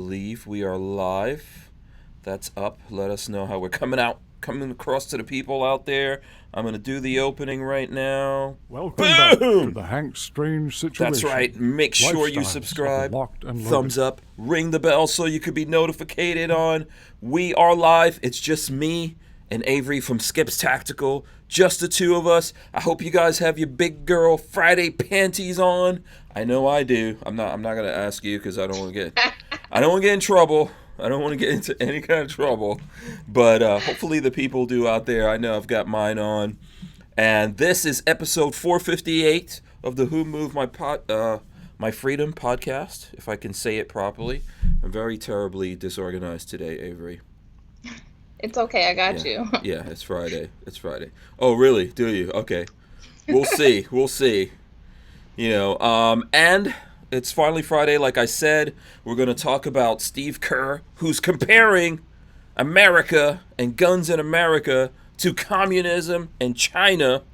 believe we are live. That's up. Let us know how we're coming across to the people out there. I'm going to do the opening right now. Welcome back to Boom! the Hank Strange Situation. That's right. Make sure you Lifestyles subscribe. of Locked and Thumbs Loaded. up. Ring the bell so you could be notified on We Are Live. It's just me and Avery from Skip's Tactical. Just the two of us. I hope you guys have your big girl Friday panties on. I know I do. I'm not gonna ask you because I don't want to get in trouble. I don't want to get into any kind of trouble. But hopefully the people do out there. I know I've got mine on. And this is episode 458 of the Who Moved My Freedom podcast, if I can say it properly. I'm very terribly disorganized today, Avery. It's okay, I got you. Yeah, it's Friday. Oh, really? Do you? Okay. We'll see. And it's finally Friday, like I said. We're going to talk about Steve Kerr, who's comparing America and guns in America to communism and China.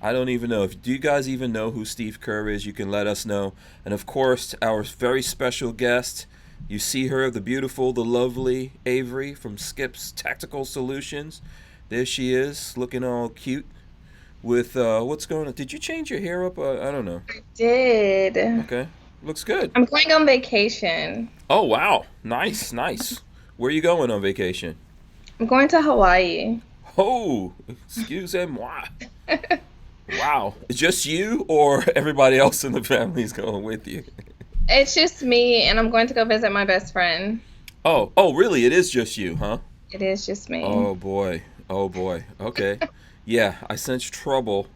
I don't even know. Do you guys even know who Steve Kerr is? You can let us know. And of course, our very special guest, you see her, the beautiful, the lovely Avery from Skip's Tactical Solutions. There she is, looking all cute with, what's going on? Did you change your hair up? I don't know. I did. Okay. Looks good. I'm going on vacation. Oh, wow. Nice. Where are you going on vacation? I'm going to Hawaii. Oh, excusez-moi. Wow. Just you or everybody else in the family is going with you? It's just me, and I'm going to go visit my best friend. Oh, really? It is just you, huh? It is just me. Oh, boy. Okay. Yeah, I sense trouble.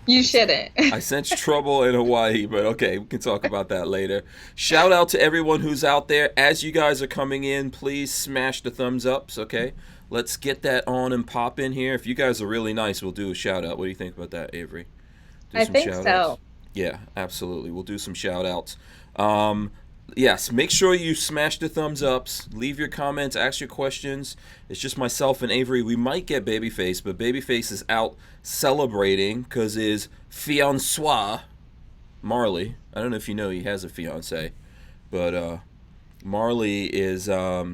You shouldn't. I sense trouble in Hawaii, but okay, we can talk about that later. Shout out to everyone who's out there. As you guys are coming in, please smash the thumbs ups, okay? Let's get that on and pop in here. If you guys are really nice, we'll do a shout out. What do you think about that, Avery? I think so. Yeah, absolutely. We'll do some shout outs. Yes, make sure you smash the thumbs ups, leave your comments, ask your questions. It's just myself and Avery. We might get Babyface, but Babyface is out celebrating because his fiancée, Marley, I don't know if you know he has a fiancée, but Marley is, I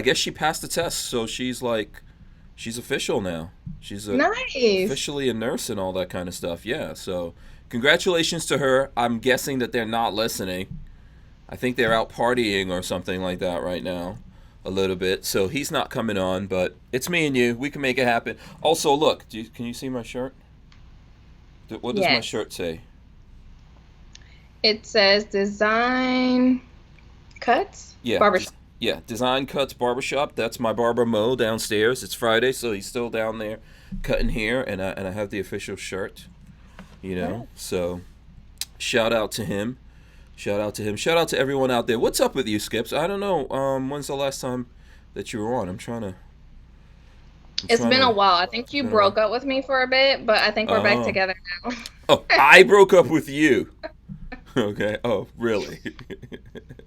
guess she passed the test, so she's official now. She's Nice. officially a nurse and all that kind of stuff. Yeah, so congratulations to her. I'm guessing that they're not listening. I think they're out partying or something like that right now a little bit. So he's not coming on, but it's me and you. We can make it happen. Also, look, can you see my shirt? What does my Yes. shirt say? It says Design Cuts Yeah. Barbershop. Design Cuts Barbershop. That's my barber Mo downstairs. It's Friday, so he's still down there cutting hair, and I have the official shirt, So shout out to him. Shout out to everyone out there. What's up with you, Skips? I don't know. When's the last time that you were on? It's been a while. I think you broke up with me for a bit, but I think we're back together now. Oh, I broke up with you. Okay. Oh, really?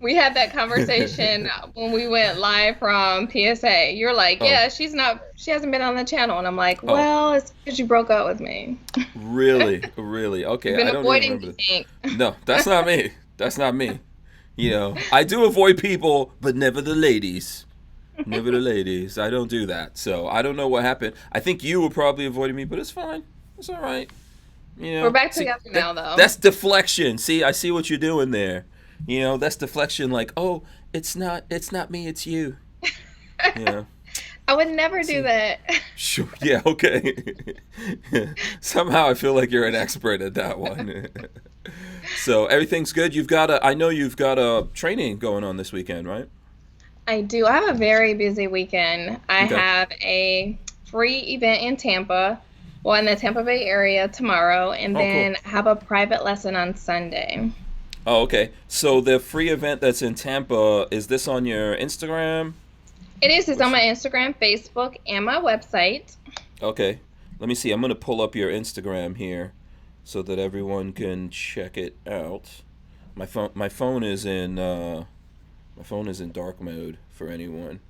We had that conversation when we went live from PSA. You're like, yeah, she hasn't been on the channel. And I'm like, well, it's because you broke up with me. Really? Okay. You've been I don't avoiding remember. me. No, that's not me. I do avoid people, but never the ladies. Never the ladies. I don't do that. So I don't know what happened. I think you were probably avoiding me, but it's fine. It's all right. We're back together now, though. That's deflection. See, I see what you're doing there. That's deflection. Like, oh, it's not me, it's you. I would never do that. Sure. Yeah. Okay. Somehow I feel like you're an expert at that one. So everything's good. I know you've got a training going on this weekend, right? I do. I have a very busy weekend. I Okay. have a free event in Tampa, in the Tampa Bay area tomorrow, and then I have a private lesson on Sunday. Oh, okay. So the free event that's in Tampa, is this on your Instagram? It is. It's on my Instagram, Facebook, and my website. Okay. Let me see. I'm going to pull up your Instagram here so that everyone can check it out. My phone is in dark mode for anyone.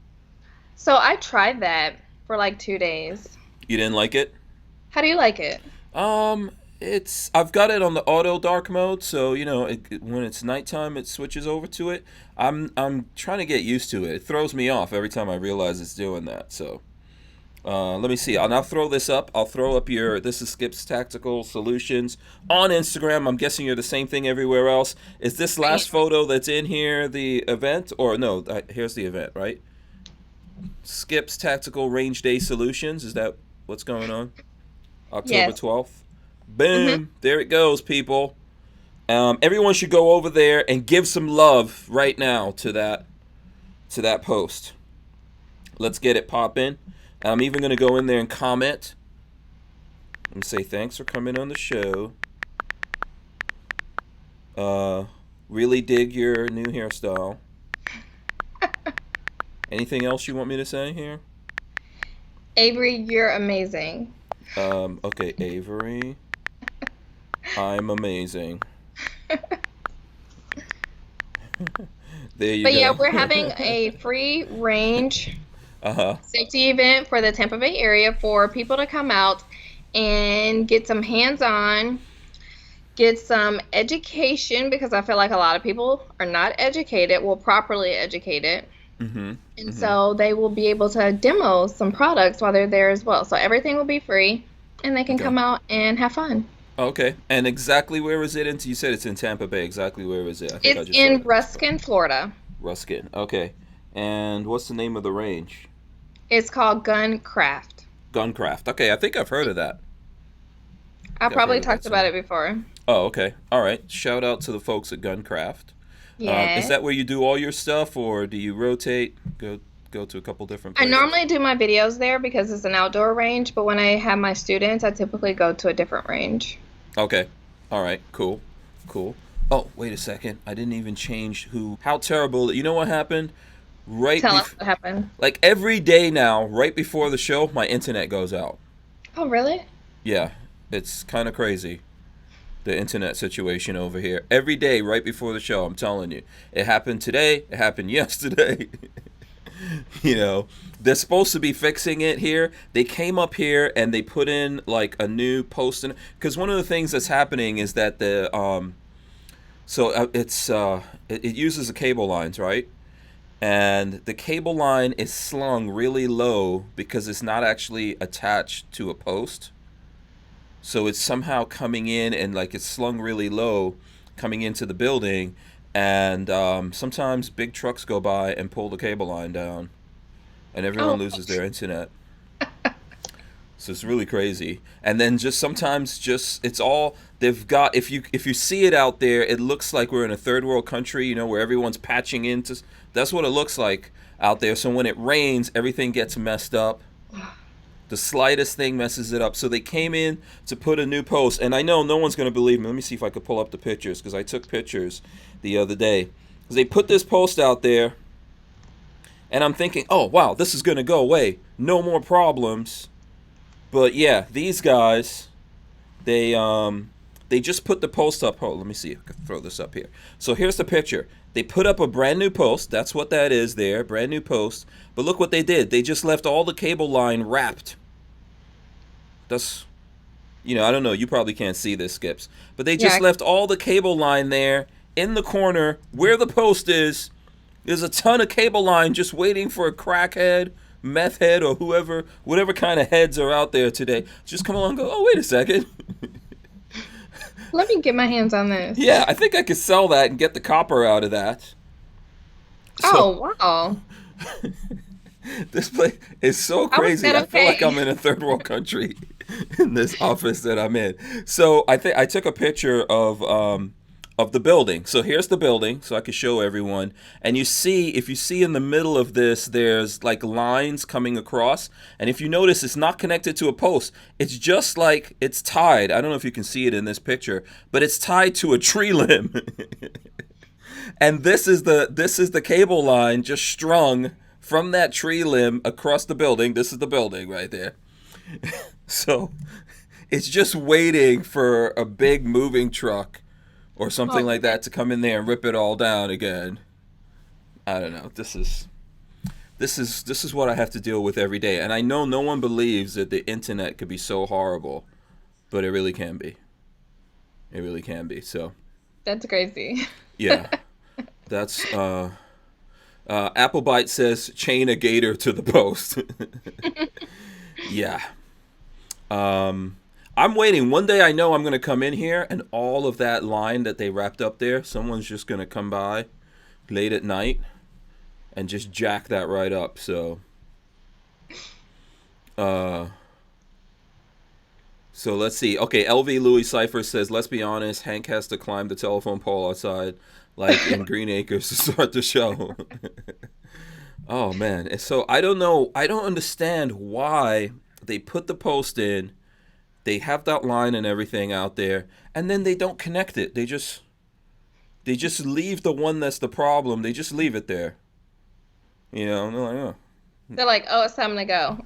So I tried that for like 2 days. You didn't like it? How do you like it? I've got it on the auto dark mode, so when it's nighttime, it switches over to it. I'm trying to get used to it. It throws me off every time I realize it's doing that. So let me see. I'll now throw this up. I'll throw up this is Skip's Tactical Solutions on Instagram. I'm guessing you're the same thing everywhere else. Is this last photo that's in here the event, or no? Here's the event, right? Skip's Tactical Range Day Solutions. Is that what's going on? October 12th. Boom. There it goes, people. Everyone should go over there and give some love right now to that post. Let's get it popping. I'm even going to go in there and comment and say thanks for coming on the show. Really dig your new hairstyle. Anything else you want me to say here? Avery, you're amazing. Okay, Avery. I'm amazing. There you go. But yeah, we're having a free range safety event for the Tampa Bay area for people to come out and get some hands-on, get some education, because I feel like a lot of people are not educated, well, properly educated. And so they will be able to demo some products while they're there as well. So everything will be free, and they can come out and have fun. Okay. And exactly where is it? You said it's in Tampa Bay. Exactly where is it? It's in Ruskin, Florida. Ruskin. Okay. And what's the name of the range? It's called Guncraft. Guncraft. Okay. I think I've heard of that. I probably talked about it before. Oh, okay. All right. Shout out to the folks at Guncraft. Yeah. Is that where you do all your stuff, or do you rotate? Go to a couple different places? I normally do my videos there because it's an outdoor range, but when I have my students, I typically go to a different range. Okay. All right. Cool. Oh, wait a second. I didn't even change how terrible. You know what happened? Tell us what happened. Like every day now, right before the show, my internet goes out. Oh, really? Yeah. It's kind of crazy. The internet situation over here. Every day right before the show, I'm telling you. It happened today. It happened yesterday. They're supposed to be fixing it here. They came up here and they put in like a new post in, because one of the things that's happening is that it uses the cable lines, right? And the cable line is slung really low because it's not actually attached to a post. So it's somehow coming in and like it's slung really low coming into the building. And sometimes big trucks go by and pull the cable line down, and everyone loses their internet. So it's really crazy. And then sometimes it's all they've got. If you see it out there, it looks like we're in a third world country, where everyone's patching into. That's what it looks like out there. So when it rains, everything gets messed up. The slightest thing messes it up. So they came in to put a new post. And I know no one's going to believe me. Let me see if I could pull up the pictures, because I took pictures the other day. Because they put this post out there. And I'm thinking, oh, wow, this is going to go away. No more problems. But yeah, these guys, they just put the post up. Oh, let me see if I can throw this up here. So here's the picture. They put up a brand new post. That's what that is there, brand new post. But look what they did. They just left all the cable line wrapped. That's, I don't know. You probably can't see this, Skips. But they just left all the cable line there in the corner where the post is. There's a ton of cable line just waiting for a crackhead, meth head, or whatever kind of heads are out there today. Just come along and go, oh, wait a second. Let me get my hands on this. Yeah, I think I could sell that and get the copper out of that. Wow. This place is so crazy. I feel like I'm in a third world country in this office that I'm in. So I took a picture of the building. So here's the building, so I can show everyone. And if you see in the middle of this, there's like lines coming across. And if you notice, it's not connected to a post. It's just like it's tied. I don't know if you can see it in this picture, but it's tied to a tree limb. And this is the cable line just strung from that tree limb across the building. This is the building right there. So it's just waiting for a big moving truck or something like that to come in there and rip it all down again. I don't know. This is what I have to deal with every day. And I know no one believes that the internet could be so horrible, but it really can be. It really can be. So That's crazy. yeah, that's Applebite says chain a gator to the post. Yeah. I'm waiting. One day I know I'm going to come in here and all of that line that they wrapped up there, someone's just going to come by late at night and just jack that right up. So let's see. Okay, LV Louis Cypher says, let's be honest, Hank has to climb the telephone pole outside like in Green Acres to start the show. Oh, man. And so I don't know. I don't understand why they put the post in. They have that line and everything out there, and then they don't connect it. They just leave the one that's the problem. They just leave it there. You know, and they're like, oh. They're like, oh, it's time to go.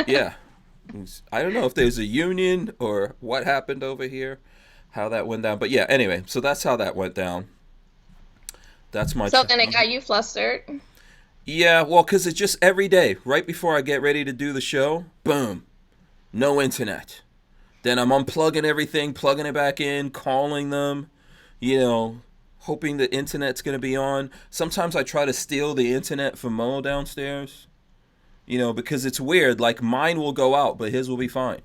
Yeah. I don't know if there's a union or what happened over here, how that went down. But yeah, anyway, so that's how that went down. That's my... So then it got you flustered? Yeah, well, because it's just every day, right before I get ready to do the show, boom, no internet. Then I'm unplugging everything, plugging it back in, calling them, you know, hoping the internet's going to be on. Sometimes I try to steal the internet from Mo downstairs, you know, because it's weird. Like, mine will go out, but his will be fine.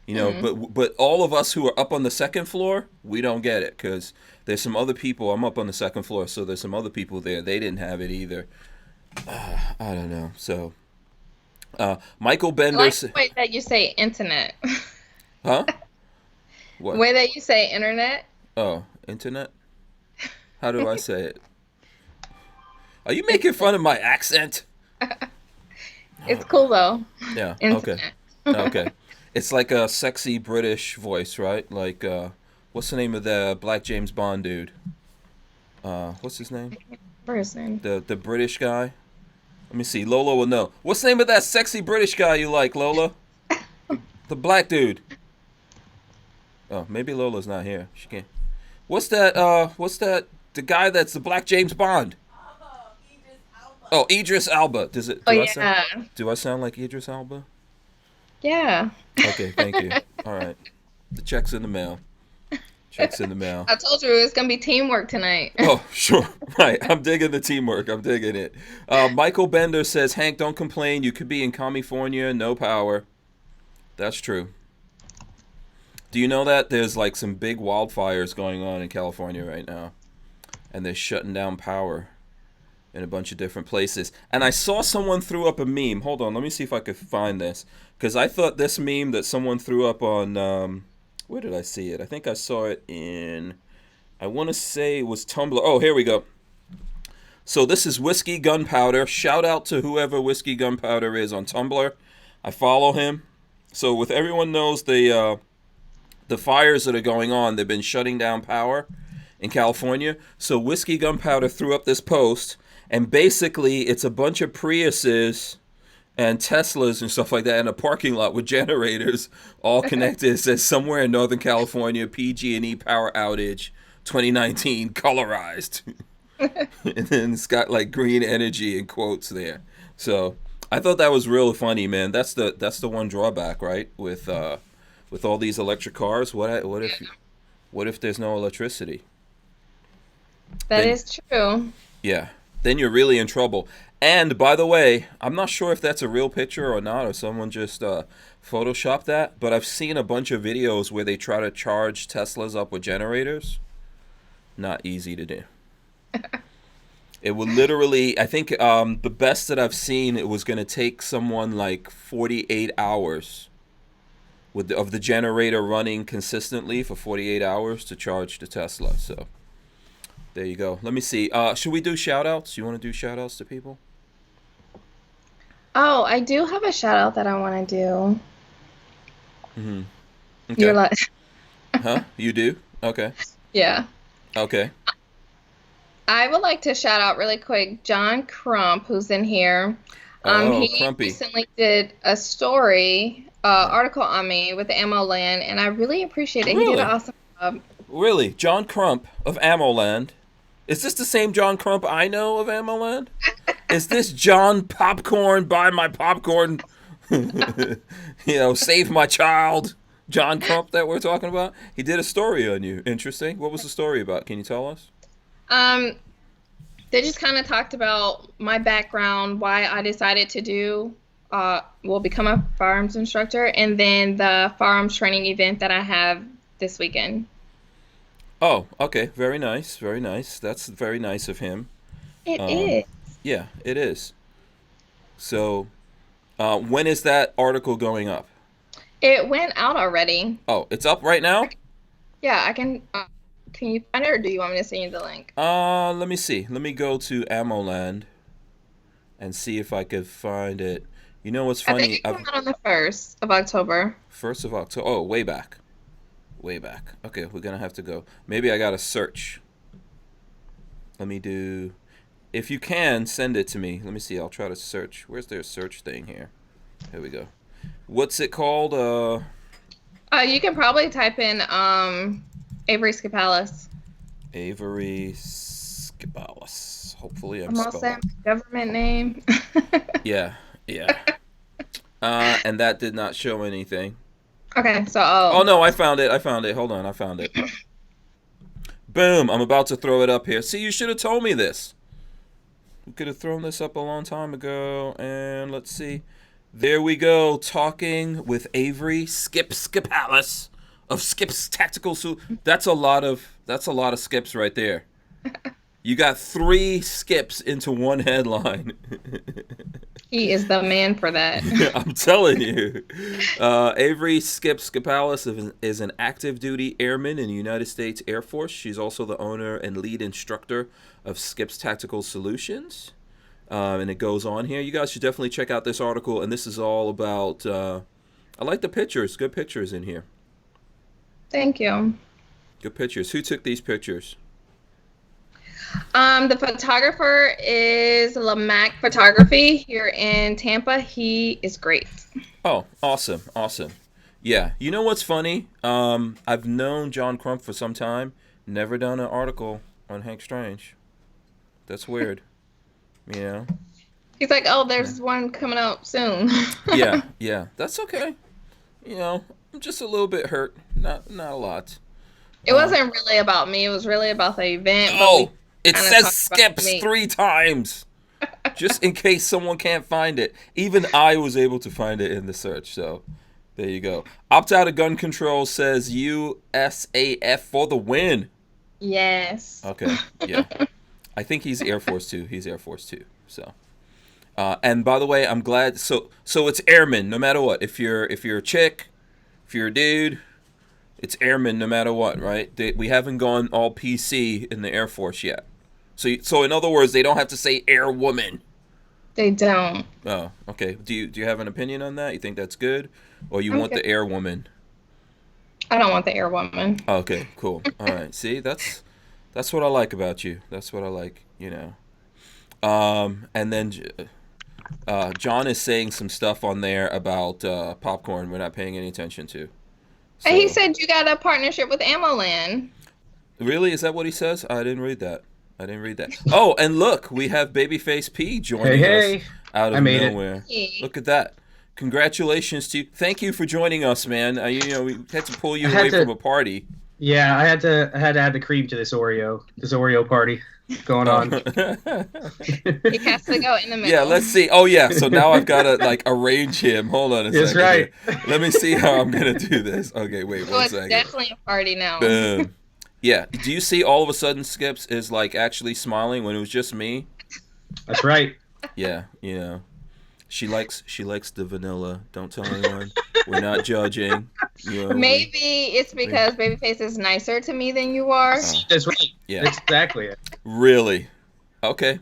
You know, but all of us who are up on the second floor, we don't get it because there's some other people. I'm up on the second floor, so there's some other people there. They didn't have it either. I don't know. So... Michael Bender. I like the way that you say internet. Huh? What? The way that you say internet. Oh, internet? How do I say it? Are you making fun of my accent? It's cool though. Yeah. Internet. Okay. It's like a sexy British voice, right? Like, what's the name of the Black James Bond dude? What's his name? Person. The British guy. Let me see. Lola will know. What's the name of that sexy British guy you like, Lola? The black dude. Oh, maybe Lola's not here. She can't. What's that? The guy that's the Black James Bond. Idris Elba. Oh, Idris Elba. Do I sound like Idris Elba? Yeah. Okay, thank you. All right. The check's in the mail. Check's in the mail. I told you it's gonna be teamwork tonight. Oh, sure. Right. I'm digging the teamwork. I'm digging it. Michael Bender says, Hank, don't complain. You could be in California, no power. That's true. Do you know that there's like some big wildfires going on in California right now? And they're shutting down power in a bunch of different places. And I saw someone threw up a meme. Hold on. Let me see if I could find this. Because I thought this meme that someone threw up on... where did I see it? I think I saw it in, I want to say it was Tumblr. Oh, here we go. So this is Whiskey Gunpowder. Shout out to whoever Whiskey Gunpowder is on Tumblr. I follow him. So with everyone knows the fires that are going on, they've been shutting down power in California. So Whiskey Gunpowder threw up this post, and basically it's a bunch of Priuses and Teslas and stuff like that in a parking lot with generators all connected. It says somewhere in Northern California, PG&E power outage 2019 colorized. And then it's got like green energy in quotes there. So I thought that was real funny, man. That's the one drawback, right? With all these electric cars, what if there's no electricity? That is true. Yeah. Then you're really in trouble. And, by the way, I'm not sure if that's a real picture or not, or someone just photoshopped that, but I've seen a bunch of videos where they try to charge Teslas up with generators. Not easy to do. It would literally, I think the best that I've seen, it was going to take someone like 48 hours of the generator running consistently for 48 hours to charge the Tesla. So, there you go. Let me see. Should we do shout-outs? You want to do shout-outs to people? Oh, I do have a shout out that I want to do. Mm-hmm. Okay. You're like, Huh? You do? Okay. yeah. Okay. I would like to shout out really quick John Crump, who's in here. He Crumpy. recently did a story, article on me with the Ammo Land, and I really appreciate it. He did an awesome job. Really? John Crump of Ammoland. Is this the same John Crump I know of Ammoland? Is this John Popcorn, buy my popcorn, save my child, John Crump that we're talking about? He did a story on you. Interesting. What was the story about? Can you tell us? They just kind of talked about my background, why I decided to become a firearms instructor, and then the firearms training event that I have this weekend. Oh, okay. Very nice. Very nice. That's very nice of him. It is. Yeah, it is. So, when is that article going up? It went out already. Oh, it's up right now? Yeah, I can. Can you find it, or do you want me to send you the link? Let me see. Let me go to Ammoland and see if I could find it. You know what's funny? I think it came out on the 1st of October. 1st of October. Oh, way back. Way back. Okay, we're going to have to go. Maybe I got to search. Let me do... If you can, send it to me. Let me see. I'll try to search. Where's their search thing here? Here we go. What's it called? You can probably type in Avery Skipalis. Avery Skipalis. Hopefully I'm also saying government name. Yeah. And that did not show anything. Okay, so Oh no, I found it. Hold on, I found it. Boom! I'm about to throw it up here. See, you should have told me this. We could have thrown this up a long time ago. And let's see. There we go. Talking with Avery Skipalis of Skips Tactical That's a lot of skips right there. You got 3 skips into one headline. He is the man for that. I'm telling you. Avery Skipalis is an active duty airman in the United States Air Force. She's also the owner and lead instructor of Skips Tactical Solutions. And it goes on here. You guys should definitely check out this article. And this is all about, I like the pictures. Good pictures in here. Thank you. Good pictures. Who took these pictures? The photographer is Lamac Photography here in Tampa. He is great. Oh, awesome. Yeah. You know what's funny? I've known John Crump for some time. Never done an article on Hank Strange. That's weird. You know? He's like, oh, there's one coming out soon. Yeah. That's okay. You know, I'm just a little bit hurt. Not a lot. It wasn't really about me. It was really about the event. Oh, it says skips 3 times. Just in case someone can't find it. Even I was able to find it in the search. So there you go. Opt out of gun control says USAF for the win. Yes. Okay. Yeah. I think he's Air Force too. So. And by the way, I'm glad. So it's airmen no matter what. If you're a chick, if you're a dude, it's airmen no matter what, right? We haven't gone all PC in the Air Force yet. So in other words, they don't have to say airwoman. They don't. Oh, okay. Do you have an opinion on that? You think that's good, or you want the airwoman? I don't want the airwoman. Okay, cool. All right. See, that's what I like about you. That's what I like. You know. And then John is saying some stuff on there about popcorn we're not paying any attention to. So, And he said you got a partnership with Ammoland. Really? Is that what he says? I didn't read that. Oh, and look, we have Babyface P joining us out of nowhere. Look at that. Congratulations to you. Thank you for joining us, man. We had to pull you away from a party. Yeah, I had to add the cream to this Oreo party going on. He has to go in the middle. Yeah, let's see. Oh yeah, so now I've got to arrange him. Hold on a second. That's right. Here. Let me see how I'm gonna do this. Okay, wait one second. It's definitely a party now. Boom. Yeah. Do you see all of a sudden Skips is actually smiling when it was just me? That's right. Yeah, She likes the vanilla. Don't tell anyone. We're not judging. Maybe it's because Babyface is nicer to me than you are. That's right. Yeah. That's exactly it. Really? Okay.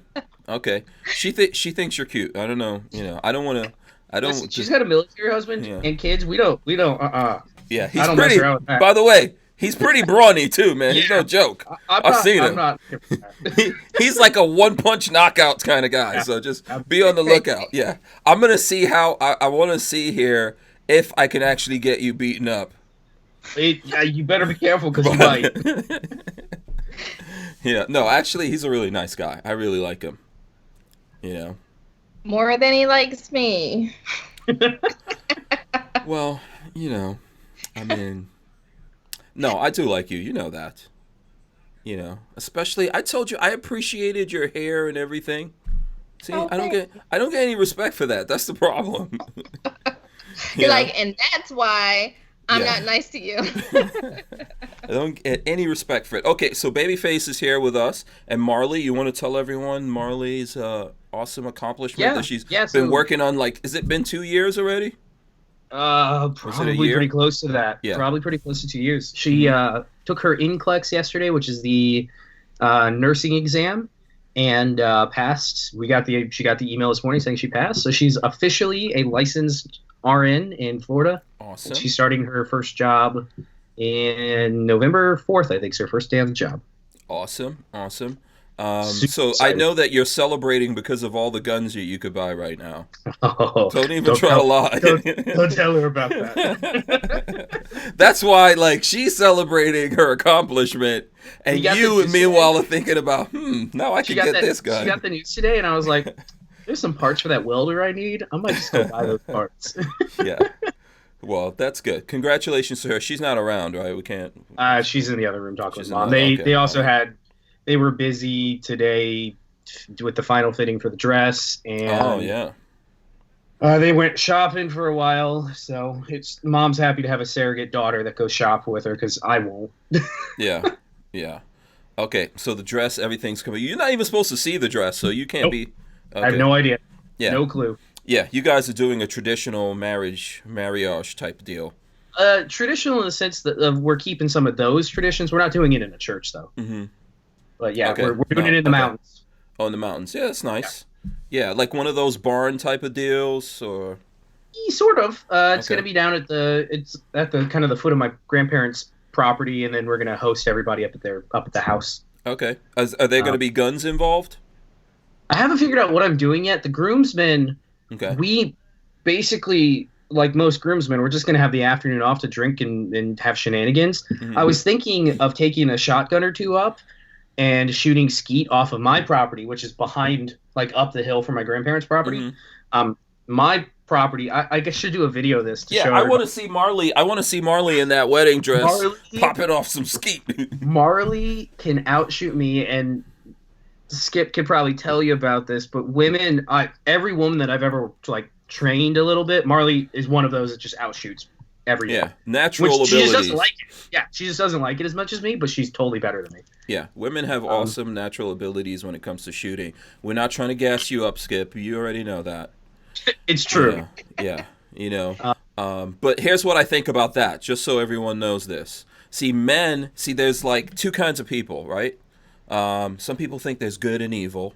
She thinks you're cute. I don't know. I don't want to. I don't. Listen, she's got a military husband and kids. We don't. Yeah, he's I don't pretty. mess around with that. By the way, he's pretty brawny too, man. He's no joke. I've seen him. He's like a one-punch knockout kind of guy. So just be on the lookout. Yeah, I'm gonna see how. I want to see here if I can actually get you beaten up. You better be careful because he might. Yeah. No, actually, he's a really nice guy. I really like him. More than he likes me. Well, I mean, no, I do like you. You know that. You know, especially I told you I appreciated your hair and everything. See, Oh, I don't get any respect for that. That's the problem. You're know? like, and that's why I'm Yeah. not nice to you. I don't get any respect for it. Okay, so Babyface is here with us, and Marley. You want to tell everyone Marley's awesome accomplishment that she's been working on? Like, has it been 2 years already? Probably pretty close to that. Yeah. Probably pretty close to 2 years. She took her NCLEX yesterday, which is the nursing exam, and passed. She got the email this morning saying she passed. So she's officially a licensed RN in Florida. Awesome. She's starting her first job in November 4th, I think. It's her first day on the job. Awesome. Super So I excited. know that you're celebrating because of all the guns you could buy right now. Oh, Don't even try to lie. Don't tell her about that. That's why, like, she's celebrating her accomplishment, and You got the you, news meanwhile, today? are thinking about, now I can get this gun. She got the news today, and I was like, there's some parts for that welder I need. I might just go buy those parts. Yeah. Well, that's good. Congratulations to her. She's not around, right? We can't. She's in the other room talking She's with in Mom. the- They okay. they also had they were busy today with the final fitting for the dress, and Oh, yeah. they went shopping for a while. So it's Mom's happy to have a surrogate daughter that goes shop with her because I won't. Yeah. Yeah. Okay, so the dress, everything's coming. You're not even supposed to see the dress, so you can't Nope. be. Okay. I have no idea. Yeah. No clue. Yeah, you guys are doing a traditional marriage type deal. Traditional in the sense that we're keeping some of those traditions. We're not doing it in a church though. Mm-hmm. But yeah, Okay. we're doing No, it in the okay. mountains. Oh, in the mountains. Yeah, that's nice. Yeah, like one of those barn type of deals, or Sort of. It's Okay. going to be down at the kind of the foot of my grandparents' property, and then we're going to host everybody up at the house. okay. Are there going to be guns involved? I haven't figured out what I'm doing yet. The groomsmen, Okay. we basically, like most groomsmen, we're just going to have the afternoon off to drink and have shenanigans. Mhm. I was thinking of taking a shotgun or two up and shooting skeet off of my property, which is behind, like up the hill from my grandparents' property. Mhm. My property, I guess should do a video of this to Yeah, show I everybody. want to see Marley. I want to see Marley in that wedding dress, Marley? popping off some skeet. Marley can outshoot me, and Skip could probably tell you about this, but women, every woman that I've ever like trained a little bit, Marley is one of those that just outshoots every Yeah, one. natural Which she just abilities. doesn't like it. Yeah, she just doesn't like it as much as me, but she's totally better than me. Yeah, women have awesome natural abilities when it comes to shooting. We're not trying to gas you up, Skip. You already know that. It's true. Yeah, you know. But here's what I think about that, just so everyone knows this. See, there's like two kinds of people, right? Some people think there's good and evil.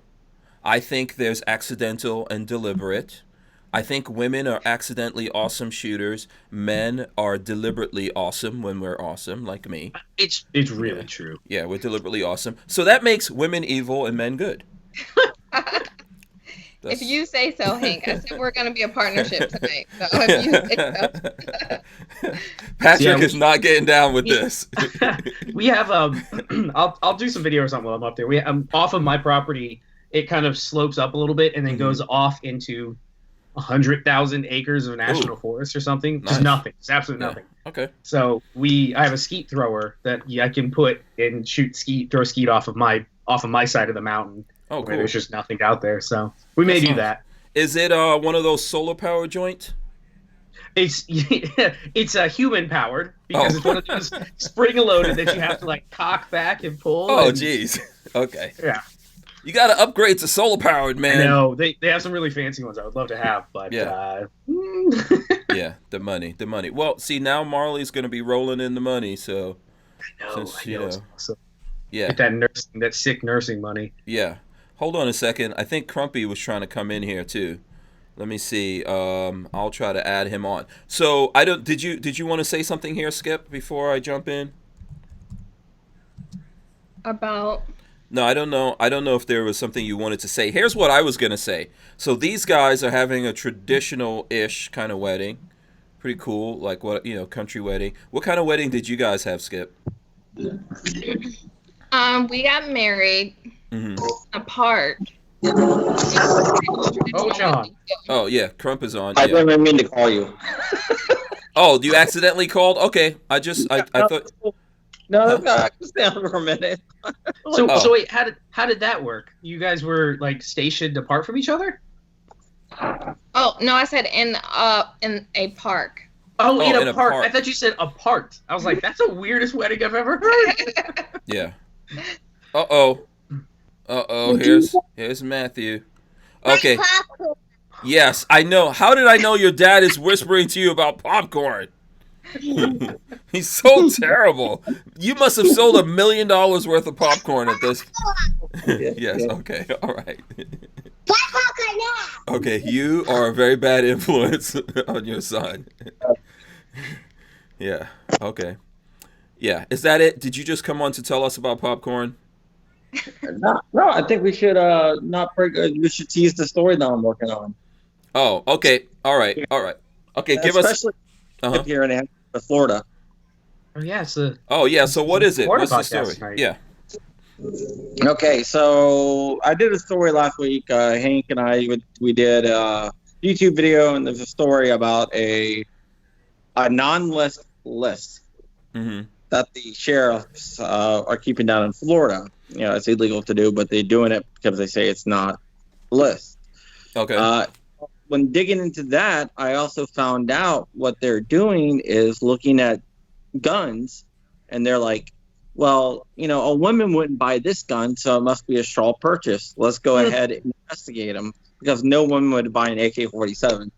I think there's accidental and deliberate. I think women are accidentally awesome shooters. Men are deliberately awesome when we're awesome, like me. It's really true. Yeah, we're deliberately awesome. So that makes women evil and men good. If you say so, Hank. I said we're going to be a partnership tonight. So if you say so. Patrick Yeah, is not getting down with this. We have I'll do some video or something while I'm up there. We off of my property, it kind of slopes up a little bit and then goes off into 100,000 acres of national forest or something. Nice. Just nothing. It's absolutely Yeah. nothing. Okay. So I have a skeet thrower that I can put and throw skeet off of my side of the mountain. Oh, Where cool. there's just nothing out there. So we may That's do nice. that. Is it one of those solar power joint? It's human powered because Oh. it's one of those spring loaded that you have to like cock back and pull. Oh, and- jeez. Okay. Yeah. You got to upgrade to solar powered, man. I know they have some really fancy ones I would love to have, but Yeah. Yeah, the money. Well, see, now Marley's going to be rolling in the money, so since, you know, it's awesome. yeah, Get that sick nursing money. yeah. Hold on a second. I think Crumpy was trying to come in here too. Let me see. I'll try to add him on. So I don't. Did you want to say something here, Skip, before I jump in? About No, I don't know. I don't know if there was something you wanted to say. Here's what I was gonna say. So these guys are having a traditional-ish kind of wedding. Pretty cool, like what country wedding. What kind of wedding did you guys have, Skip? we got married Mm-hmm. apart. Oh, John. Oh yeah, Crump is on. I Yeah. didn't mean to call you. Oh, you accidentally called? Okay, I thought. No, Huh? no, I was down for a minute. So Oh. so wait, how did that work? You guys were like stationed apart from each other? Oh no, I said in a park. Oh, Oh, in a park. I thought you said apart. I was like, that's the weirdest wedding I've ever heard. Yeah. Uh-oh. Uh-oh, here's Matthew. Okay. Yes, I know. How did I know your dad is whispering to you about popcorn? He's so terrible. You must have sold $1 million worth of popcorn at this. Yes, okay, all right. Okay, you are a very bad influence on your son. Yeah, okay. Yeah, is that it? Did you just come on to tell us about popcorn? No, I think we should not break. We should tease the story that I'm working on. Oh, okay. All right. Okay, give us. Especially Uh-huh. here in Florida. Oh yeah, it's a Oh yeah. So what is it? Florida What's the podcast story? tonight. Yeah. Okay, so I did a story last week. Hank and we did a YouTube video, and there's a story about a non-list list Mm-hmm. that the sheriffs are keeping down in Florida. You know, it's illegal to do, but they're doing it because they say it's not a list. Okay. When digging into that, I also found out what they're doing is looking at guns, and they're like, well, you know, a woman wouldn't buy this gun, so it must be a straw purchase. Let's go ahead and investigate them, because no woman would buy an AK-47.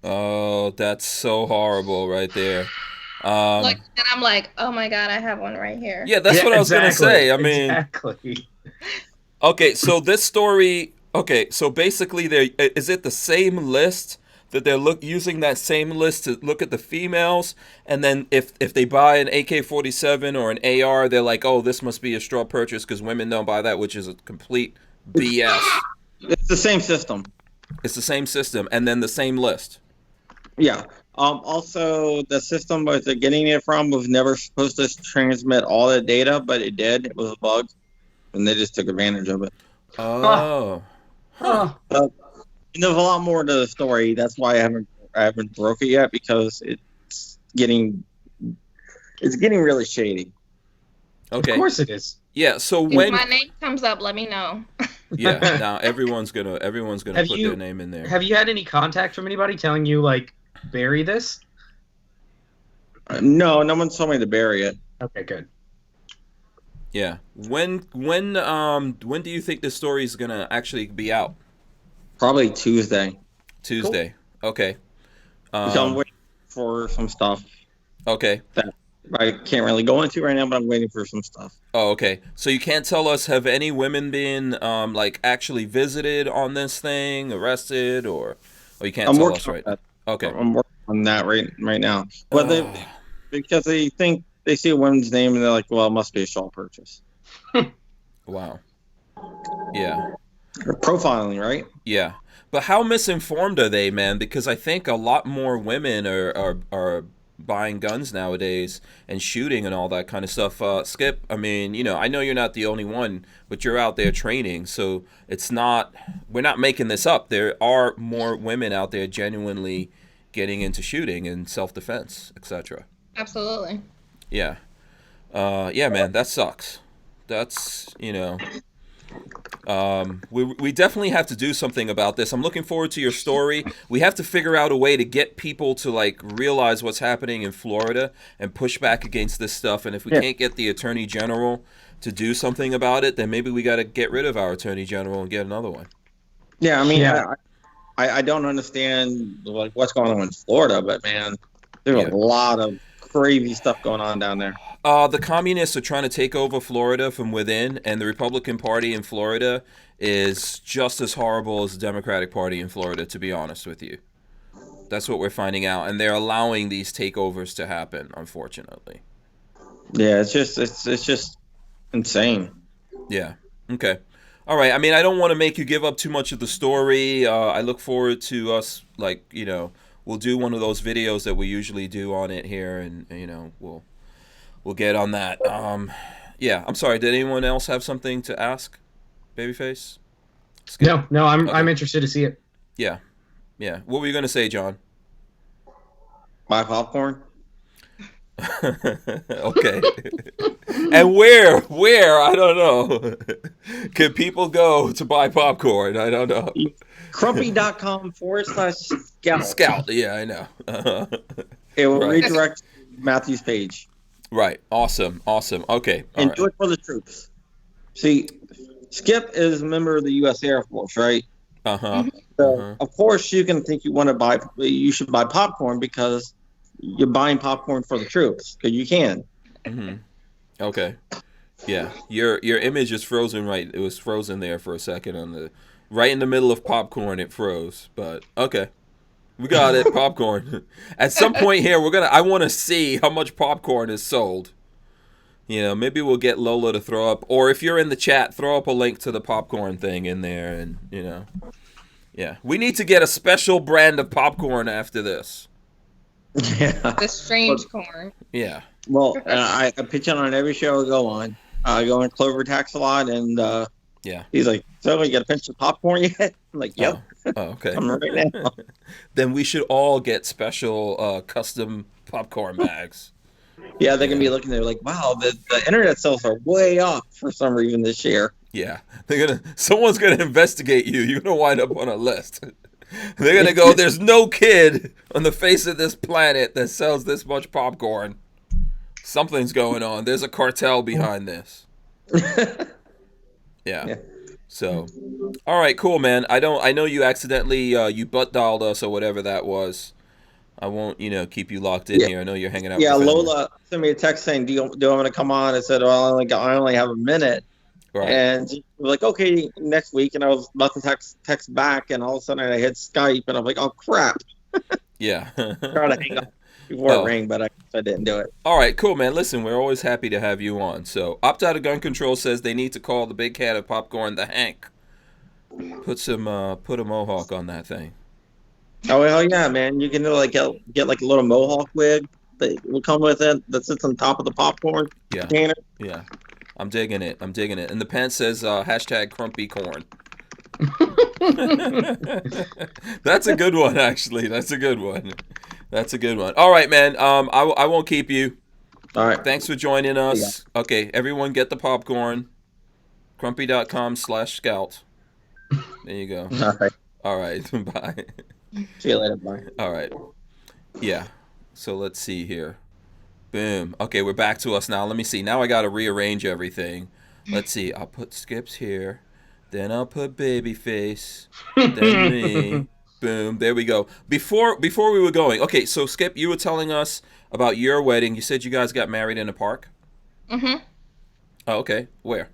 Oh, that's so horrible right there. Like, and I'm like, oh my god, I have one right here. Yeah, that's what I was gonna say. I mean, exactly. okay, so this story. Okay, so basically, is it the same list that they're using that same list to look at the females, and then if they buy an AK-47 or an AR, they're like, oh, this must be a straw purchase because women don't buy that, which is a complete BS. It's the same system. It's the same system, and then the same list. Yeah. Also, the system where they're getting it from was never supposed to transmit all the data, but it did. It was a bug, and they just took advantage of it. Oh. Huh. And there's a lot more to the story. That's why I haven't broke it yet, because it's getting really shady. Okay. Of course it is. Yeah. So If when my name comes up, let me know. yeah, now everyone's gonna put their name in there. Have you had any contact from anybody telling you like bury this? No one told me to bury it. Okay, good. Yeah. When do you think this story is gonna actually be out? Probably Tuesday. Tuesday. Cool. Okay. So I'm waiting for some stuff Okay. that I can't really go into right now, but I'm waiting for some stuff. Oh, okay. So you can't tell us, have any women been like actually visited on this thing, arrested, or you can't tell us right? That. Okay. I'm working on that right now. But because they think they see a woman's name and they're like, well, it must be a straw purchase. Wow. Yeah. Profiling, right? Yeah. But how misinformed are they, man? Because I think a lot more women are buying guns nowadays and shooting and all that kind of stuff. Skip, I mean, you know, I know you're not the only one, but you're out there training, so we're not making this up. There are more women out there genuinely getting into shooting and self-defense, etc. Absolutely. Yeah. Yeah, man, that sucks. That's, you know, we definitely have to do something about this. I'm looking forward to your story. We have to figure out a way to get people to like realize what's happening in Florida and push back against this stuff. And if we can't get the Attorney General to do something about it, then maybe we got to get rid of our Attorney General and get another one. Yeah, I mean, I don't understand like what's going on in Florida, but man, there's a lot of crazy stuff going on down there. The communists are trying to take over Florida from within, and the Republican Party in Florida is just as horrible as the Democratic Party in Florida, to be honest with you. That's what we're finding out, and they're allowing these takeovers to happen, unfortunately. Yeah, it's just insane. Yeah. Okay. All right. I mean, I don't want to make you give up too much of the story. I look forward to us, like, you know, we'll do one of those videos that we usually do on it here, and, you know, we'll get on that. Yeah, I'm sorry. Did anyone else have something to ask, Babyface? No, I'm interested to see it. Yeah. What were you going to say, John? Buy popcorn. Okay. And where? I don't know. Can people go to buy popcorn? I don't know. Crumpy.com/scout. Scout. Yeah, I know. It will Right. redirect to Matthew's page. Right. Awesome. Okay. All And right. do it for the troops. See, Skip is a member of the U.S. Air Force, right? Uh-huh. So, of course, you can think you should buy popcorn because you're buying popcorn for the troops, because you can. Mm-hmm. Okay. Yeah. Your image is frozen right. It was frozen there for a second right in the middle of popcorn it froze. But okay. We got it. Popcorn. At some point here I want to see how much popcorn is sold. You know, maybe we'll get Lola to throw up, or if you're in the chat, throw up a link to the popcorn thing in there, and you know. Yeah. We need to get a special brand of popcorn after this. Yeah. The strange corn. Yeah. Well, I pitch it on every show I go on. I go on Clover Tax a lot, and Yeah. he's like, "So you got a pinch of popcorn yet?" I'm like, "Yep, Oh, okay. I'm right now." Then we should all get special custom popcorn bags. Yeah, they're gonna be looking there like, "Wow, the internet sales are way up for some reason this year." Yeah. Someone's gonna investigate you. You're gonna wind up on a list. They're gonna go, there's no kid on the face of this planet that sells this much popcorn. Something's going on. There's a cartel behind this. Yeah. So, all right, cool, man. I know you accidentally you butt dialed us or whatever that was. I won't, keep you locked in here. I know you're hanging out. Yeah, with family. Lola sent me a text saying, "Do I want to come on?" I said, "Well, I only have a minute." Right. And she was like, "Okay, next week." And I was about to text back, and all of a sudden I hit Skype, and I'm like, "Oh crap!" Yeah. Trying to hang up before it rang, but I didn't do it. All right, cool, man. Listen, we're always happy to have you on. So, Opt Out of Gun Control says they need to call the big can of popcorn the Hank. Put a mohawk on that thing. Oh hell yeah, man! You can get like a little mohawk wig that will come with it that sits on top of the popcorn container. Yeah. I'm digging it. And the pants says hashtag Crumpy Corn. That's a good one, actually. That's a good one. All right, man. I won't keep you. All right. Thanks for joining us. Yeah. Okay, everyone get the popcorn. Crumpy.com/scout. There you go. All right. Bye. See you later. Bye. All right. Yeah. So let's see here. Boom. Okay, we're back to us now. Let me see. Now I got to rearrange everything. Let's see. I'll put Skips here. Then I'll put Babyface. Then me. Boom. There we go. Before we were going. Okay, so Skip, you were telling us about your wedding. You said you guys got married in a park? Mm-hmm. Oh, okay. Where?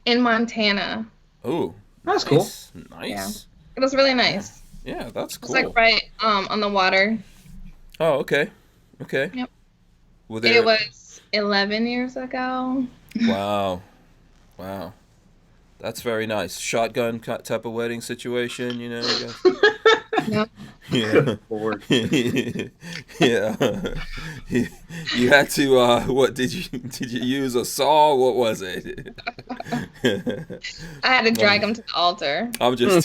In Montana. Oh. That's cool. Nice. Yeah. It was really nice. Yeah, that's cool. It's like right on the water. Oh, okay. Okay. Yep. There... It was 11 years ago. Wow. That's very nice. Shotgun type of wedding situation, I guess. Yep. Yeah. Yeah. You had to. What did you use a saw? What was it? I had to drag him to the altar. I'm just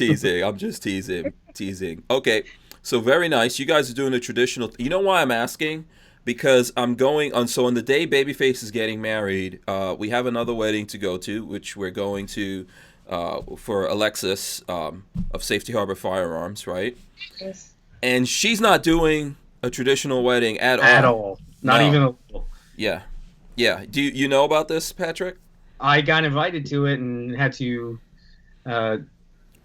teasing. Okay. So very nice. You guys are doing a traditional. You know why I'm asking? Because I'm going on. So on the day Babyface is getting married, we have another wedding to go to, which we're going to for Alexis of Safety Harbor Firearms, right? Yes. And she's not doing a traditional wedding at all. At all. Not even a little. Yeah. Do you know about this, Patrick? I got invited to it and had to.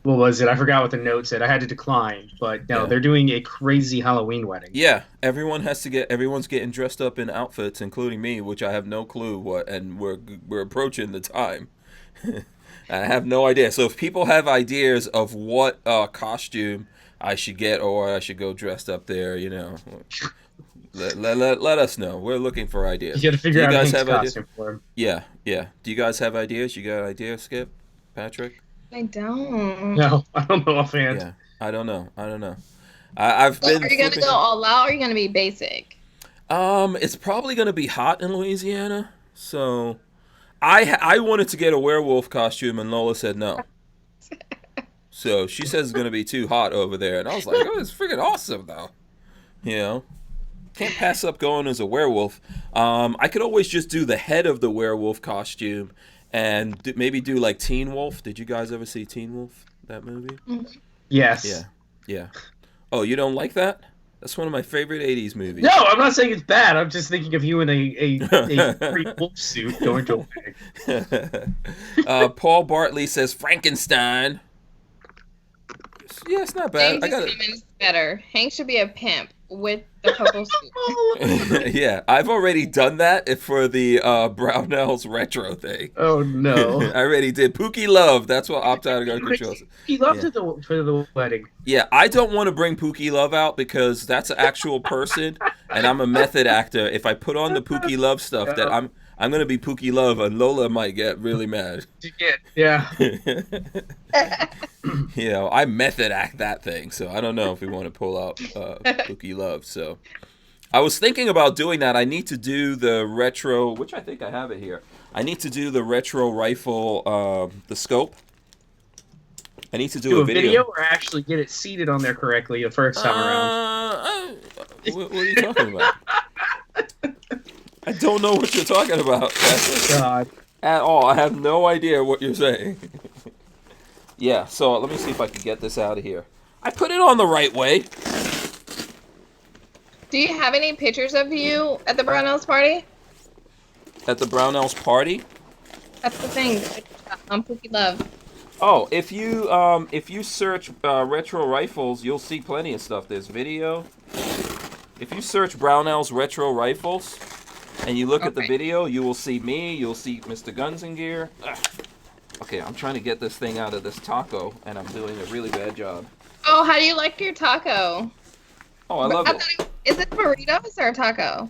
What was it? I forgot what the note said. I had to decline, but no, They're doing a crazy Halloween wedding. Yeah, everyone's getting dressed up in outfits, including me, which I have no clue what, and we're approaching the time. I have no idea. So if people have ideas of what costume I should get or I should go dressed up there, let us know. We're looking for ideas. You got to figure out a costume ideas? for him. Yeah. Do you guys have ideas? You got ideas, Skip? Patrick? I don't. No, I don't know offhand. Yeah, I don't know. I've been. Are you gonna go all out, or are you gonna be basic? It's probably gonna be hot in Louisiana, so I wanted to get a werewolf costume, and Lola said no. So she says it's gonna be too hot over there, and I was like, "Oh, it's freaking awesome, though." You know, can't pass up going as a werewolf. I could always just do the head of the werewolf costume and maybe do like Teen Wolf. Did you guys ever see Teen Wolf, that movie? Yes. Yeah, yeah. Oh, you don't like that? That's one of my favorite 80s movies. No, I'm not saying it's bad. I'm just thinking of you in a free wolf suit going to a wedding. Paul Bartley says Frankenstein. Yeah, it's not bad. James is better. Hank should be a pimp with the purple suit. Yeah, I've already done that for the Barnauls retro thing. Oh no! I already did. Pookie Love. That's what Optile Gun controls. He loved it for the wedding. Yeah, I don't want to bring Pookie Love out because that's an actual person, and I'm a method actor. If I put on the Pookie Love stuff, that I'm gonna be Pookie Love, and Lola might get really mad. Yeah. You know, I method act that thing, so I don't know if we want to pull out Pookie Love. So I was thinking about doing that. I need to do the retro, which I think I have it here. I need to do the retro rifle, the scope. I need to do a video or actually get it seated on there correctly the first time around. What are you talking about? I don't know what you're talking about. God. At all. I have no idea what you're saying. Yeah, so let me see if I can get this out of here. I put it on the right way. Do you have any pictures of you at the Barnauls party? At the Barnauls party? That's the thing. Pookie Love. Oh, if you search retro rifles, you'll see plenty of stuff. There's video. If you search Barnauls retro rifles, and you look at the video, you will see me. You'll see Mr. Guns and Gear. Ugh. Okay, I'm trying to get this thing out of this taco, and I'm doing a really bad job. Oh, how do you like your taco? Oh, I love it. Is it burritos or a taco?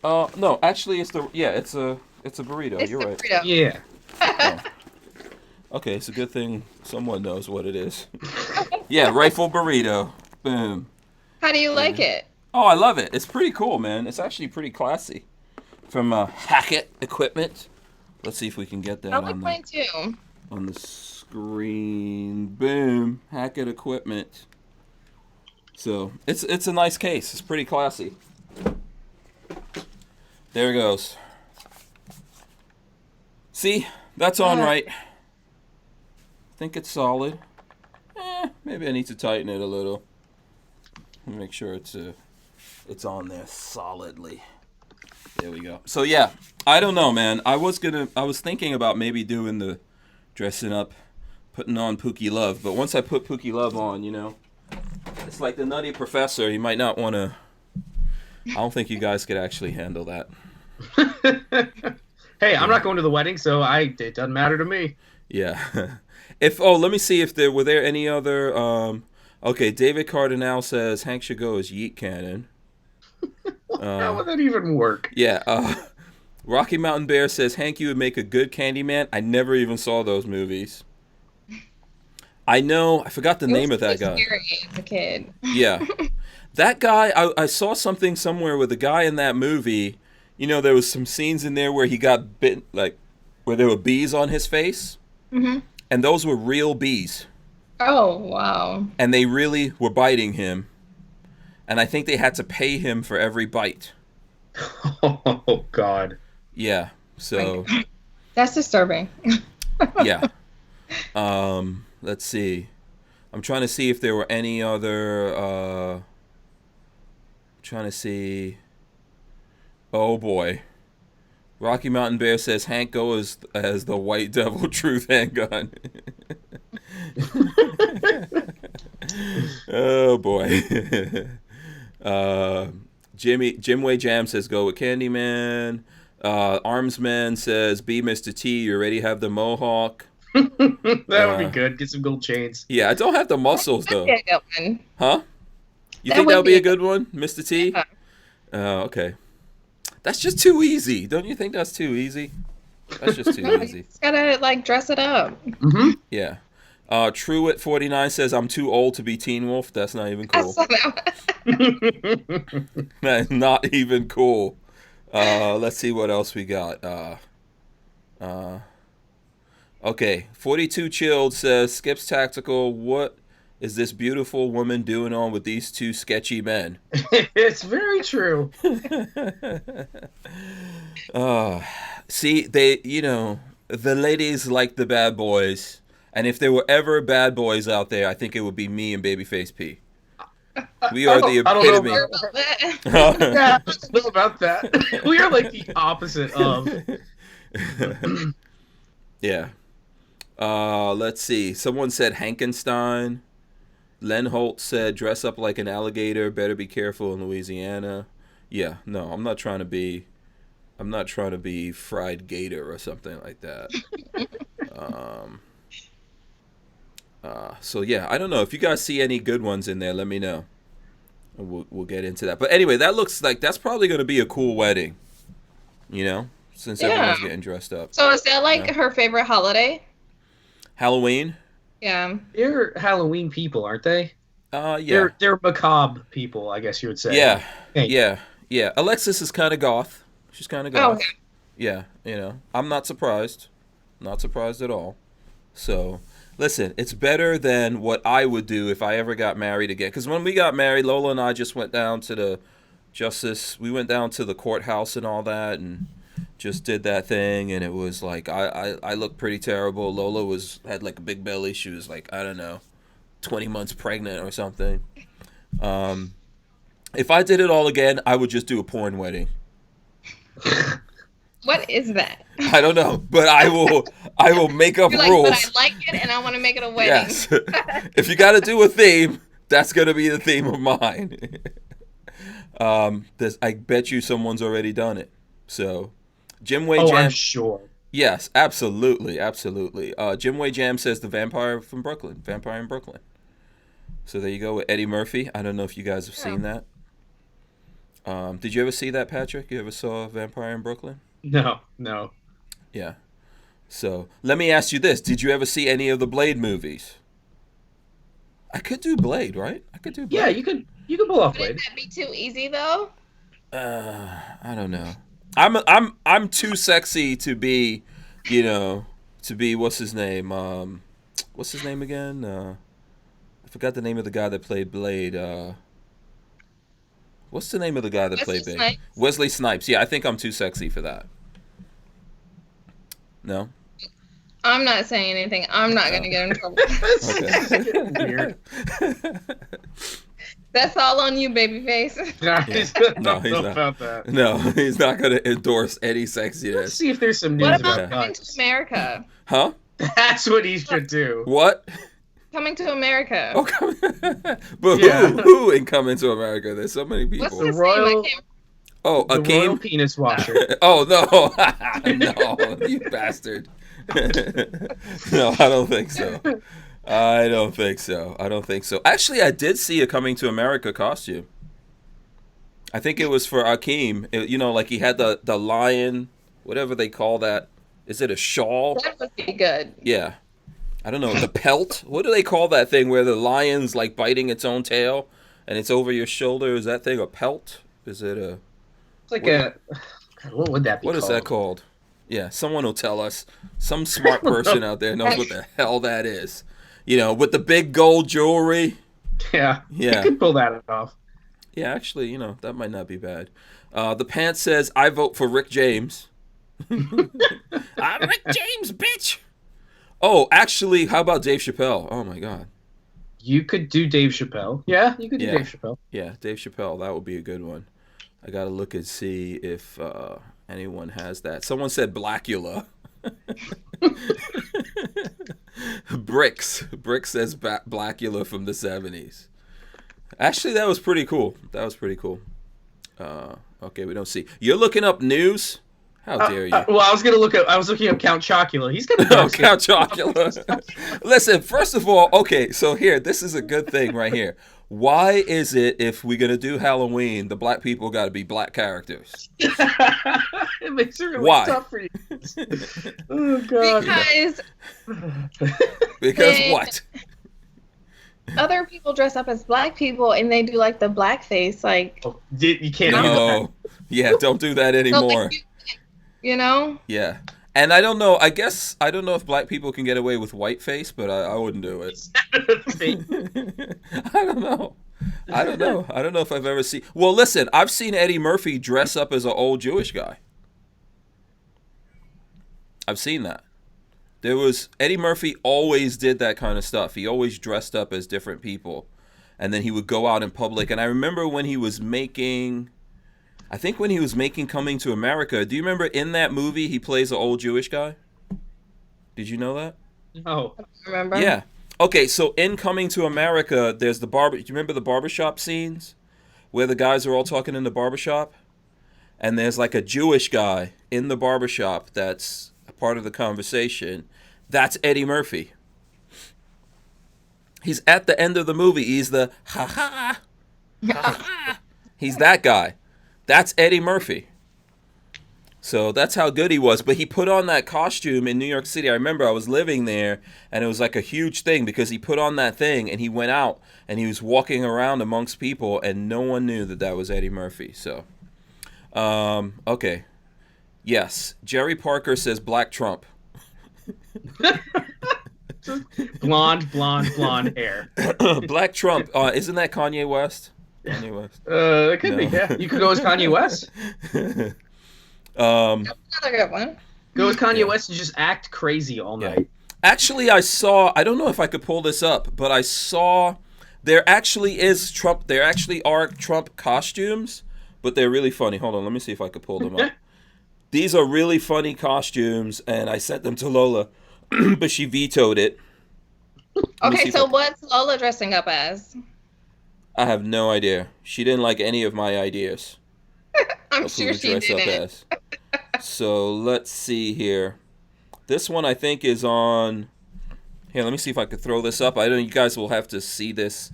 No, actually, it's a burrito. It's You're right. Burrito. Yeah. Oh. Okay, it's a good thing someone knows what it is. Yeah, rifle burrito. Boom. How do you like it? Oh, I love it. It's pretty cool, man. It's actually pretty classy. From Hackett Equipment. Let's see if we can get that I like mine too. on the screen. Boom. Hackett Equipment. So, it's a nice case. It's pretty classy. There it goes. See? That's on right. I think it's solid. Maybe I need to tighten it a little. Make sure it's on there solidly. There we go. So yeah, I don't know, man. I was thinking about maybe doing the dressing up, putting on Pookie Love, but once I put Pookie Love on, you know, it's like the Nutty Professor. You might not want to. I don't think you guys could actually handle that. Hey, I'm not going to the wedding, so it doesn't matter to me. Yeah. Let me see if were there any other. Okay, David Cardinal says Hank should go as Yeet Cannon. How would that even work? Yeah. Rocky Mountain Bear says Hank, you would make a good Candyman. I never even saw those movies. I know. I forgot the name of that guy. Scary as a kid. Yeah. That guy, I saw something somewhere with the guy in that movie. You know, there was some scenes in there where he got bit, like, where there were bees on his face. Mm-hmm. And those were real bees. Oh, wow. And they really were biting him. And I think they had to pay him for every bite. Oh, God. Yeah. So. That's disturbing. Yeah. Let's see. I'm trying to see if there were any other. Trying to see. Oh boy. Rocky Mountain Bear says Hank go as the White Devil Truth handgun. Oh boy. Jimway Jam says go with Candyman. Armsman says be Mr. T. You already have the mohawk. That would be good. Get some gold chains. Yeah, I don't have the muscles though. That'd be a good one. Huh? You think that would be a good one, Mr. T? Yeah. Okay. That's just too easy. Don't you think that's too easy? That's just too easy. You just gotta dress it up. Mm-hmm. Yeah. Truett49 says I'm too old to be Teen Wolf. That's not even I cool. saw that. That's not even cool. Let's see what else we got. Okay. 42 Chilled says Skips Tactical. What is this beautiful woman doing on with these two sketchy men? It's very true. See, they, the ladies like the bad boys, and if there were ever bad boys out there, I think it would be me and Babyface P. We are the I don't know epitome. about that. Yeah, I don't know about that. We are like the opposite of. Yeah. Let's see. Someone said Hankenstein. Len Holt said dress up like an alligator. Better be careful in Louisiana. Yeah. No, I'm not trying to be fried gator or something like that. So yeah, I don't know. If you guys see any good ones in there, let me know. We'll get into that. But anyway, that looks like that's probably going to be a cool wedding. Since everyone's getting dressed up. So is that like her favorite holiday? Halloween? Yeah. They're Halloween people, aren't they? Yeah. They're macabre people, I guess you would say. Yeah. Hey. Yeah. Alexis is kind of goth. She's kind of goth. Oh, okay. Yeah, I'm not surprised. Not surprised at all. So, listen, it's better than what I would do if I ever got married again. Because when we got married, Lola and I just went down to the courthouse and all that, and just did that thing, and it was like, I looked pretty terrible. Lola had like a big belly. She was like, I don't know, 20 months pregnant or something. If I did it all again, I would just do a porn wedding. What is that? I don't know, but I will make up You're rules. But I like it, and I want to make it a wedding. Yes. If you got to do a theme, that's going to be the theme of mine. I bet you someone's already done it. So, Jim Way Jam. I'm sure. Yes, absolutely. Jim Way Jam says the Vampire in Brooklyn. So there you go with Eddie Murphy. I don't know if you guys have seen that. Did you ever see that, Patrick? You ever saw Vampire in Brooklyn? No. Yeah. So let me ask you this: did you ever see any of the Blade movies? I could do Blade, right? I could do Blade. Yeah, you could pull off Wouldn't Blade. that be too easy though? I don't know. I'm too sexy to be, what's his name? What's his name again? I forgot the name of the guy that played Blade. What's the name of the guy that played Blade? Snipes? Wesley Snipes. Yeah, I think I'm too sexy for that. No? I'm not saying anything. I'm not gonna get in trouble. Okay. Weird. That's all on you, babyface. No, he's not. About that. No, he's not going to endorse any Let's sexiness. see if there's some news What about about coming guns. to America? Huh? That's what he should do. What? Coming to America. Oh, but Yeah. who in Coming to America? There's so many What's people. his Royal- name? I can't. Oh, The Royal Akeem? Penis Washer. Oh, no. No, you bastard. No, I don't think so. I don't think so. Actually, I did see a Coming to America costume. I think it was for Akeem. Like he had the lion, whatever they call that. Is it a shawl? That would be good. Yeah. I don't know. The pelt? What do they call that thing where the lion's like biting its own tail and it's over your shoulder? Is that thing a pelt? Is it a... It's like God, what would that be What called? is that called? Yeah, someone will tell us. Some smart person out there knows what the hell that is. With the big gold jewelry. Yeah. Yeah. You could pull that off. Yeah, actually, that might not be bad. The pants says, I vote for Rick James. I'm Rick James, bitch. Oh, actually, how about Dave Chappelle? Oh, my God. You could do Dave Chappelle. Yeah, you could do Yeah. Dave Chappelle. Yeah, Dave Chappelle. That would be a good one. I got to look and see if anyone has that. Someone said Blackula. Bricks says Blackula from the 70s. Actually, that was pretty cool. Okay, we don't see. You're looking up news? How dare you? Well, I was looking up Count Chocula. He's gonna Oh, post Count Chocula. Listen, first of all, okay, so here, this is a good thing right here. Why is it if we're gonna do Halloween, the black people got to be black characters? It makes it really Why? tough for you. Oh God. Because They- what? other people dress up as black people and they do like the black face, like Oh, you can't do that. No. Yeah, don't do that so, anymore. like, you know. Yeah. And I don't know. I guess I don't know if black people can get away with whiteface, but I wouldn't do it. I don't know. I don't know. I don't know if I've ever seen. Well, listen, I've seen Eddie Murphy dress up as an old Jewish guy. I've seen that. Eddie Murphy always did that kind of stuff. He always dressed up as different people, and then he would go out in public. And I remember when he was making. I think when he was making Coming to America, do you remember in that movie he plays an old Jewish guy? Did you know that? Oh, Remember? Yeah. Okay, so in Coming to America, there's the barber. Do you remember the barbershop scenes where the guys are all talking in the barbershop? And there's like a Jewish guy in the barbershop that's a part of the conversation. That's Eddie Murphy. He's at the end of the movie. He's the ha ha. He's that guy. That's Eddie Murphy. So that's how good he was. But he put on that costume in New York City. I remember I was living there, and it was like a huge thing because he put on that thing, and he went out, and he was walking around amongst people, and no one knew that that was Eddie Murphy. So, okay. Yes, Jerry Parker says Black Trump. blonde hair. Black Trump. Isn't that Kanye West? Kanye West. It could be. Yeah, you could go as Kanye West. That's another good one. Go with Kanye West and just act crazy all night. Actually, I don't know if I could pull this up, but I saw there actually are Trump costumes, but they're really funny. Hold on, let me see if I could pull them up. These are really funny costumes, and I sent them to Lola, but she vetoed it. Okay, so what's Lola dressing up as? I have no idea. She didn't like any of my ideas. I'm sure she didn't. So let's see here. This one I think is on. Here, let me see if I could throw this up. I don't. You guys will have to see this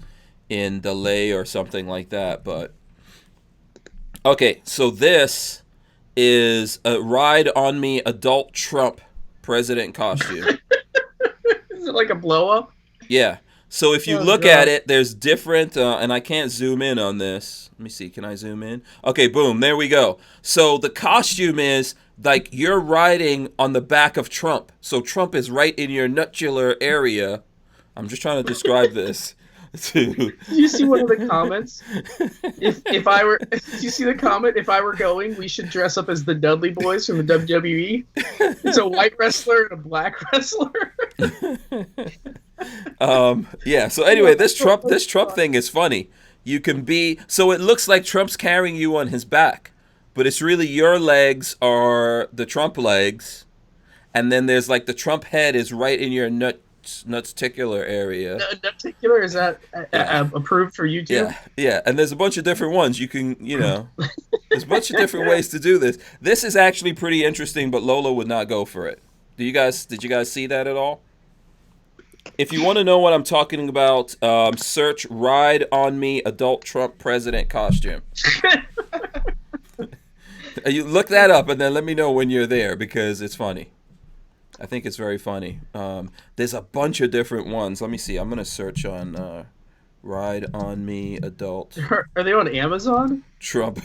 in delay or something like that. But okay, so this is a Ride on Me adult Trump president costume. Is it like a blow up? Yeah. So if you look at it, there's different, and I can't zoom in on this. Let me see. Can I zoom in? Okay, boom. There we go. So the costume is like you're riding on the back of Trump. So Trump is right in your nutular area. I'm just trying to describe this. Did you see one of the comments? If I were, did you see the comment? If I were going, we should dress up as the Dudley Boys from the WWE. It's a white wrestler and a black wrestler. Yeah. So anyway, this Trump thing is funny. You can be so it looks like Trump's carrying you on his back, but it's really your legs are the Trump legs, and then there's like the Trump head is right in your nuticular area. Nuticular, is that approved for YouTube? Yeah, and there's a bunch of different ones you can, there's a bunch of different ways to do this. This is actually pretty interesting, but Lola would not go for it. Did you guys see that at all? If you want to know what I'm talking about, search Ride on Me adult Trump president costume. You look that up and then let me know when you're there because it's funny. I think it's very funny. There's a bunch of different ones. Let me see. I'm going to search on Ride on Me adult. Are they on Amazon? Trump.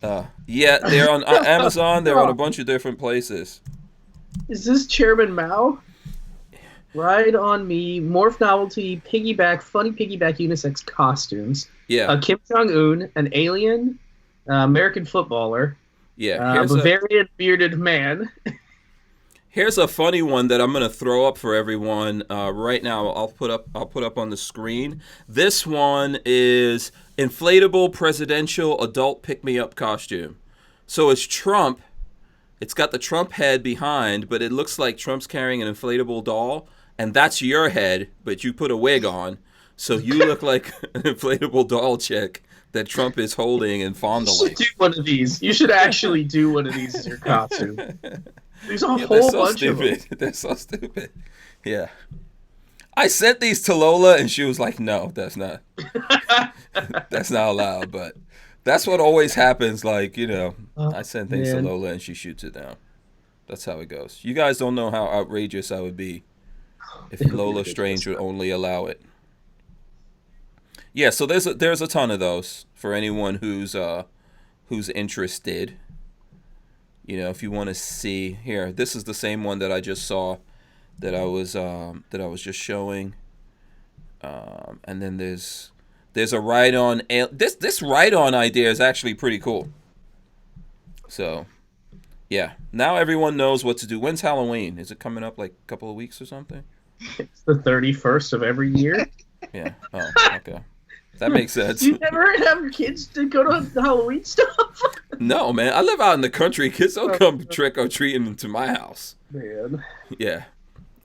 Yeah, they're on Amazon. They're on a bunch of different places. Is this Chairman Mao? Ride on Me, morph novelty, funny piggyback unisex costumes. Yeah. Kim Jong-un, an alien, American footballer. Yeah. Bavarian bearded man. Here's a funny one that I'm gonna throw up for everyone right now. I'll put up on the screen. This one is inflatable presidential adult pick-me-up costume. So it's Trump. It's got the Trump head behind, but it looks like Trump's carrying an inflatable doll, and that's your head, but you put a wig on, so you look like an inflatable doll chick that Trump is holding and fondling. You should do one of these. You should actually do one of these as your costume. There's a whole bunch of them. They're so stupid. Yeah. I sent these to Lola, and she was like, no, that's not allowed, but that's what always happens. Like, I send things to Lola, and she shoots it down. That's how it goes. You guys don't know how outrageous I would be if Lola Strange would only allow it. Yeah, so there's a ton of those for anyone who's interested. if you want to see here, this is the same one that I just saw, that I was just showing. And then there's a ride-on. This ride-on idea is actually pretty cool. So, yeah. Now everyone knows what to do. When's Halloween? Is it coming up like a couple of weeks or something? It's the 31st of every year. Yeah. Oh, okay. That makes sense. You never have kids to go to the Halloween stuff? No, man. I live out in the country. Kids don't come trick-or-treating to my house. Man. Yeah.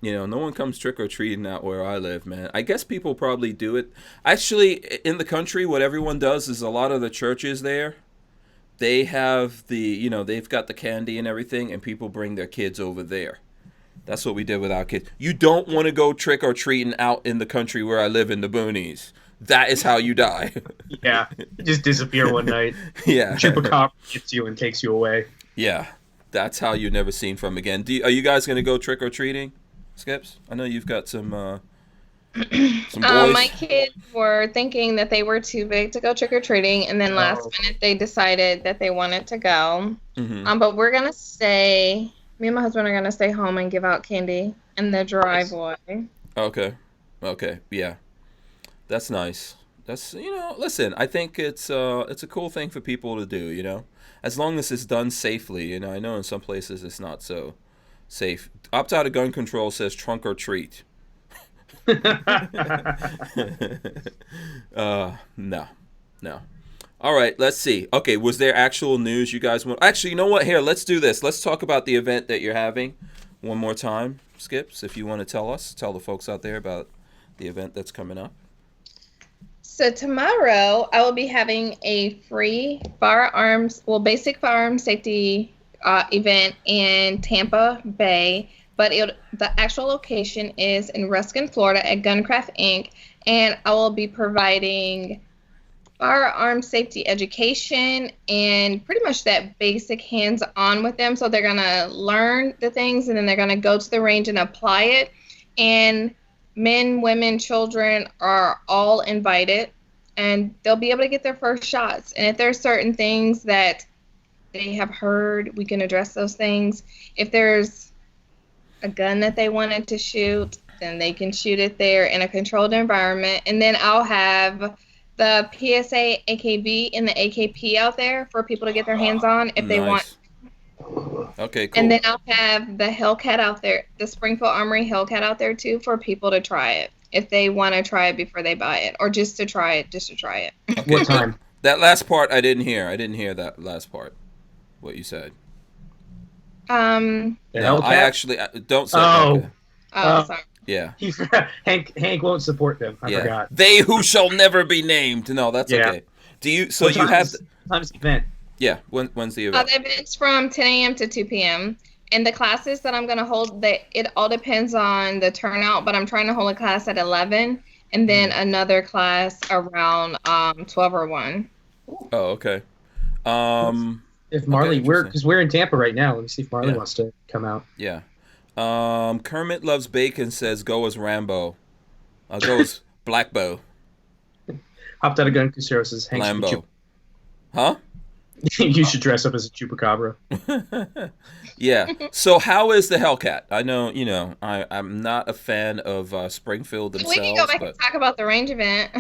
No one comes trick-or-treating out where I live, man. I guess people probably do it. Actually, in the country, what everyone does is a lot of the churches there, they have they've got the candy and everything, and people bring their kids over there. That's what we did with our kids. You don't want to go trick-or-treating out in the country where I live in the boonies. That is how you die. Yeah. You just disappear one night. Yeah. Chupacabra gets you and takes you away. Yeah. That's how you're never seen from again. Are you guys going to go trick-or-treating, Skips? I know you've got some boys. My kids were thinking that they were too big to go trick-or-treating, and then last minute they decided that they wanted to go. Mm-hmm. But we're going to stay, me and my husband are going to stay home and give out candy in the driveway. Okay. Yeah. That's nice. That's, listen, I think it's a cool thing for people to do, as long as it's done safely. I know in some places it's not so safe. Opt out of gun control says trunk or treat. No. All right, let's see. Okay, was there actual news you guys want? Actually, you know what? Here, let's do this. Let's talk about the event that you're having one more time, Skips, if you want to tell the folks out there about the event that's coming up. So tomorrow I will be having a free basic firearm safety event in Tampa Bay, but the actual location is in Ruskin, Florida at Guncraft Inc., and I will be providing firearm safety education and pretty much that basic hands-on with them. So they're going to learn the things, and then they're going to go to the range and apply it. And men, women, children are all invited, and they'll be able to get their first shots. And if there's certain things that they have heard, we can address those things. If there's a gun that they wanted to shoot, then they can shoot it there in a controlled environment. And then I'll have the PSA, AKB, and the AKP out there for people to get their hands on if they want. Okay, cool. And then I'll have the Hellcat out there, the Springfield Armory Hellcat out there too, for people to try it if they want to try it before they buy it, or just to try it. Okay. What time? That last part I didn't hear. I didn't hear that last part. What you said. No, I actually don't say. Oh. Sorry. Yeah. Hank won't support them. I forgot. They who shall never be named. No, that's okay. Do you? So you have. Time's the event. Yeah. When's the event? The event's from 10 a.m. to 2 p.m. And the classes that I'm going to hold, it all depends on the turnout, but I'm trying to hold a class at 11 and then another class around 12 or 1. Oh, okay. If Marley, because we're in Tampa right now. Let me see if Marley wants to come out. Yeah. Kermit Loves Bacon says go as Rambo. Go as Black Bow. Hopped out of gun control says Hank. Lambo. Huh? You should dress up as a chupacabra. Yeah. So how is the Hellcat? I know, I'm not a fan of Springfield themselves. We can go back and talk about the range event.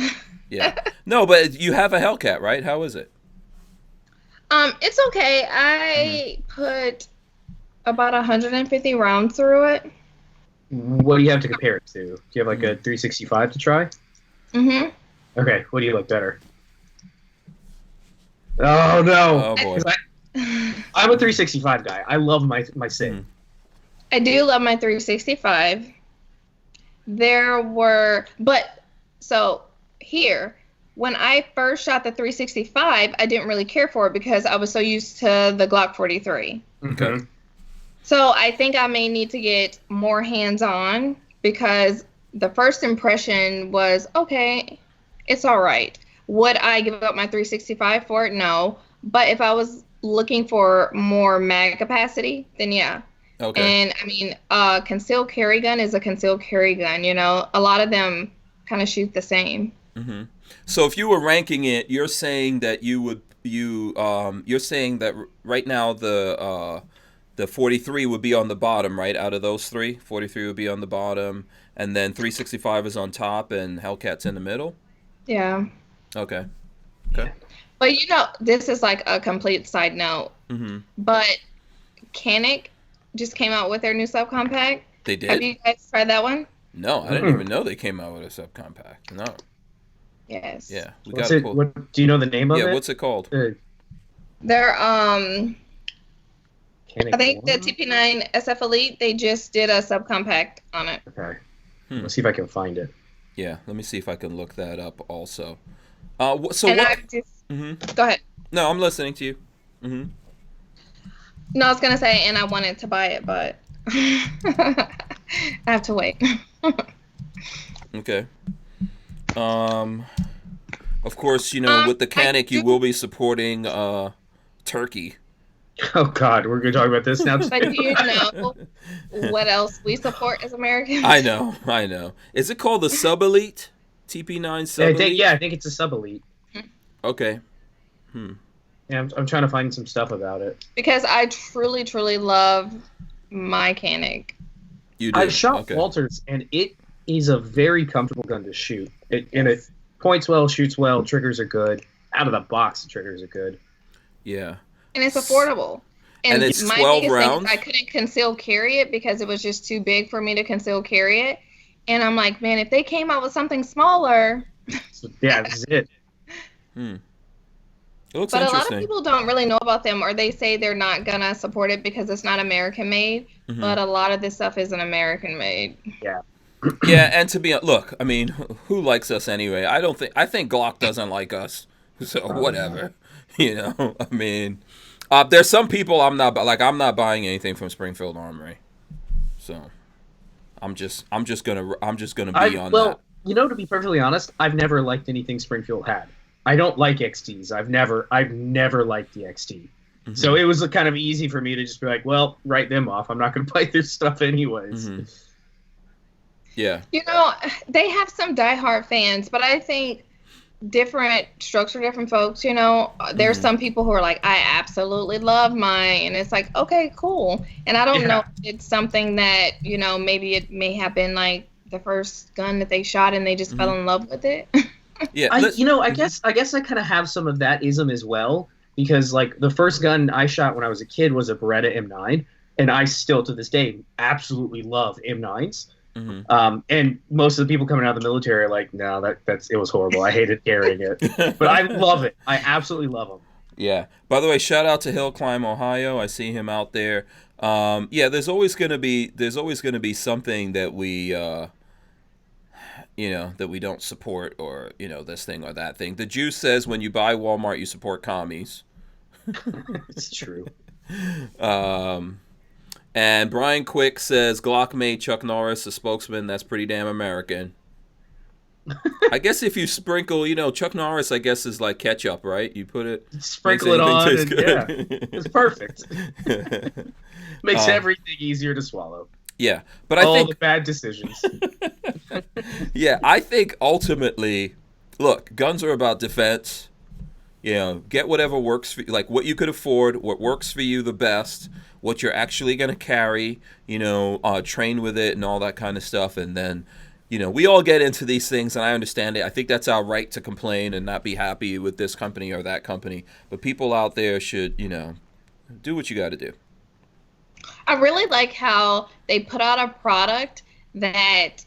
Yeah. No, but you have a Hellcat, right? How is it? It's okay. I put about 150 rounds through it. What do you have to compare it to? Do you have like a 365 to try? Mm-hmm. Okay. What do you like better? Oh no! Oh boy. I'm a 365 guy. I love my SIG. I do love my 365. Here, when I first shot the 365, I didn't really care for it because I was so used to the Glock 43. Okay. So I think I may need to get more hands-on because the first impression was, okay, it's all right. Would I give up my 365 for it? No. But if I was looking for more mag capacity, then yeah. Okay. And I mean, concealed carry gun is a concealed carry gun. A lot of them kind of shoot the same. Mm-hmm. So if you were ranking it, you're saying that you're saying that right now the the 43 would be on the bottom, right? Out of those three, 43 would be on the bottom, and then 365 is on top, and Hellcat's in the middle. Yeah. Okay. But this is like a complete side note. Mm-hmm. But Canic just came out with their new subcompact. They did? Have you guys tried that one? No, I didn't even know they came out with a subcompact. No. Yes. Yeah, we What's got it? What, do you know the name of it? Yeah, what's it called? They're Canic I think the one? TP9 SF Elite, they just did a subcompact on it. Okay. Let's see if I can find it. Yeah, let me see if I can look that up also. I just Mhm. go ahead. No, I'm listening to you. Mm-hmm. No, I was gonna say, and I wanted to buy it, but I have to wait. Okay. Of course, with the Canic, you will be supporting Turkey. Oh God, we're gonna talk about this now. But do you know what else we support as Americans? I know. Is it called the Sub Elite? TP9 Sub Elite? I think it's a sub elite. Okay. Yeah, I'm trying to find some stuff about it. Because I truly, truly love my Canic. You do? I've shot Okay. Walters, and it is a very comfortable gun to shoot. It points well, shoots well, triggers are good. Out of the box, the triggers are good. Yeah. And it's affordable. And it's my 12 biggest rounds? thing is I couldn't conceal carry it because it was just too big for me to conceal carry it. And I'm like, man, if they came out with something smaller. So, yeah, this is it. It looks But a lot interesting. of people don't really know about them, or they say they're not gonna support it because it's not American made. Mhm. But a lot of this stuff isn't American made. Yeah. Yeah, and look, I mean, who likes us anyway? I think Glock doesn't like us. So whatever. I mean, there's some people I'm not buying anything from Springfield Armory. So I'm just gonna be on that. To be perfectly honest, I've never liked anything Springfield had. I don't like XTs. I've never liked the XT. Mm-hmm. So it was kind of easy for me to just be like, well, write them off. I'm not going to buy their stuff anyways. Mm-hmm. Yeah. They have some diehard fans, but I think different strokes for different folks. There's some people who are like, I absolutely love mine, and it's like, okay, cool. And I don't know if it's something that maybe it may have been like the first gun that they shot and they just fell in love with it. Yeah. I guess I kind of have some of that ism as well, because like the first gun I shot when I was a kid was a Beretta M9, and I still to this day absolutely love M9s. Mm-hmm. And most of the people coming out of the military are like, no, it was horrible. I hated carrying it, but I love it. I absolutely love them. Yeah. By the way, shout out to Hill Climb, Ohio. I see him out there. Yeah, there's always gonna be something that we that we don't support, or this thing or that thing. The Juice says when you buy Walmart, you support commies. It's true. And Brian Quick says Glock made Chuck Norris a spokesman. That's pretty damn American. I guess if you sprinkle, Chuck Norris, I guess, is like ketchup, right? You put it, sprinkle it on, and it's perfect. Makes everything easier to swallow. Yeah, but I think the bad decisions. Yeah, I think ultimately, look, guns are about defense. Get whatever works for you, like what you could afford, what works for you the best, what you're actually going to carry, train with it and all that kind of stuff. And then, we all get into these things, and I understand it. I think that's our right to complain and not be happy with this company or that company. But people out there should, do what you got to do. I really like how they put out a product that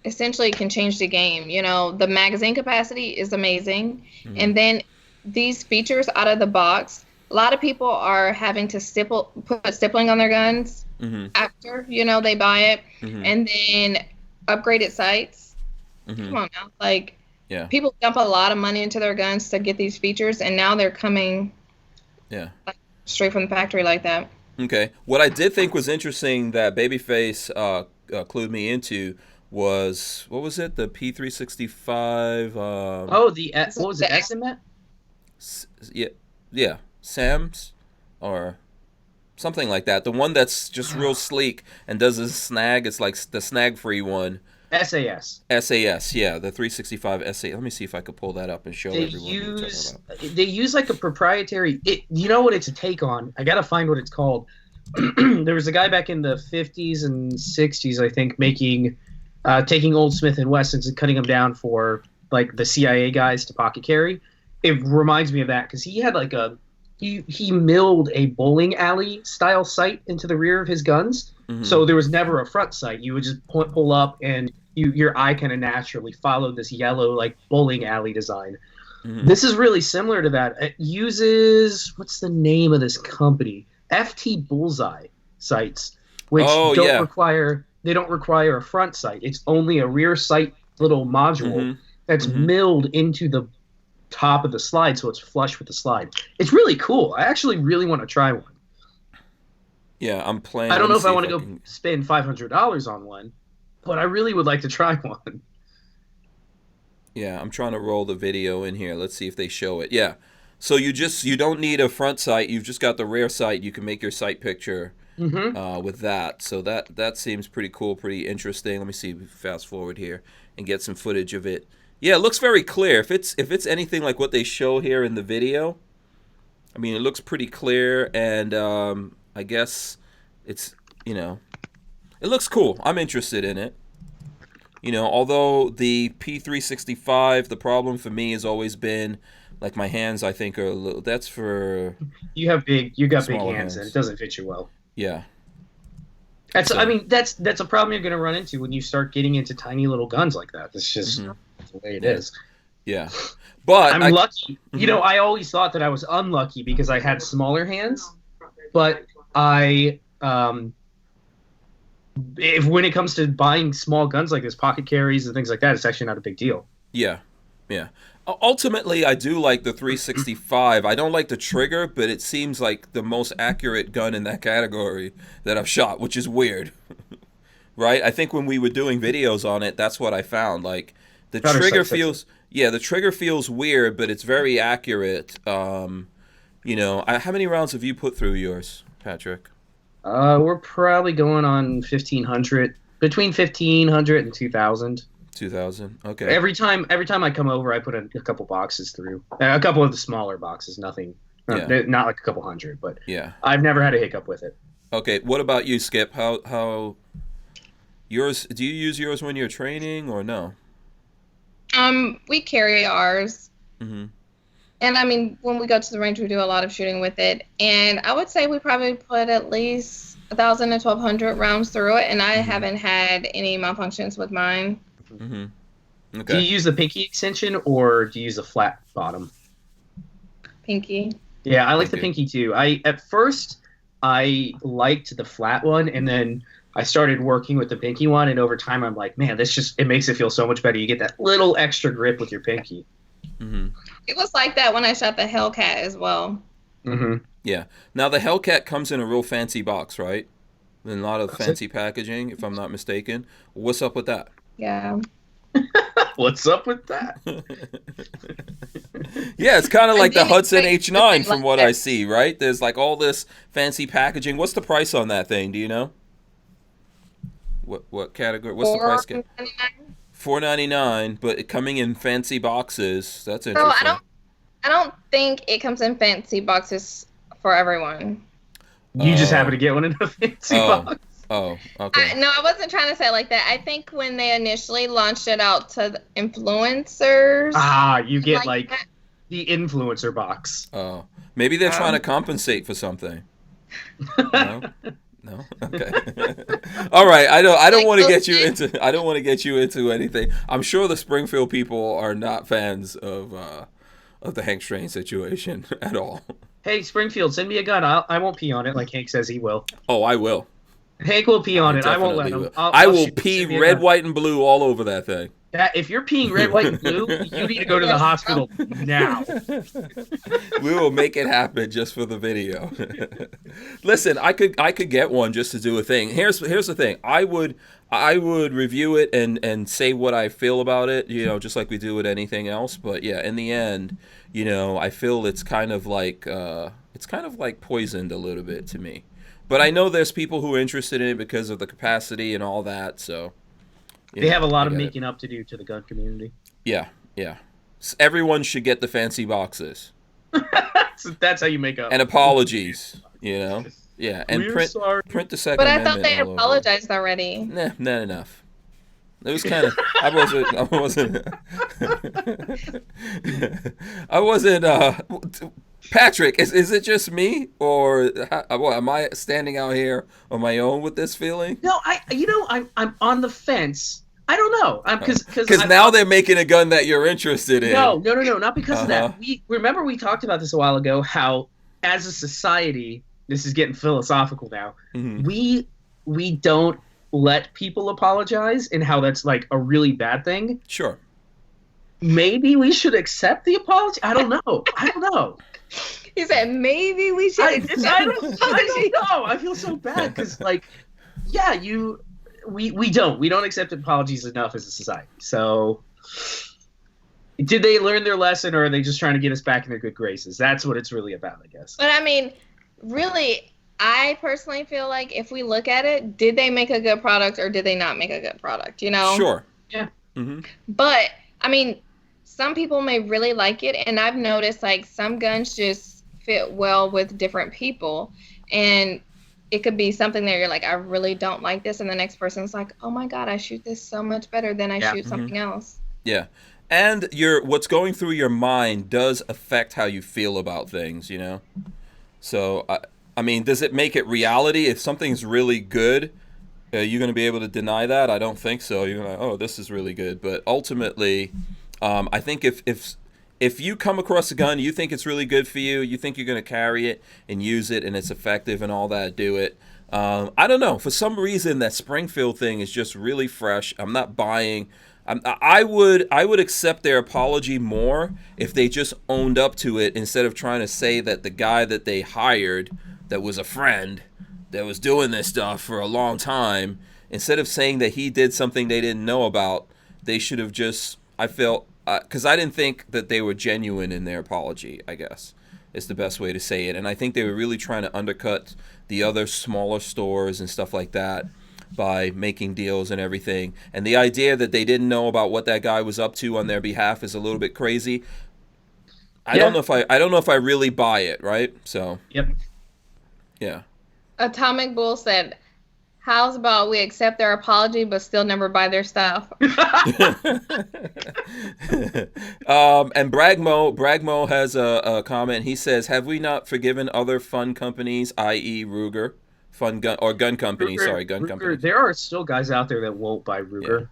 essentially can change the game. The magazine capacity is amazing. Mm-hmm. And then these features out of the box, a lot of people are having to put stippling on their guns after, they buy it. Mm-hmm. And then upgraded sights. Mm-hmm. Come on now. People dump a lot of money into their guns to get these features, and now they're coming straight from the factory like that. Okay. What I did think was interesting that Babyface clued me into was, what was it? The P365. What was it? SMF? Yeah. Sam's or something like that. The one that's just real sleek and does a snag. It's like the snag-free one. SAS. Yeah, the 365 SAS. Let me see if I could pull that up and show everyone what you're talking about. They use like a proprietary. You know what it's a take on? I gotta find what it's called. there was a guy back in the 50s and 60s, I think, taking old Smith and Wessons and cutting them down for like the CIA guys to pocket carry. It reminds me of that because he had like he milled a bowling alley style sight into the rear of his guns, so there was never a front sight. You would just pull up and your eye kind of naturally followed this yellow like bowling alley design. This is really similar to that. It uses, what's the name of this company? FT Bullseye sights, which don't require a front sight. It's only a rear sight little module that's milled into the top of the slide, so it's flush with the slide. It's really cool. I actually really want to try one. Yeah, I'm planning. I don't know if I want to go spend $500 on one, but I really would like to try one. Yeah, I'm trying to roll the video in here. Let's see if they show it. Yeah. So you don't need a front sight. You've just got the rear sight. You can make your sight picture with that. So that seems pretty cool, pretty interesting. Let me see. Fast forward here and get some footage of it. Yeah, it looks very clear. If it's anything like what they show here in the video, I mean, it looks pretty clear, and I guess it's it looks cool. I'm interested in it. Although the P365, the problem for me has always been. Like my hands, I think, are a little. That's for you got big hands, and it doesn't fit you well. Yeah, that's a problem you're going to run into when you start getting into tiny little guns like that. It's just the way it is. Yeah, but I'm lucky. I always thought that I was unlucky because I had smaller hands, but when it comes to buying small guns like this, pocket carries and things like that, it's actually not a big deal. Yeah. Ultimately, I do like the 365. I don't like the trigger, but it seems like the most accurate gun in that category that I've shot, which is weird. Right? I think when we were doing videos on it, that's what I found. Like the trigger feels weird, but it's very accurate. How many rounds have you put through yours, Patrick? We're probably going on 1,500, between 1,500 and 2,000. 2,000. Okay. Every time I come over, I put a couple boxes through. A couple of the smaller boxes, nothing. Not like a couple hundred, but yeah. I've never had a hiccup with it. Okay. What about you, Skip? How yours? Do you use yours when you're training or no? We carry ours. And I mean, when we go to the range, we do a lot of shooting with it. And I would say we probably put at least 1,000 to 1,200 rounds through it, and I haven't had any malfunctions with mine. Okay. Do you use the pinky extension or do you use a flat bottom? Pinky. Yeah, I like the pinky too. At first I liked the flat one, and then I started working with the pinky one, and over time I'm like, man, it makes it feel so much better. You get that little extra grip with your pinky. It was like that when I shot the Hellcat as well. Yeah. Now the Hellcat comes in a real fancy box, right? And a lot of fancy packaging, if I'm not mistaken. What's up with that? Yeah. What's up with that? Yeah, it's kind of like the Hudson H9 from what I see, right? There's like all this fancy packaging. What's the price on that thing? Do you know? What category? What's the price? $4.99, but coming in fancy boxes. That's interesting. So I don't think it comes in fancy boxes for everyone. You just happen to get one in a fancy box. Oh, okay. No, I wasn't trying to say it like that. I think when they initially launched it out to the influencers. You get like the influencer box. Oh, maybe they're trying to compensate for something. No? Okay. All right. I don't want to get you into. I don't want to get you into anything. I'm sure the Springfield people are not fans of the Hank Strain situation at all. Hey, Springfield, send me a gun. I won't pee on it like Hank says he will. Oh, I will. Hank will pee on it. I won't let him. I will pee red, white, and blue all over that thing. If you're peeing red, white, and blue, you need to go to the hospital now. We will make it happen just for the video. Listen, I could get one just to do a thing. Here's the thing. I would review it and say what I feel about it, just like we do with anything else. But yeah, in the end, I feel it's kind of like poisoned a little bit to me. But I know there's people who are interested in it because of the capacity and all that. So they have a lot of making up to do to the gun community. Yeah. Everyone should get the fancy boxes. So that's how you make up. And apologies, Yeah, and We're print sorry. print the Second But I Amendment. thought they all over. apologized already. Nah, not enough. It was kind of. I wasn't. I wasn't. Patrick, is it just me, or what, am I standing out here on my own with this feeling? No, I'm on the fence. I don't know. Because now they're making a gun that you're interested in. No, not because of Uh-huh. that. We talked about this a while ago. How as a society, this is getting philosophical now. Mhm. We don't let people apologize, and how that's like a really bad thing. Sure. Maybe we should accept the apology. I don't know. He said maybe we should accept I the don't apology. know. I feel so bad because, like, yeah, we don't accept apologies enough as a society. So, did they learn their lesson, or are they just trying to get us back in their good graces? That's what it's really about, I guess. But I mean, really, I personally feel like if we look at it, did they make a good product or did they not make a good product? You know? Sure. Yeah. Mm-hmm. But I mean, some people may really like it, and I've noticed like some guns just fit well with different people, and it could be something that you're like, I really don't like this, and the next person's like, oh my god, I shoot this so much better than I shoot something else. Yeah. And what's going through your mind does affect how you feel about things, you know? So, I mean, does it make it reality? If something's really good, are you going to be able to deny that? I don't think so. You're like, oh, this is really good. But ultimately, I think if you come across a gun, you think it's really good for you, you think you're going to carry it and use it and it's effective and all that, do it. I don't know. For some reason, that Springfield thing is just really fresh. I'm not buying. I would accept their apology more if they just owned up to it instead of trying to say that the guy that they hired that was a friend that was doing this stuff for a long time, instead of saying that he did something they didn't know about, they should have just, I felt, because I didn't think that they were genuine in their apology, I guess, is the best way to say it. And I think they were really trying to undercut the other smaller stores and stuff like that by making deals and everything. And the idea that they didn't know about what that guy was up to on their behalf is a little bit crazy. I don't know if I really buy it, right? So, Yep. yeah. Atomic Bull said, how's about we accept their apology but still never buy their stuff? And Bragmo has a comment. He says, "Have we not forgiven other fun companies, i.e., Ruger, gun companies? Sorry, gun Ruger, companies. there are still guys out there that won't buy Ruger.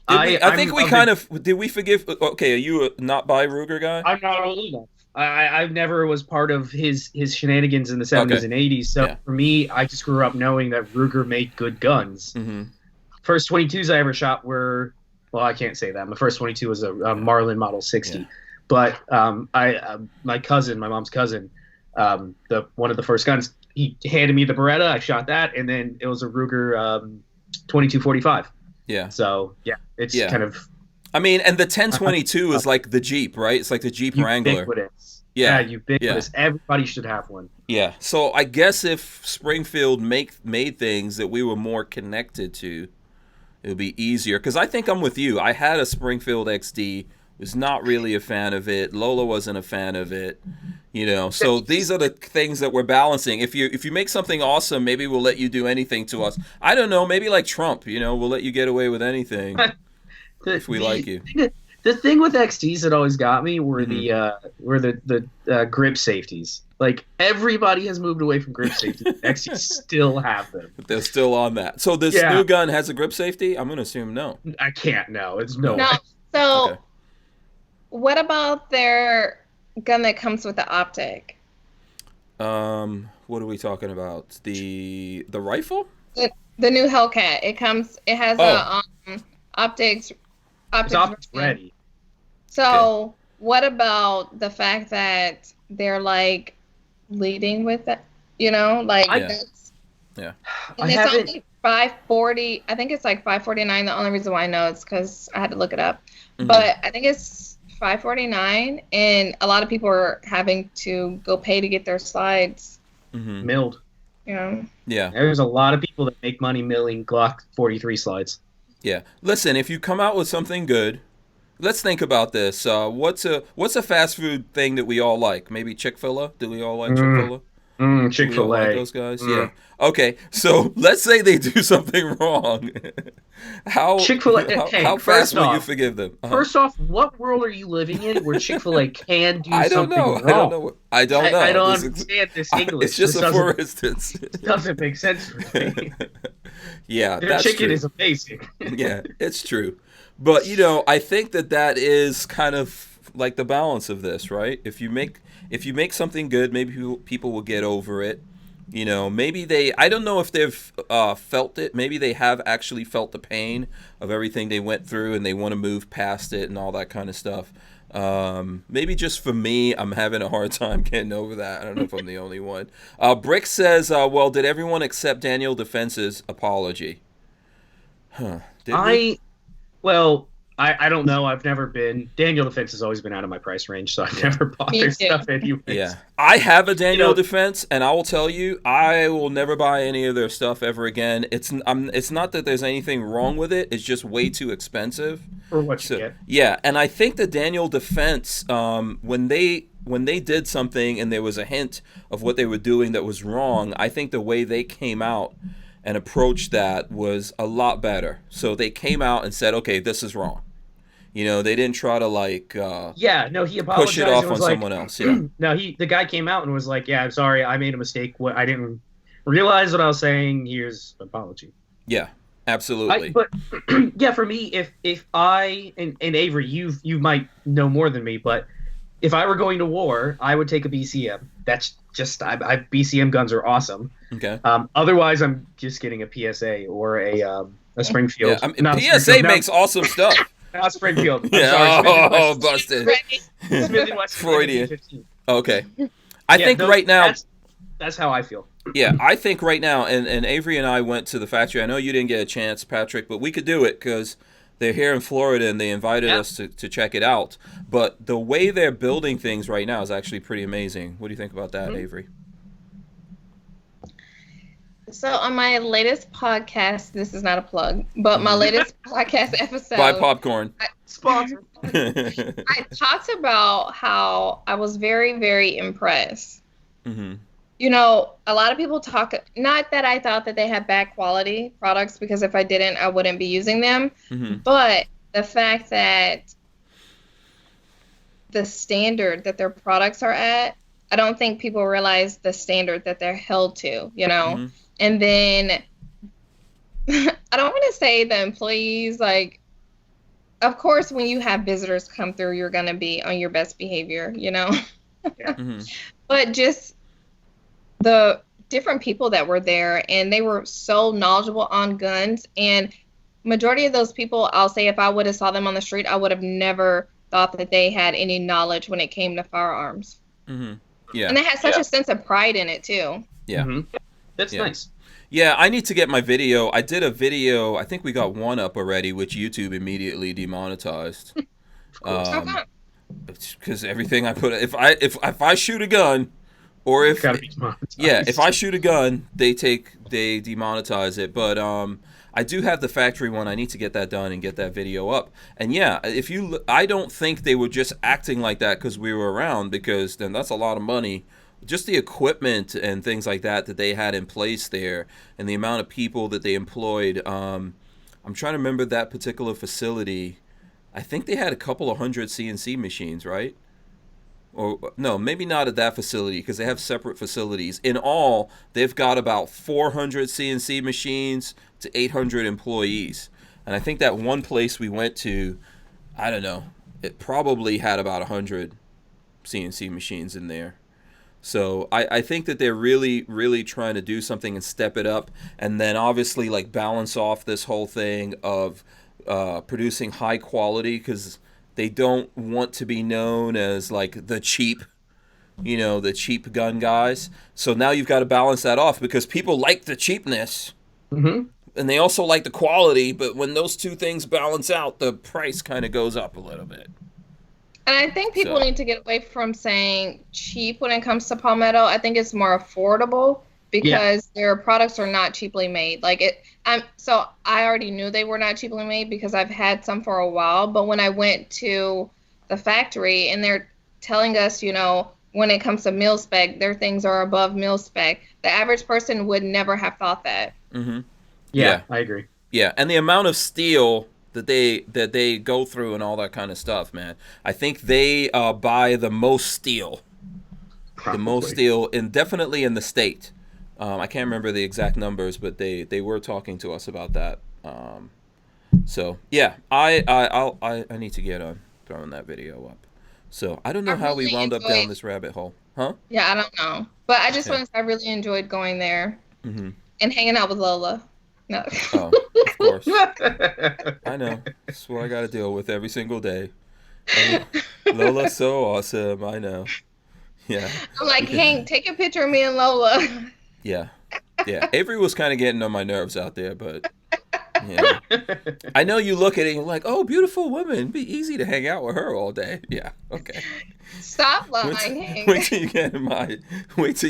I think we kind of did. We forgive. Okay, are you a not buy Ruger guy? I'm not either. I never was part of his shenanigans in the 70s and 80s. So for me, I just grew up knowing that Ruger made good guns. Mm-hmm. First 22s I ever shot were, well, I can't say that. My first 22 was a Marlin Model 60. Yeah. But my cousin, my mom's cousin, one of the first guns, he handed me the Beretta. I shot that, and then it was a Ruger 2245. Yeah. So it's kind of. I mean, and the 1022 is like the Jeep, right? It's like the Jeep Wrangler. Ubiquitous. Yeah, ubiquitous. Yeah. Everybody should have one. Yeah. So I guess if Springfield made things that we were more connected to, it would be easier. Because I think I'm with you. I had a Springfield XD. Was not really a fan of it. Lola wasn't a fan of it. You know. So these are the things that we're balancing. If you make something awesome, maybe we'll let you do anything to us. I don't know. Maybe like Trump. You know, we'll let you get away with anything. If we like you. The thing with XDs that always got me were the grip safeties. Like, everybody has moved away from grip safety. XDs still have them. But they're still on that. So this new gun has a grip safety? I'm going to assume no. I can't know. It's no way. So what about their gun that comes with the optic? What are we talking about? The rifle? The new Hellcat. It has optics. It's optics ready. So what about the fact that they're like leading with it? You know, like And it's only $540. I think it's like $549. The only reason why I know is because I had to look it up. Mm-hmm. But I think it's $549, and a lot of people are having to go pay to get their slides milled. Yeah. There's a lot of people that make money milling Glock 43 slides. Yeah. Listen, if you come out with something good, let's think about this. What's a fast food thing that we all like? Maybe Chick-fil-A? Do we all like Chick-fil-A? We don't Chick-fil-A. like those guys. Yeah. Okay. So let's say they do something wrong. Chick-fil-A. How fast will you forgive them? First off, what world are you living in where Chick-fil-A can do I don't something know. wrong? I don't know. I don't understand this English. It's just This a for doesn't- instance. It doesn't make sense for me. Yeah, Their that's chicken true. is amazing. Yeah, it's true. But I think that is kind of like the balance of this, right? If you make something good, maybe people will get over it. Maybe I don't know if they've felt it. Maybe they have actually felt the pain of everything they went through and they want to move past it and all that kind of stuff. Maybe just for me, I'm having a hard time getting over that. I don't know if I'm the only one. Brick says, well, did everyone accept Daniel Defense's apology? Huh. Did we? I don't know. I've never been. Daniel Defense has always been out of my price range, so I've never bought Me their too. stuff anyways. Yeah. I have a Daniel You know- Defense, and I will tell you, I will never buy any of their stuff ever again. It's not that there's anything wrong with it. It's just way too expensive. For what you So, get. yeah, and I think the Daniel Defense, when they did something and there was a hint of what they were doing that was wrong, I think the way they came out and approached that was a lot better. So they came out and said, okay, this is wrong. They didn't try to He apologized. push it off and on was like, someone else. Yeah. No, the guy came out and was like, "Yeah, I'm sorry, I made a mistake. I didn't realize what I was saying. Here's an apology." Yeah, absolutely. But yeah, for me, if I and Avery, you might know more than me, but if I were going to war, I would take a BCM. That's just BCM guns are awesome. Okay. Otherwise, I'm just getting a PSA or a Springfield. Yeah, Not a PSA Springfield, makes awesome stuff. not Springfield. I'm Yeah. sorry, Smith and Oh, Wesson. busted. Smith and Wesson Freudian. 15. Okay. I Yeah, think those- right now, that's how I feel. yeah, I think right now, and Avery and I went to the factory. I know you didn't get a chance, Patrick, but we could do it because they're here in Florida and they invited us to check it out. But the way they're building things right now is actually pretty amazing. What do you think about that, Avery? So on my latest podcast, this is not a plug, but my latest podcast episode, Buy popcorn. Sponsor. I talked about how I was very, very impressed. Mm-hmm. A lot of people talk, not that I thought that they had bad quality products, because if I didn't, I wouldn't be using them. Mm-hmm. But the fact that the standard that their products are at, I don't think people realize the standard that they're held to, Mm-hmm. And then I don't want to say the employees, of course, when you have visitors come through, you're going to be on your best behavior, Mm-hmm. But just the different people that were there, and they were so knowledgeable on guns. And majority of those people, I'll say, if I would have saw them on the street, I would have never thought that they had any knowledge when it came to firearms. Mm-hmm. Yeah. And they had such a sense of pride in it too. Yeah. Mm-hmm. That's Yeah. nice. Yeah, I need to get my video. I did a video. I think we got one up already, which YouTube immediately demonetized. Because everything I put, if I shoot a gun, or if Gotta be demonetized. if I shoot a gun, they demonetize it. But I do have the factory one. I need to get that done and get that video up. And yeah, I don't think they were just acting like that because we were around, because then that's a lot of money. Just the equipment and things like that they had in place there, and the amount of people that they employed. I'm trying to remember that particular facility. I think they had a couple of hundred CNC machines, right? Or no, maybe not at that facility, because they have separate facilities. In all, they've got about 400 CNC machines to 800 employees. And I think that one place we went to, I don't know, it probably had about 100 CNC machines in there. So I think that they're really, really trying to do something and step it up, and then obviously balance off this whole thing of producing high quality, because they don't want to be known as the cheap, the cheap gun guys. So now you've got to balance that off, because people like the cheapness, Mm-hmm. and they also like the quality. But when those two things balance out, the price kind of goes up a little bit. And I think people need to get away from saying cheap when it comes to Palmetto. I think it's more affordable, because their products are not cheaply made. So I already knew they were not cheaply made because I've had some for a while. But when I went to the factory and they're telling us, when it comes to mil spec, their things are above mil spec. The average person would never have thought that. Mm-hmm. Yeah, I agree. Yeah, and the amount of steel that they go through and all that kind of stuff, man. I think they buy the most steel. Probably. The most steel, and definitely in the state. I can't remember the exact numbers, but they were talking to us about that. So yeah, I need to get on throwing that video up. So I don't know how we wound up down this rabbit hole, huh? Yeah, I don't know, but I just want to say I really enjoyed going there and hanging out with Lola. No. Oh, of course. I know. That's what I got to deal with every single day. Lola's so awesome. I know. Yeah. I'm like, Hank, take a picture of me and Lola. Yeah. Yeah. Avery was kind of getting on my nerves out there, but yeah. I know you look at it and you're like, oh, beautiful woman. It'd be easy to hang out with her all day. Yeah. Okay. Stop lying, Hank. Wait till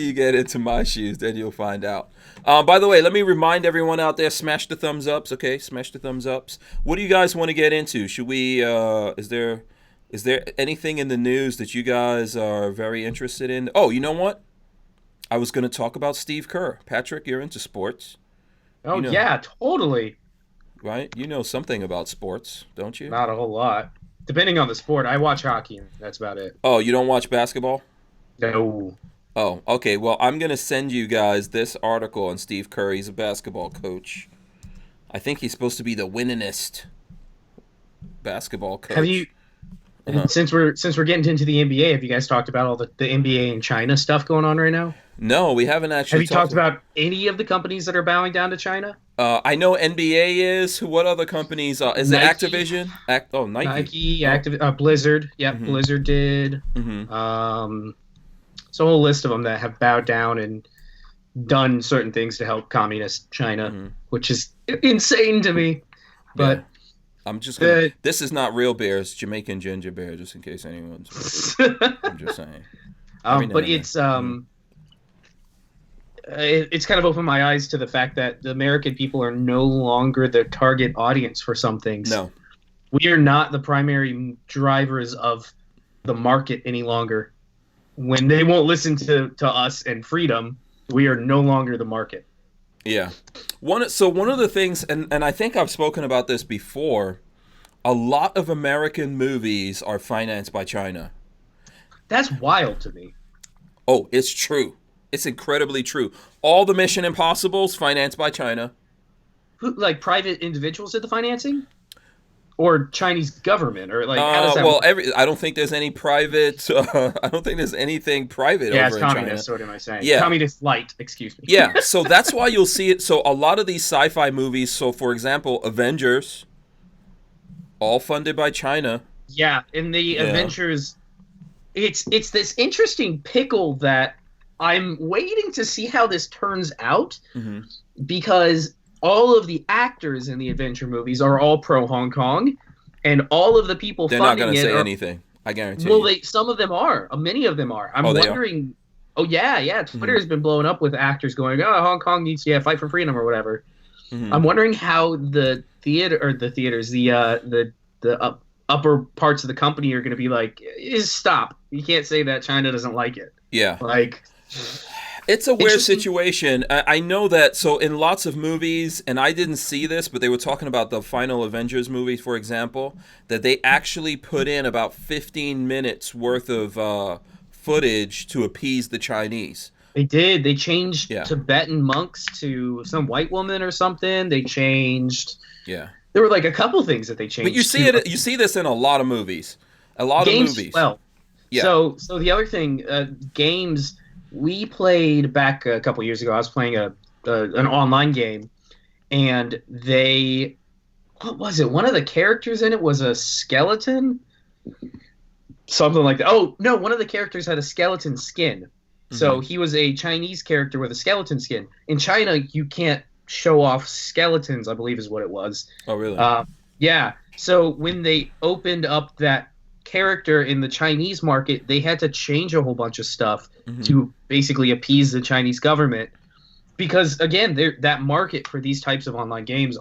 you get into my shoes, then you'll find out. By the way, let me remind everyone out there, smash the thumbs ups, okay? Smash the thumbs ups. What do you guys want to get into? Should we is there anything in the news that you guys are very interested in? Oh, you know what? I was going to talk about Steve Kerr. Patrick, you're into sports. Oh, yeah, totally. Right? You know something about sports, don't you? Not a whole lot. Depending on the sport, I watch hockey. That's about it. Oh, you don't watch basketball? No. Oh, okay. Well, I'm going to send you guys this article on Steve Kerr. He's a basketball coach. I think he's supposed to be the winningest basketball coach. Have you... Since we're getting into the NBA, have you guys talked about all the NBA and China stuff going on right now? No, we haven't actually. Have you talked about any of the companies that are bowing down to China? I know NBA is. What other companies? Is Nike. it Activision? Nike, Blizzard. Yeah, Blizzard did. Mm-hmm. It's a whole list of them that have bowed down and done certain things to help communist China, which is insane to me. But yeah. I'm just gonna, this is not real beer. It's Jamaican ginger beer, just in case anyone's. I'm just saying. But it's it's kind of opened my eyes to the fact that the American people are no longer the target audience for some things. No. We are not the primary drivers of the market any longer. When they won't listen to us and freedom, we are no longer the market. Yeah. One of the things, and I think I've spoken about this before, a lot of American movies are financed by China. That's wild to me. Oh, it's true. It's incredibly true. All the Mission Impossibles financed by China. Like private individuals did the financing? Or Chinese government? Or like how does that work? I don't think there's any private. I don't think there's anything private over in China. Yeah, it's communist. What am I saying? Yeah. Communist light. Excuse me. Yeah, so that's why you'll see it. So a lot of these sci-fi movies. So for example, Avengers, all funded by China. Yeah, in the Avengers, it's this interesting pickle that I'm waiting to see how this turns out, because all of the actors in the adventure movies are all pro Hong Kong, and all of the people they're funding not going to say are, anything. I guarantee. Well, some of them are. Many of them are. I'm wondering. Oh yeah. Twitter has been blowing up with actors going, "Oh, Hong Kong needs to fight for freedom" or whatever. I'm wondering how the upper parts of the company are going to be like, stop. You can't say that China doesn't like it. Yeah. Like, it's a weird situation. I know that, so in lots of movies, and I didn't see this, but they were talking about the final Avengers movie, for example, that they actually put in about 15 minutes worth of footage to appease the Chinese. They did. They changed Tibetan monks to some white woman or something. They changed... Yeah. There were like a couple things that they changed. But you see this in a lot of movies. A lot of movies. Well, yeah. So the other thing, games, we played back a couple years ago. I was playing an online game, and what was it? One of the characters in it was a skeleton? Something like that. Oh, no, one of the characters had a skeleton skin. So he was a Chinese character with a skeleton skin. In China, you can't show off skeletons, I believe is what it was. Oh, really? Yeah. So when they opened up that character in the Chinese market, they had to change a whole bunch of stuff to basically appease the Chinese government. Because, again, that market for these types of online games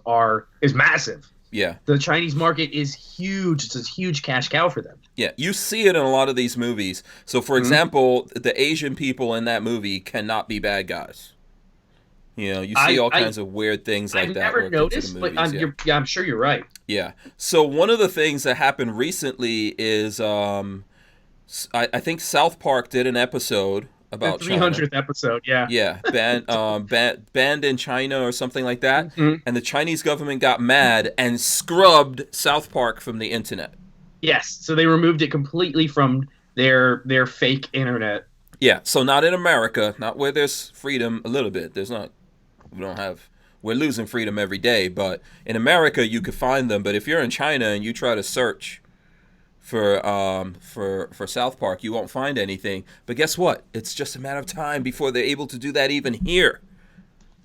is massive. Yeah. The Chinese market is huge. It's a huge cash cow for them. Yeah, you see it in a lot of these movies. So, for example, the Asian people in that movie cannot be bad guys. You know, you see all kinds of weird things like I've that. never noticed, but I'm sure you're right. Yeah. So one of the things that happened recently is I think South Park did an episode about the 300th episode, yeah. Yeah, banned in China or something like that. Mm-hmm. And the Chinese government got mad and scrubbed South Park from the internet. Yes, so they removed it completely from their fake internet. Yeah, so not in America, not where there's freedom a little bit. We're losing freedom every day, but in America you could find them. But if you're in China and you try to search for South Park, you won't find anything. But guess what? It's just a matter of time before they're able to do that even here.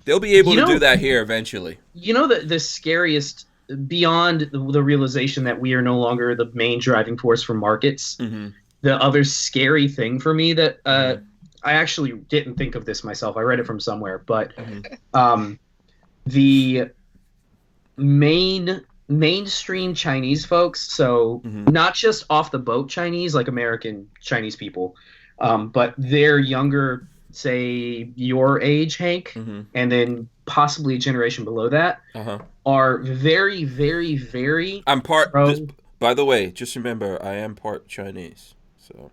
They'll be able to do that here eventually. You know, the scariest, beyond the realization that we are no longer the main driving force for markets, the other scary thing for me that I actually didn't think of this myself. I read it from somewhere, but the mainstream Chinese folks, so not just off the boat Chinese like American Chinese people, but they're younger, say your age, Hank, and then possibly a generation below that, are very, very, very. I'm part. By the way, just remember, I am part Chinese, so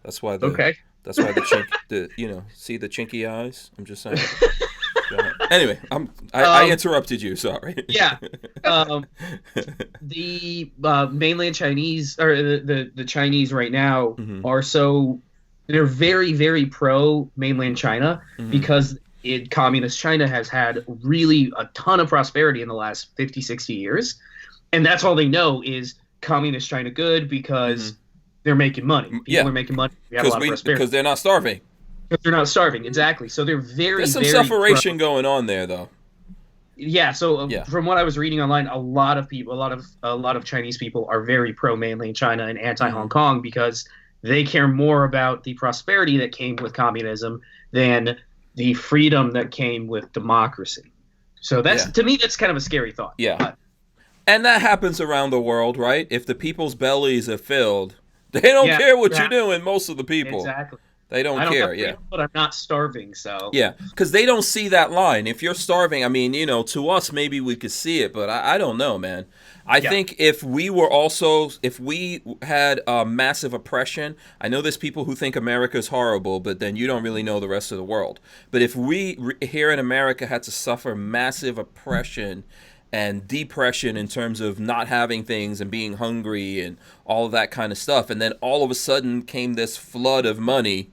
that's why. That's why see the chinky eyes. I'm just saying. Anyway, I interrupted you. Sorry. Yeah. The mainland Chinese, or the Chinese right now, are they're very, very pro mainland China because communist China has had really a ton of prosperity in the last 50, 60 years. And that's all they know is communist China good because they're making money. People are making money. We have a lot of prosperity. Because they're not starving. Because they're not starving, exactly. So they're very, there's some very separation going on there, though. Yeah. So from what I was reading online, a lot of people, a lot of Chinese people are very pro mainland China and anti Hong Kong because they care more about the prosperity that came with communism than the freedom that came with democracy. So that's to me, that's kind of a scary thought. Yeah. And that happens around the world, right? If the people's bellies are filled, they don't care what you're doing. Most of the people. Exactly. They don't care, but I'm not starving, so. Yeah, because they don't see that line. If you're starving, I mean, to us, maybe we could see it, but I don't know, man. I think if we had massive oppression, I know there's people who think America's horrible, but then you don't really know the rest of the world. But if we here in America had to suffer massive oppression and depression in terms of not having things and being hungry and all of that kind of stuff, and then all of a sudden came this flood of money.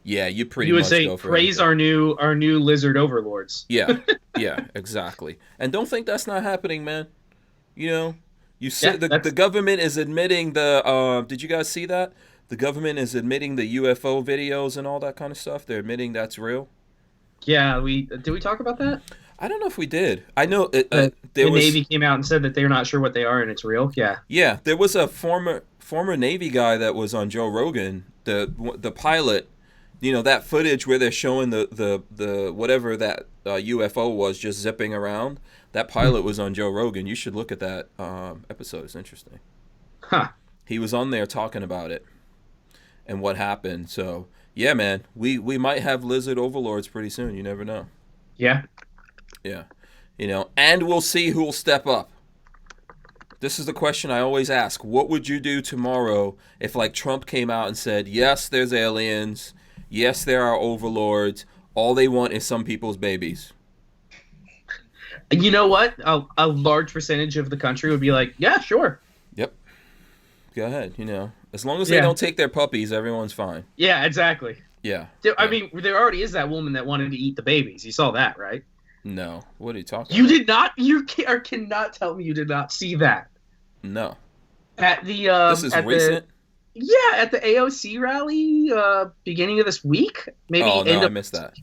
Yeah, you would say praise our new lizard overlords. Yeah, yeah, exactly. And don't think that's not happening, man. You see, the government is admitting did you guys see that? The government is admitting the UFO videos and all that kind of stuff. They're admitting that's real. Yeah, did we talk about that? I don't know if we did. I know the Navy came out and said that they're not sure what they are and it's real. Yeah. Yeah, there was a former Navy guy that was on Joe Rogan, the pilot. That footage where they're showing the whatever that UFO was just zipping around. That pilot was on Joe Rogan. You should look at that episode. It's interesting. Huh. He was on there talking about it and what happened. So, yeah, man, we might have lizard overlords pretty soon. You never know. Yeah. Yeah. And we'll see who will step up. This is the question I always ask. What would you do tomorrow if, like, Trump came out and said, yes, there's aliens. Yes, there are overlords. All they want is some people's babies. You know what? A large percentage of the country would be like, yeah, sure. Yep. Go ahead. As long as they don't take their puppies, everyone's fine. Yeah, exactly. Yeah. I mean, there already is that woman that wanted to eat the babies. You saw that, right? No. What are you talking about? You did not? You cannot tell me you did not see that. No. At the this is recent? At the AOC rally beginning of this week, maybe. Oh no, I missed that.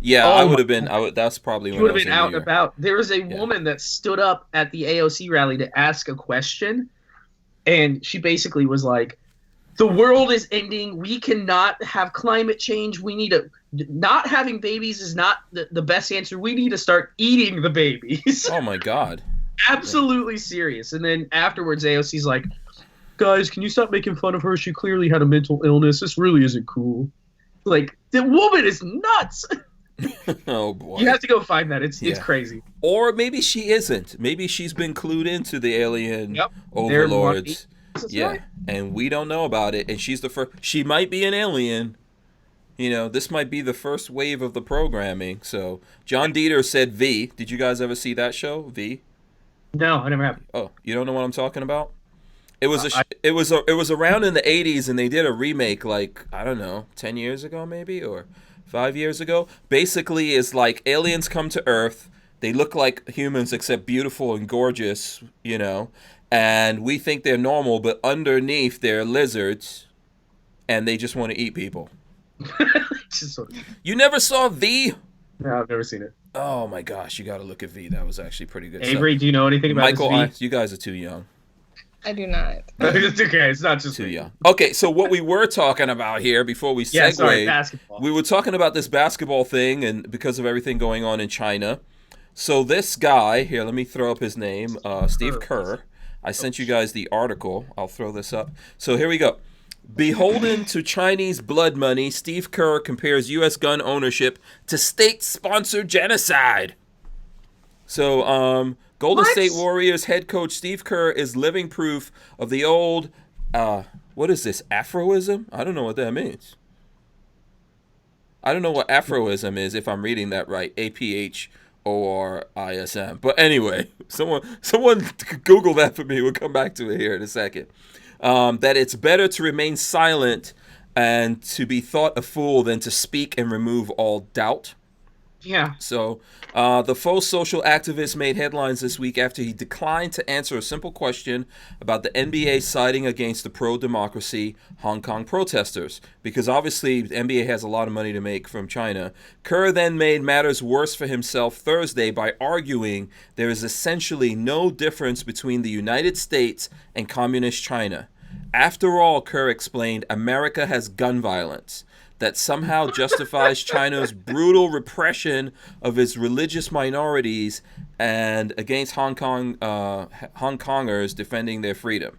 Yeah, I would have been. That's probably when I was in New York. You would have been out and about. There was a woman that stood up at the AOC rally to ask a question, and she basically was like, "The world is ending. We cannot have climate change. We need to. Not having babies is not the best answer. We need to start eating the babies." Oh my God. absolutely serious. And then afterwards, AOC's like, guys, can you stop making fun of her? She clearly had a mental illness. This really isn't cool. Like, the woman is nuts. Oh boy. You have to go find that. It's crazy. Or maybe she isn't. Maybe she's been clued into the alien They're overlords. lucky. Right. And we don't know about it. And she's the first. She might be an alien. This might be the first wave of the programming. So John Dieter said V. Did you guys ever see that show, V? No, I never have. Oh, you don't know what I'm talking about? It was around in the 80s, and they did a remake like, I don't know, 10 years ago maybe, or 5 years ago. Basically, it's like aliens come to Earth. They look like humans except beautiful and gorgeous, and we think they're normal, but underneath they're lizards, and they just want to eat people. You never saw V? No, I've never seen it. Oh my gosh, you got to look at V. That was actually pretty good. Avery, do you know anything about Michael? this V? You guys are too young. I do not. It's okay. It's not just too young. Okay, so what we were talking about here before we segued, basketball. We were talking about this basketball thing, and because of everything going on in China. So this guy here, let me throw up his name, Steve Kerr. I sent you guys the article. I'll throw this up. So here we go. Beholden to Chinese blood money, Steve Kerr compares U.S. gun ownership to state-sponsored genocide. So, Golden State Warriors head coach Steve Kerr is living proof of the old, what is this, Afroism? I don't know what that means. I don't know what Afroism is, if I'm reading that right. APHORISM. But anyway, someone Google that for me. We'll come back to it here in a second. That it's better to remain silent and to be thought a fool than to speak and remove all doubt. Yeah. So the faux social activist made headlines this week after he declined to answer a simple question about the NBA siding against the pro-democracy Hong Kong protesters, because obviously the NBA has a lot of money to make from China. Kerr then made matters worse for himself Thursday by arguing there is essentially no difference between the United States and communist China. After all, Kerr explained, America has gun violence that somehow justifies China's brutal repression of its religious minorities and against Hong Kongers defending their freedom.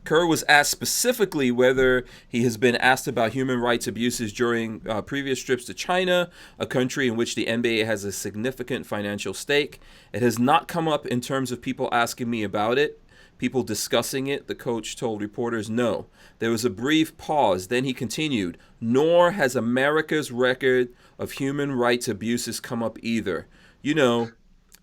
Kerr was asked specifically whether he has been asked about human rights abuses during previous trips to China, a country in which the NBA has a significant financial stake. It has not come up in terms of people asking me about it. People discussing it, the coach told reporters no. There was a brief pause. Then he continued, nor has America's record of human rights abuses come up either.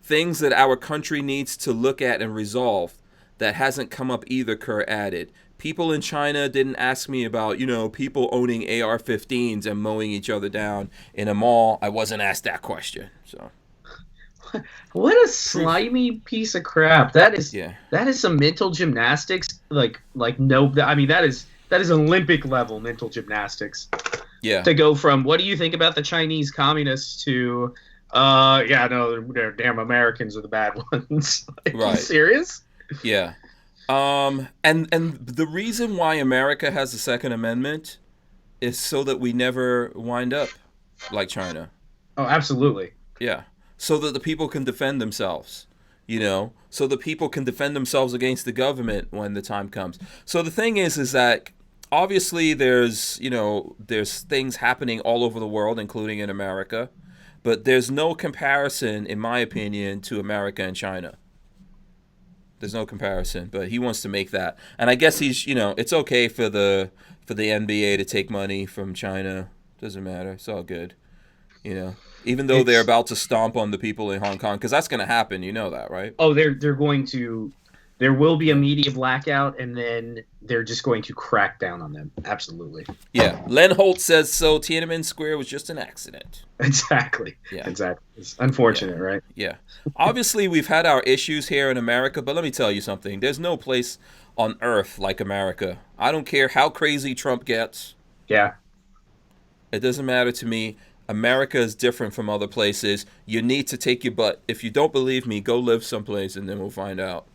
Things that our country needs to look at and resolve. That hasn't come up either, Kerr added. People in China didn't ask me about, people owning AR-15s and mowing each other down in a mall. I wasn't asked that question, so... What a slimy piece of crap. That is some mental gymnastics. That is Olympic level mental gymnastics. Yeah. To go from what do you think about the Chinese communists to they're damn Americans are the bad ones. Right. Are you serious? Yeah. And the reason why America has the Second Amendment is so that we never wind up like China. Oh, absolutely. Yeah. So that the people can defend themselves, so the people can defend themselves against the government when the time comes. So the thing is that obviously there's things happening all over the world, including in America, but there's no comparison, in my opinion, to America and China. There's no comparison, but he wants to make that. And I guess he's, it's okay for the NBA to take money from China. Doesn't matter. It's all good, Even though they're about to stomp on the people in Hong Kong, because that's going to happen, you know that, right? Oh, they're going to. There will be a media blackout, and then they're just going to crack down on them. Absolutely. Yeah, Len Holt says so. Tiananmen Square was just an accident. Exactly. Yeah. Exactly. It's unfortunate, right? Yeah. Obviously, we've had our issues here in America, but let me tell you something. There's no place on earth like America. I don't care how crazy Trump gets. Yeah. It doesn't matter to me. America is different from other places. You need to take your butt. If you don't believe me, go live someplace and then we'll find out.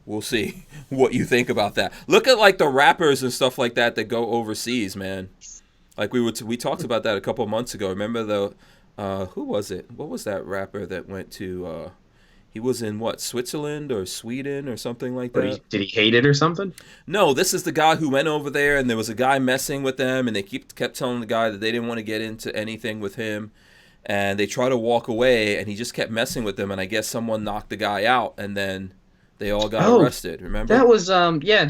We'll see what you think about that. Look at the rappers and stuff like that go overseas, man. Like we talked about that a couple of months ago. Remember who was it? What was that rapper that went to He was in what, Switzerland or Sweden or something like But that? did he hate it or something? No, this is the guy who went over there, and there was a guy messing with them, and they kept telling the guy that they didn't want to get into anything with him, and they try to walk away, and he just kept messing with them, and I guess someone knocked the guy out, and then they all got arrested. Remember? That was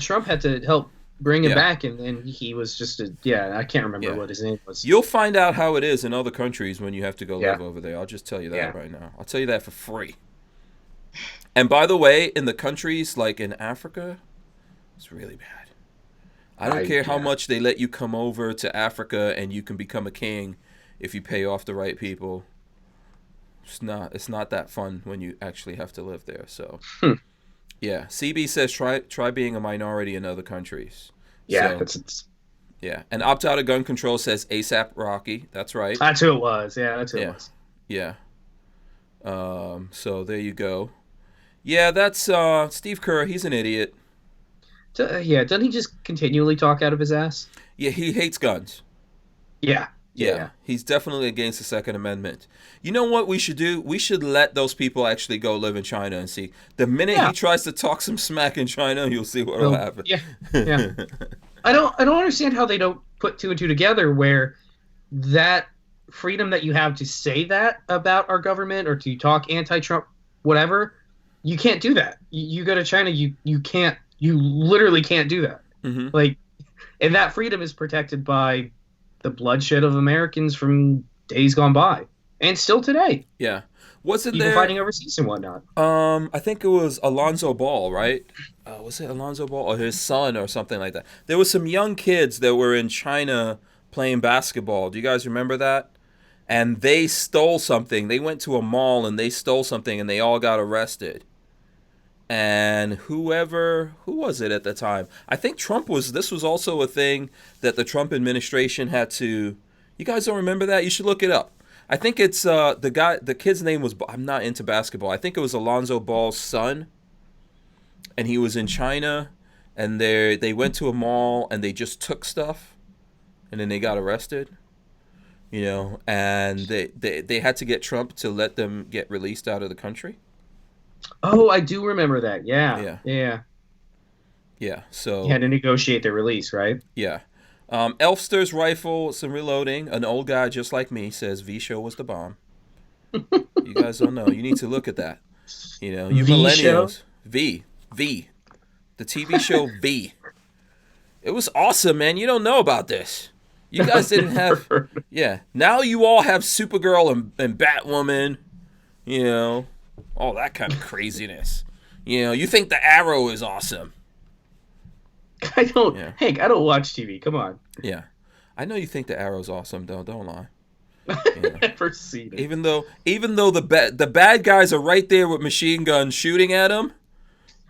Trump had to help bring him back, and then he was just I can't remember what his name was. You'll find out how it is in other countries when you have to go live over there. I'll just tell you that right now. I'll tell you that for free. And by the way, in the countries like in Africa, it's really bad. I don't care how much they let you come over to Africa and you can become a king if you pay off the right people. It's not that fun when you actually have to live there. So, yeah. CB says try being a minority in other countries. Yeah, so, yeah. And opt out of gun control says ASAP Rocky. That's right. That's who it was. Yeah, that's who it was. Yeah. So there you go. Yeah, that's Steve Kerr. He's an idiot. Doesn't he just continually talk out of his ass? Yeah, he hates guns. Yeah. He's definitely against the Second Amendment. You know what we should do? We should let those people actually go live in China and see. The minute he tries to talk some smack in China, you'll see what will happen. Yeah. I don't understand how they don't put two and two together where that freedom that you have to say that about our government or to talk anti-Trump, whatever, you can't do that. You go to China, you literally can't do that. Mm-hmm. Like, and that freedom is protected by the bloodshed of Americans from days gone by, and still today. Yeah, wasn't people there fighting overseas and whatnot? I think it was Alonzo Ball, right? Was it Alonzo Ball or his son or something like that? There was some young kids that were in China playing basketball. Do you guys remember that? And they stole something. They went to a mall and they stole something, and they all got arrested. And who was it at the time? I think this was also a thing that the Trump administration had to, you guys don't remember that? You should look it up. I think it's the kid's name was, I'm not into basketball. I think it was Alonzo Ball's son. And he was in China, and they went to a mall and they just took stuff, and then they got arrested. And they had to get Trump to let them get released out of the country. Oh, I do remember that. Yeah. So you had to negotiate their release, right? Yeah. Elfster's rifle, some reloading. An old guy just like me says V-Show was the bomb. You guys don't know. You need to look at that. You millennials. V. The TV show V. It was awesome, man. You don't know about this. You guys didn't have... Yeah. Now you all have Supergirl and Batwoman. All that kind of craziness. You think the Arrow is awesome. I don't... Yeah. Hank, I don't watch TV. Come on. Yeah. I know you think the Arrow's awesome, though. Don't lie. Never seen it. Even though the bad guys are right there with machine guns shooting at him,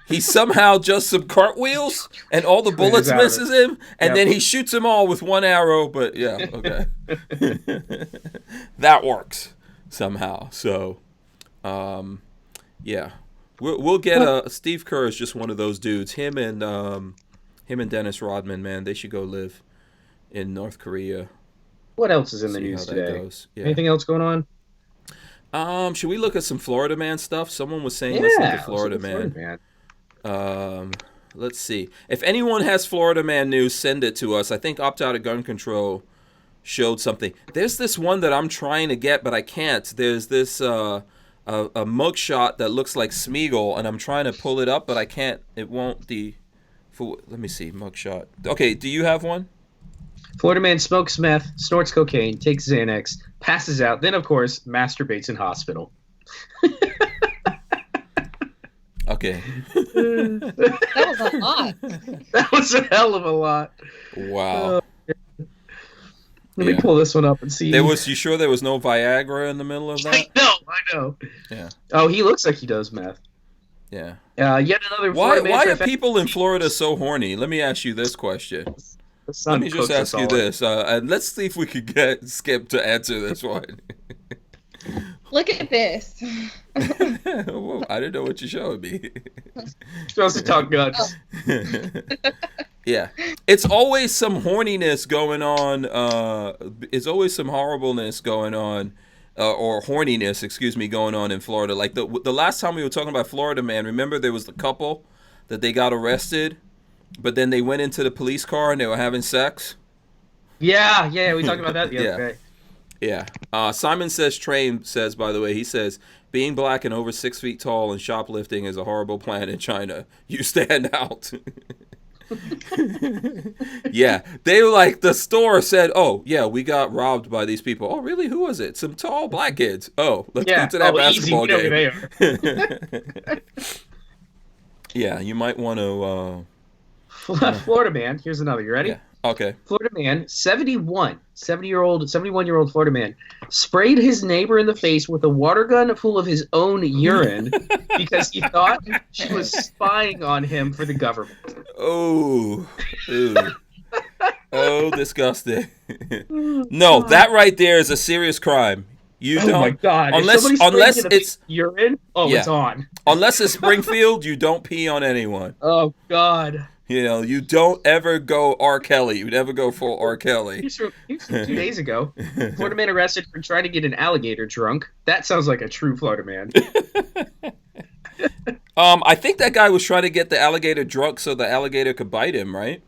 he somehow just some cartwheels and all the bullets misses him, and then he shoots them all with one arrow. But yeah, okay, that works somehow. So, yeah, we'll get Steve Kerr is just one of those dudes. Him and Dennis Rodman, man, they should go live in North Korea. What else is in the news today? Yeah. Anything else going on? Should we look at some Florida Man stuff? Someone was saying let's look at Florida Man. Let's see. If anyone has Florida Man news, send it to us. I think Opt Out of Gun Control showed something. There's this one that I'm trying to get, but I can't. There's this a mugshot that looks like Smeagol, and I'm trying to pull it up, but I can't. It won't. Let me see. Mugshot. Okay, do you have one? Florida man smokes meth, snorts cocaine, takes Xanax, passes out, then, of course, masturbates in hospital. Okay. That was a lot. That was a hell of a lot. Wow. Let me pull this one up and see. You sure there was no Viagra in the middle of that? I know. Yeah. Oh, he looks like he does meth. Yeah. Yet another Florida man. Why are people in Florida so horny? Let me ask you this question. Let me just ask you this, and let's see if we could get Skip to answer this one. Look at this. Whoa, I didn't know what you showed me. You're supposed to talk guns. Yeah. It's always some horniness going on. It's always some horribleness going on or horniness, excuse me, going on in Florida. Like the last time we were talking about Florida man, remember there was the couple that they got arrested, but then they went into the police car and they were having sex. Yeah, we talked about that the other day. Yeah. Simon says, Train says, by the way, he says, being black and over 6 feet tall and shoplifting is a horrible plan in China. You stand out. Yeah. They were like, the store said, oh, yeah, we got robbed by these people. Oh, really? Who was it? Some tall black kids. Oh, let's go to that basketball game. Yeah, you might want to... Florida man. Here's another. You ready? Yeah. Okay. Florida man, 71-year-old Florida man, sprayed his neighbor in the face with a water gun full of his own urine because he thought she was spying on him for the government. Oh, oh, disgusting. No, that right there is a serious crime. You don't. Oh my God! Unless it's urine. Oh, yeah. It's on. Unless it's Springfield, you don't pee on anyone. Oh God. You know, you don't ever go R. Kelly. You never go full R. Kelly. Here's from 2 days ago. Florida man arrested for trying to get an alligator drunk. That sounds like a true Florida man. I think that guy was trying to get the alligator drunk so the alligator could bite him, right?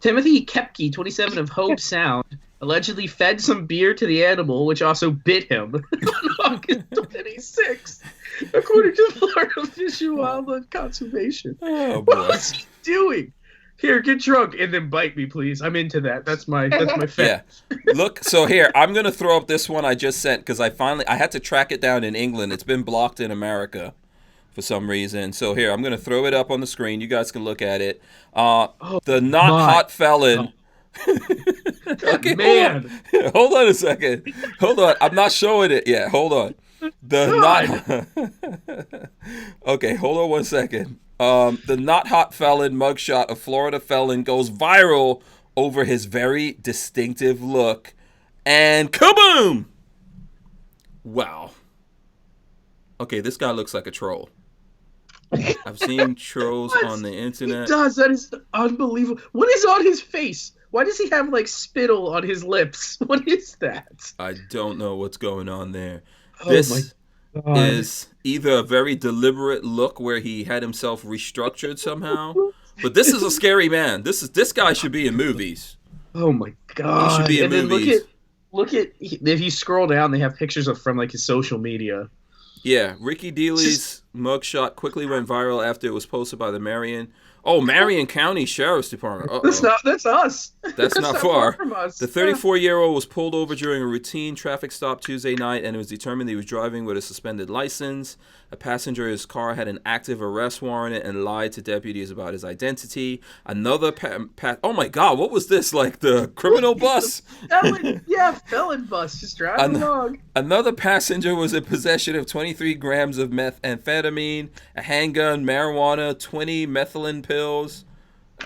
Timothy Kepke, 27 of Hobe Sound, allegedly fed some beer to the animal, which also bit him on August 26th, according to Florida Fish and Wildlife Conservation. Oh, boy. What was he doing? Here, get drunk and then bite me, please. I'm into that. That's my fetish. Yeah. Look, so here, I'm going to throw up this one I just sent because I had to track it down in England. It's been blocked in America for some reason. So here, I'm going to throw it up on the screen. You guys can look at it. The not hot felon. Okay, man. Hold on a second. Hold on. I'm not showing it yet. Hold on. Okay, hold on 1 second. The not hot felon mugshot of Florida felon goes viral over his very distinctive look. And kaboom! Wow. Okay, this guy looks like a troll. I've seen trolls on the internet. He does. That is unbelievable. What is on his face? Why does he have like spittle on his lips? What is that? I don't know what's going on there. Oh This my God. is either a very deliberate look where he had himself restructured somehow, but this is a scary man. This guy should be in movies. Oh my God. He should be in and movies. Then look at if you scroll down, they have pictures from like his social media. Yeah, Ricky Dealey's mugshot quickly went viral after it was posted by the Marion County Sheriff's Department. Uh-oh. That's us. That's not far from us. The 34-year-old was pulled over during a routine traffic stop Tuesday night, and it was determined he was driving with a suspended license. A passenger in his car had an active arrest warrant and lied to deputies about his identity. Another oh my God, what was this? Like the criminal bus? Felon bus just driving along. Another passenger was in possession of 23 grams of methamphetamine, a handgun, marijuana, 20 methylene pills,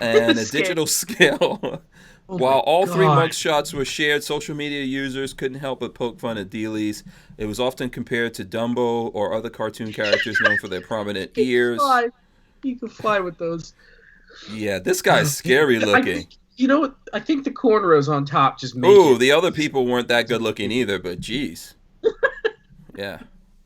and a digital scale. While all three mugshots were shared, social media users couldn't help but poke fun at Dealey's. It was often compared to Dumbo or other cartoon characters known for their prominent ears. You can fly with those. Yeah, this guy's scary looking. You know what? I think the cornrows on top just make Ooh, the other people weren't that good looking either, but geez. Yeah.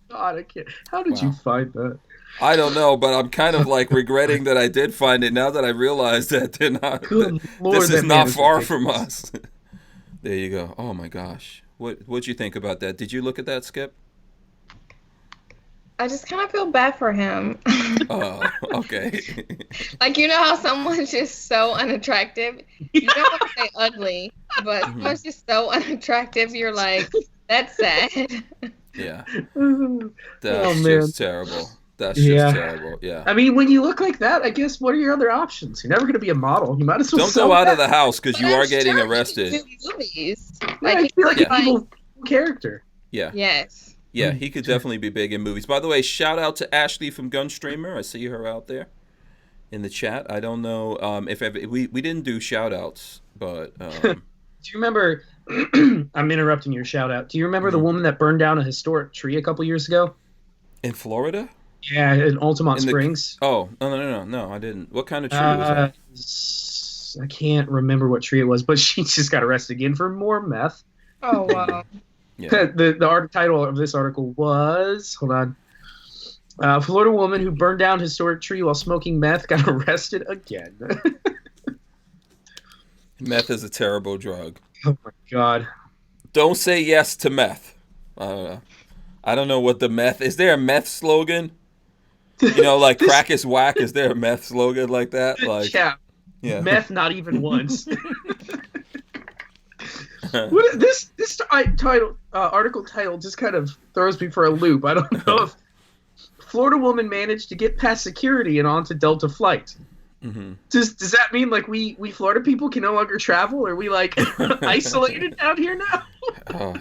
God, I can't. How did you find that? I don't know, but I'm kind of like regretting that I did find it now that I realize that they're not. This is not far from us. There you go. Oh my gosh, what'd you think about that? Did you look at that, Skip? I just kind of feel bad for him. Oh, okay. Like, you know how someone's just so unattractive? You don't want to say ugly, but someone's just so unattractive, you're like, that's sad. Yeah. That's just terrible. That's just terrible. Yeah. I mean, when you look like that, I guess what are your other options? You're never going to be a model. You might as well don't go out of the house because you are getting arrested. Movies. Like, I feel like an evil character. Yeah. Yes. Yeah, he could definitely be big in movies. By the way, shout out to Ashley from Gunstreamer. I see her out there in the chat. I don't know if we didn't do shout outs, but do you remember I'm interrupting your shout out. Do you remember the woman that burned down a historic tree a couple years ago? In Florida? Yeah, in Altamont Springs. No, I didn't. What kind of tree was that? I can't remember what tree it was, but she just got arrested again for more meth. Oh, wow. Yeah. The title of this article was, hold on. Florida woman who burned down historic tree while smoking meth got arrested again. Meth is a terrible drug. Oh my God. Don't say yes to meth. I don't know what the meth is. There a meth slogan? Like crack is whack. Is there a meth slogan like that? Like, yeah. Meth, not even once. This article title just kind of throws me for a loop. I don't know if Florida woman managed to get past security and onto Delta flight. Mm-hmm. Does that mean like we Florida people can no longer travel? Are we like isolated down here now? Oh,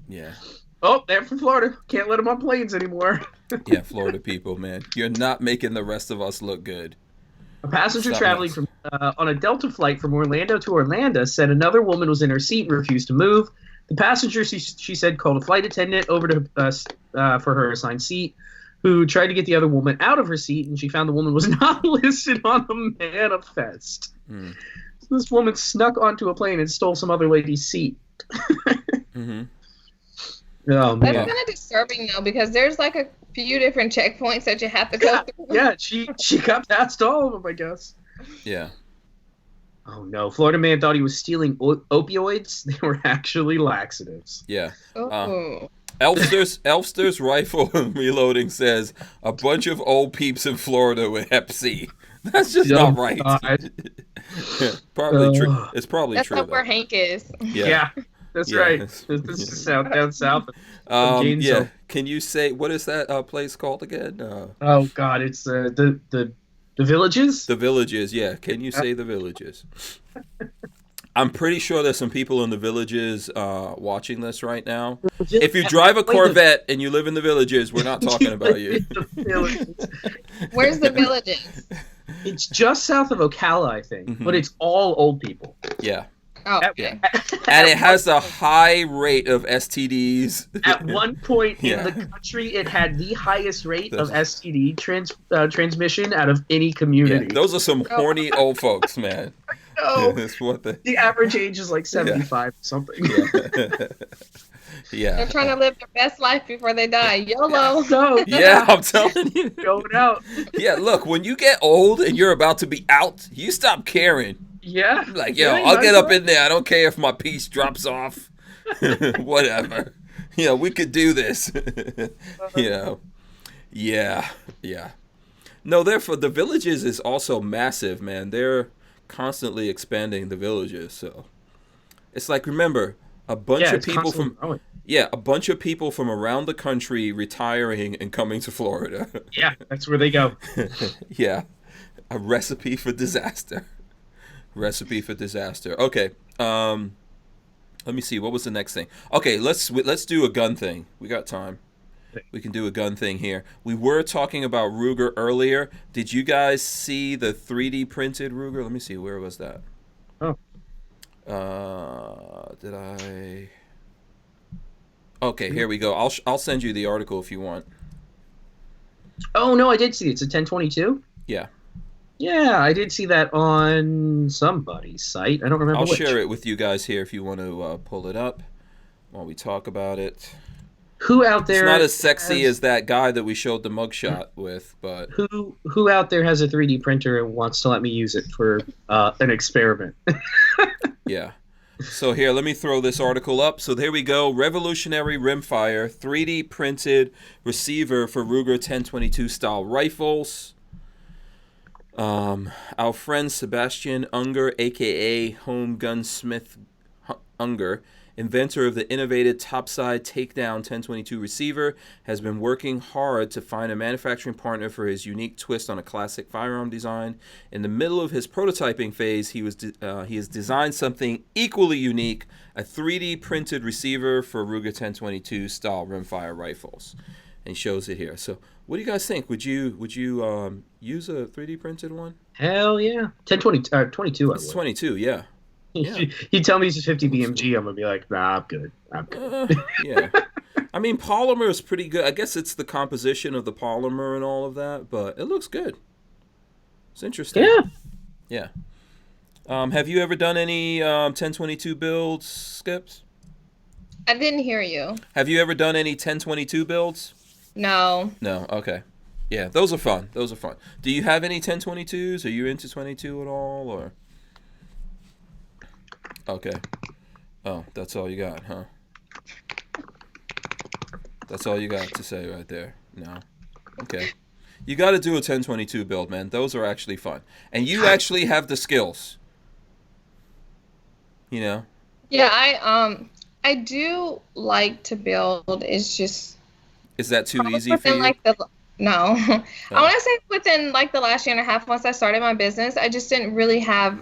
yeah. Oh, they're from Florida. Can't let them on planes anymore. Yeah, Florida people, man. You're not making the rest of us look good. A passenger traveling from on a Delta flight from Orlando to Orlando said another woman was in her seat and refused to move. The passenger, she said, called a flight attendant over to for her assigned seat, who tried to get the other woman out of her seat, and she found the woman was not listed on the manifest. Mm. So this woman snuck onto a plane and stole some other lady's seat. Mm-hmm. Oh, man. That's kind of disturbing, though, because there's like a few different checkpoints that you have to go through. Yeah, she got past all of them, I guess. Yeah. Oh, no. Florida man thought he was stealing opioids. They were actually laxatives. Yeah. Oh. Elfster's rifle reloading says a bunch of old peeps in Florida with Hep C. That's just not right. Probably true. It's probably That's true. not where Hank is. Yeah. That's right. This is down south. Yeah. Can you say what is that place called again? Oh God, it's the Villages. The Villages. Yeah. Can you say the Villages? I'm pretty sure there's some people in the Villages watching this right now. If you drive a Corvette and you live in the Villages, we're not talking about you. Where's the Villages? It's just south of Ocala, I think, mm-hmm. But it's all old people. Yeah. Oh, okay. And it has a high rate of STDs. At one point in the country, it had the highest rate of STD transmission out of any community. Yeah, those are some horny old folks, man. No, that's what the average age is like 75 or something. Yeah. They're trying to live their best life before they die. YOLO. Yeah, I'm telling you. Going out. Yeah, look, when you get old and you're about to be out, you stop caring. Yeah. Like, I'll get up in there. I don't care if my piece drops off. Whatever. We could do this. Yeah. No, therefore, the Villages is also massive, man. They're constantly expanding the Villages. So it's like, remember, a bunch of people from around the country retiring and coming to Florida. Yeah, that's where they go. Yeah. A recipe for disaster. Okay. Let me see. What was the next thing? Okay, let's do a gun thing. We got time. We can do a gun thing here. We were talking about Ruger earlier. Did you guys see the 3D printed Ruger? Let me see. Where was that? Oh. Did I? Okay, here we go. I'll send you the article if you want. Oh no, I did see it. It's a 1022. Yeah. Yeah, I did see that on somebody's site. I don't remember I'll which. share it with you guys here if you want to pull it up while we talk about it. Who out there? It's not as sexy as that guy that we showed the mugshot with, but who out there has a 3D printer and wants to let me use it for an experiment? Yeah. So here, let me throw this article up. So there we go. Revolutionary rimfire 3D printed receiver for Ruger 1022 style rifles. Our friend Sebastian Unger, a.k.a. Home Gunsmith Unger, inventor of the innovative topside takedown 1022 receiver, has been working hard to find a manufacturing partner for his unique twist on a classic firearm design. In the middle of his prototyping phase, he has designed something equally unique, a 3D printed receiver for Ruger 1022 style rimfire rifles. And he shows it here. So what do you guys think? Would you use a 3D printed one? Hell yeah. 22 I would. It's 22, yeah. You tell me it's a 50 BMG, I'm going to be like, nah, I'm good. Yeah. I mean, polymer is pretty good. I guess it's the composition of the polymer and all of that, but it looks good. It's interesting. Yeah. Have you ever done any 1022 builds, Skips? I didn't hear you. Have you ever done any 1022 builds? No. No. Okay. Yeah, those are fun. Those are fun. Do you have any 1022s? Are you into 22 at all, or? Okay. Oh, that's all you got, huh? That's all you got to say right there. No. Okay. You got to do a 1022 build, man. Those are actually fun. And you actually have the skills. You know? Yeah, I do like to build. It's just Is that too easy for within you? like the no. Oh. I want to say within like the last year and a half once I started my business, I just didn't really have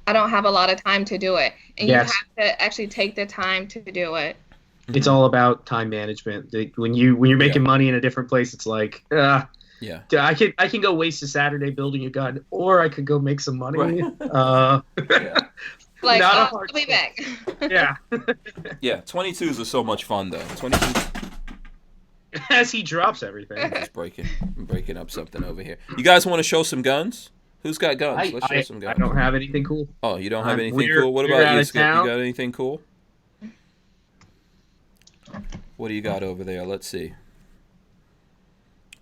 I don't have a lot of time to do it. And Yes. you have to actually take the time to do it. It's all about time management. When you're making money in a different place, it's like, Yeah. I can go waste a Saturday building a gun, or I could go make some money. Right. Yeah. Like, Not a I'll hard be back. Yeah. Yeah, 22s are so much fun, though. 22s. As he drops everything. I'm breaking up something over here. You guys want to show some guns? Who's got guns? Let's show some I guns. don't have anything cool. Oh, you don't have anything we're- cool? What we're about out you, of Skip? You town. got anything cool? What do you got over there? Let's see.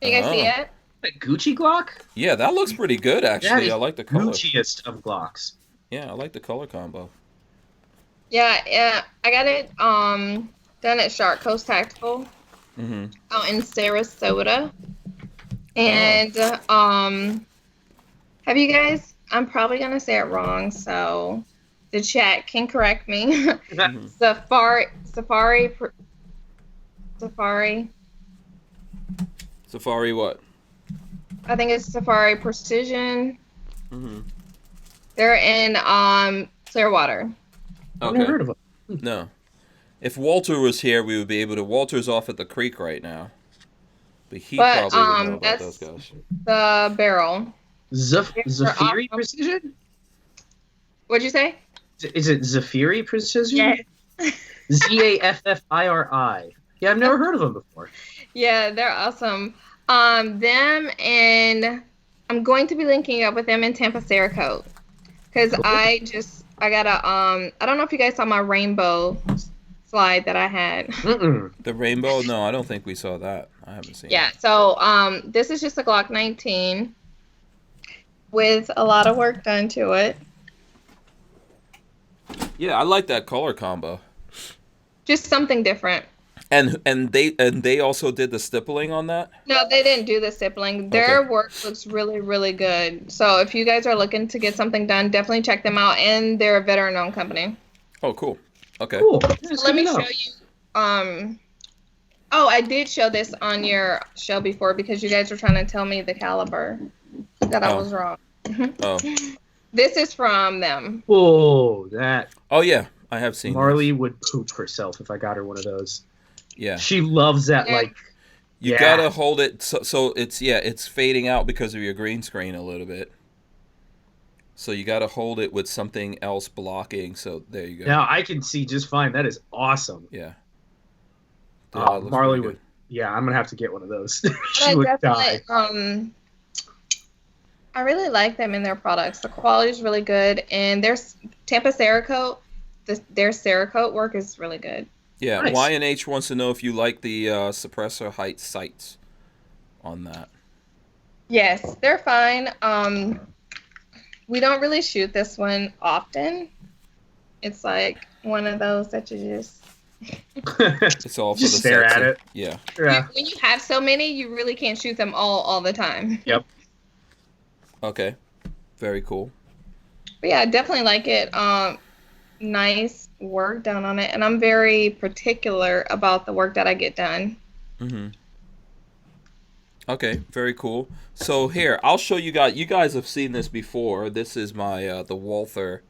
You guys see Oh. it? A Gucci Glock? Yeah, that looks pretty good, That actually. is I like the color. Gucciest of Glocks. Yeah, I like the color combo. Yeah, I got it done at Shark Coast Tactical Mm-hmm. out in Sarasota. And have you guys, I'm probably gonna say it wrong, so the chat can correct me. Mm-hmm. Safari. Safari what? I think it's Safari Precision. Mm-hmm. They're in Clearwater. I've never Okay. heard of them. No. If Walter was here, we would be able to. Walter's off at the creek right now. But he But, probably would know about that's- those guys. The barrel. Zafiri awesome. Precision? What'd you say? Is it Zafiri Precision? Yeah. Zaffiri. Yeah, I've never heard of them before. Yeah, they're awesome. Them and I'm going to be linking up with them in Tampa Cerakote because Cool. I got a I don't know if you guys saw my rainbow slide that I had. Mm-mm. The rainbow? No, I don't think we saw that. I haven't seen Yeah, so this is just a Glock 19 with a lot of work done to it. it. Yeah, I like that color combo. Just something different. And they also did the stippling on that? No, they didn't do the stippling. Their work looks really, really good. So if you guys are looking to get something done, definitely check them out. And they're a veteran-owned company. Oh, cool. Okay. Cool. That's Let good me to know. show you. Oh, I did show this on your show before because you guys were trying to tell me the caliber that I Oh. was wrong. Oh. This is from them. Whoa, that Oh, yeah. I have seen Marley would poop herself if I got her one of those. that. Yeah. She loves that, Yeah. like, You Yeah. gotta hold it so it's fading out because of your green screen a little bit. So you gotta hold it with something else blocking. So there you go. now I can see just fine. That is awesome. Yeah. Dude, that looks Marley pretty would, yeah, I'm gonna have to get one of those. But She would die. I really like them in their products. The quality is really good, and their Tampa Cerakote, their Cerakote work is really good. Yeah, Nice. Y&H wants to know if you like the suppressor height sights on that. Yes, they're fine. We don't really shoot this one often. It's like one of those that you just It's all for Just the stare at sexy- it. Yeah. Yeah. when you have so many, you really can't shoot them all the time. Okay. Very cool. But yeah, I definitely like it. Nice work done on it, and I'm very particular about the work that I get done. Mm-hmm. Okay, very cool. So here, I'll show you guys. You guys have seen this before. This is my the Walther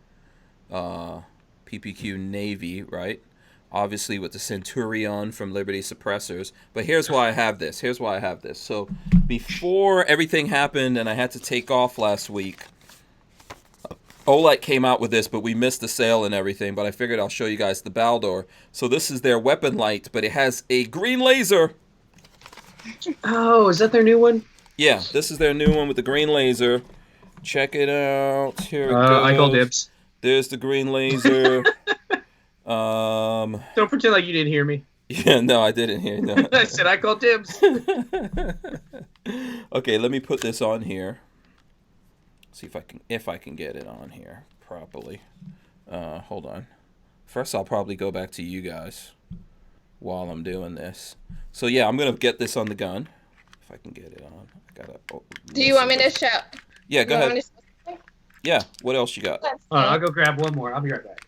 PPQ Navy, right? Obviously with the Centurion from Liberty Suppressors. But here's why I have this. So before everything happened and I had to take off last week, Olet came out with this, but we missed the sale and everything. But I figured I'll show you guys the Baldor. So this is their weapon light, but it has a green laser. Oh, is that their new one? Yeah, this is their new one with the green laser. Check it out. Here it goes. I call dibs. There's the green laser. Don't pretend like you didn't hear me. Yeah, no, I didn't hear that. I said I called dibs. Okay, let me put this on here. See if I can get it on here properly. Hold on. First, I'll probably go back to you guys while I'm doing this. So yeah, I'm gonna get this on the gun. If I can get it on, I gotta. Do you want me to show? Yeah, go You want ahead. me to show? Yeah. What else you got? I'll go grab one more. I'll be right back.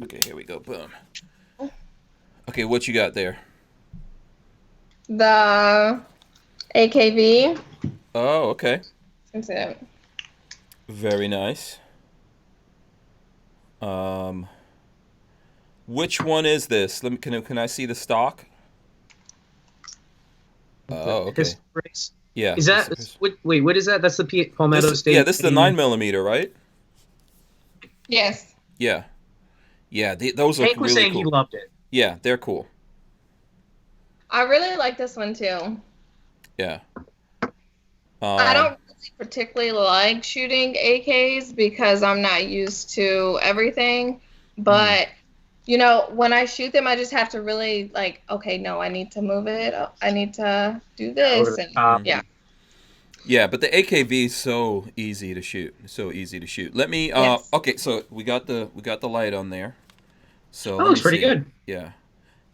Okay, here we go. Boom. Okay, what you got there? The AKV. Oh, okay. That's it. Very nice. Which one is this? Can I see the stock? Oh, okay. Race. Yeah. Is that wait? What is that? That's the Palmetto State. Yeah, this is the 9mm, right? Yes. Yeah. Yeah, those are Hank was really saying cool. he loved it. Yeah, they're cool. I really like this one too. Yeah. I don't really particularly like shooting AKs because I'm not used to everything. But, you know, when I shoot them, I just have to really like, okay, no, I need to move it. I need to do this. And yeah. Yeah, but the AKV is so easy to shoot. So easy to shoot. Let me. Yes. Okay, so we got the light on there. So That looks pretty good. Yeah,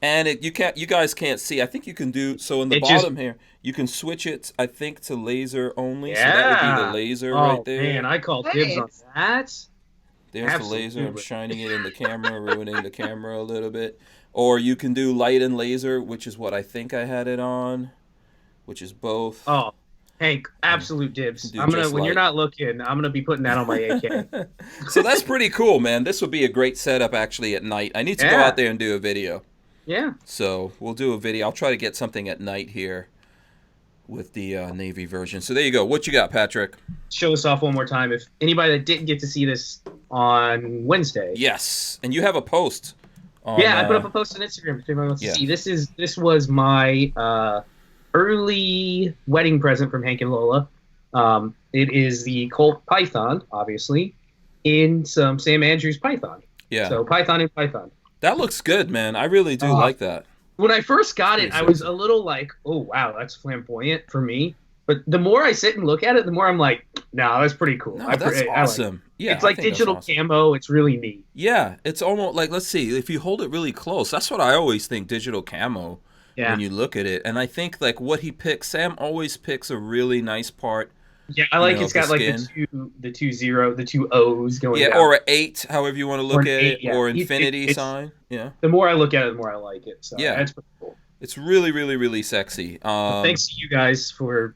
and you guys can't see. I think you can do so in the bottom here. You can switch it. I think to laser only. Yeah. So that would be the laser right there. Man, I call dibs on that. There's the laser. I'm shining it in the camera, ruining the camera a little bit. Or you can do light and laser, which is what I think I had it on, which is both. Oh, Hank, absolute dibs. I'm gonna when you're not looking, I'm gonna be putting that on my AK. So that's pretty cool, man. This would be a great setup actually at night. I need to go out there and do a video. Yeah. So we'll do a video. I'll try to get something at night here with the Navy version. So there you go. What you got, Patrick? Show us off one more time. If anybody that didn't get to see this on Wednesday. Yes, and you have a post. On, I put up a post on Instagram if anybody wants to see. This was my early wedding present from Hank and Lola. It is the Colt Python, obviously, in some Sam Andrews Python. Yeah. So Python and Python. That looks good, man. I really do like that. When I first got it, I was a little like, oh, wow, that's flamboyant for me. But the more I sit and look at it, the more I'm like, no, that's pretty cool. No, that's awesome. Yeah, it's like digital camo. It's really neat. Yeah, it's almost like, let's see, if you hold it really close, that's what I always think, digital camo, when you look at it. And I think like what he picks, Sam always picks a really nice part. Yeah, I like it's got like the two O's going down. Or an 8, however you want to look at it, or infinity sign. Yeah. The more I look at it, the more I like it. So yeah, that's pretty cool. It's really, really, really sexy. Thanks to you guys for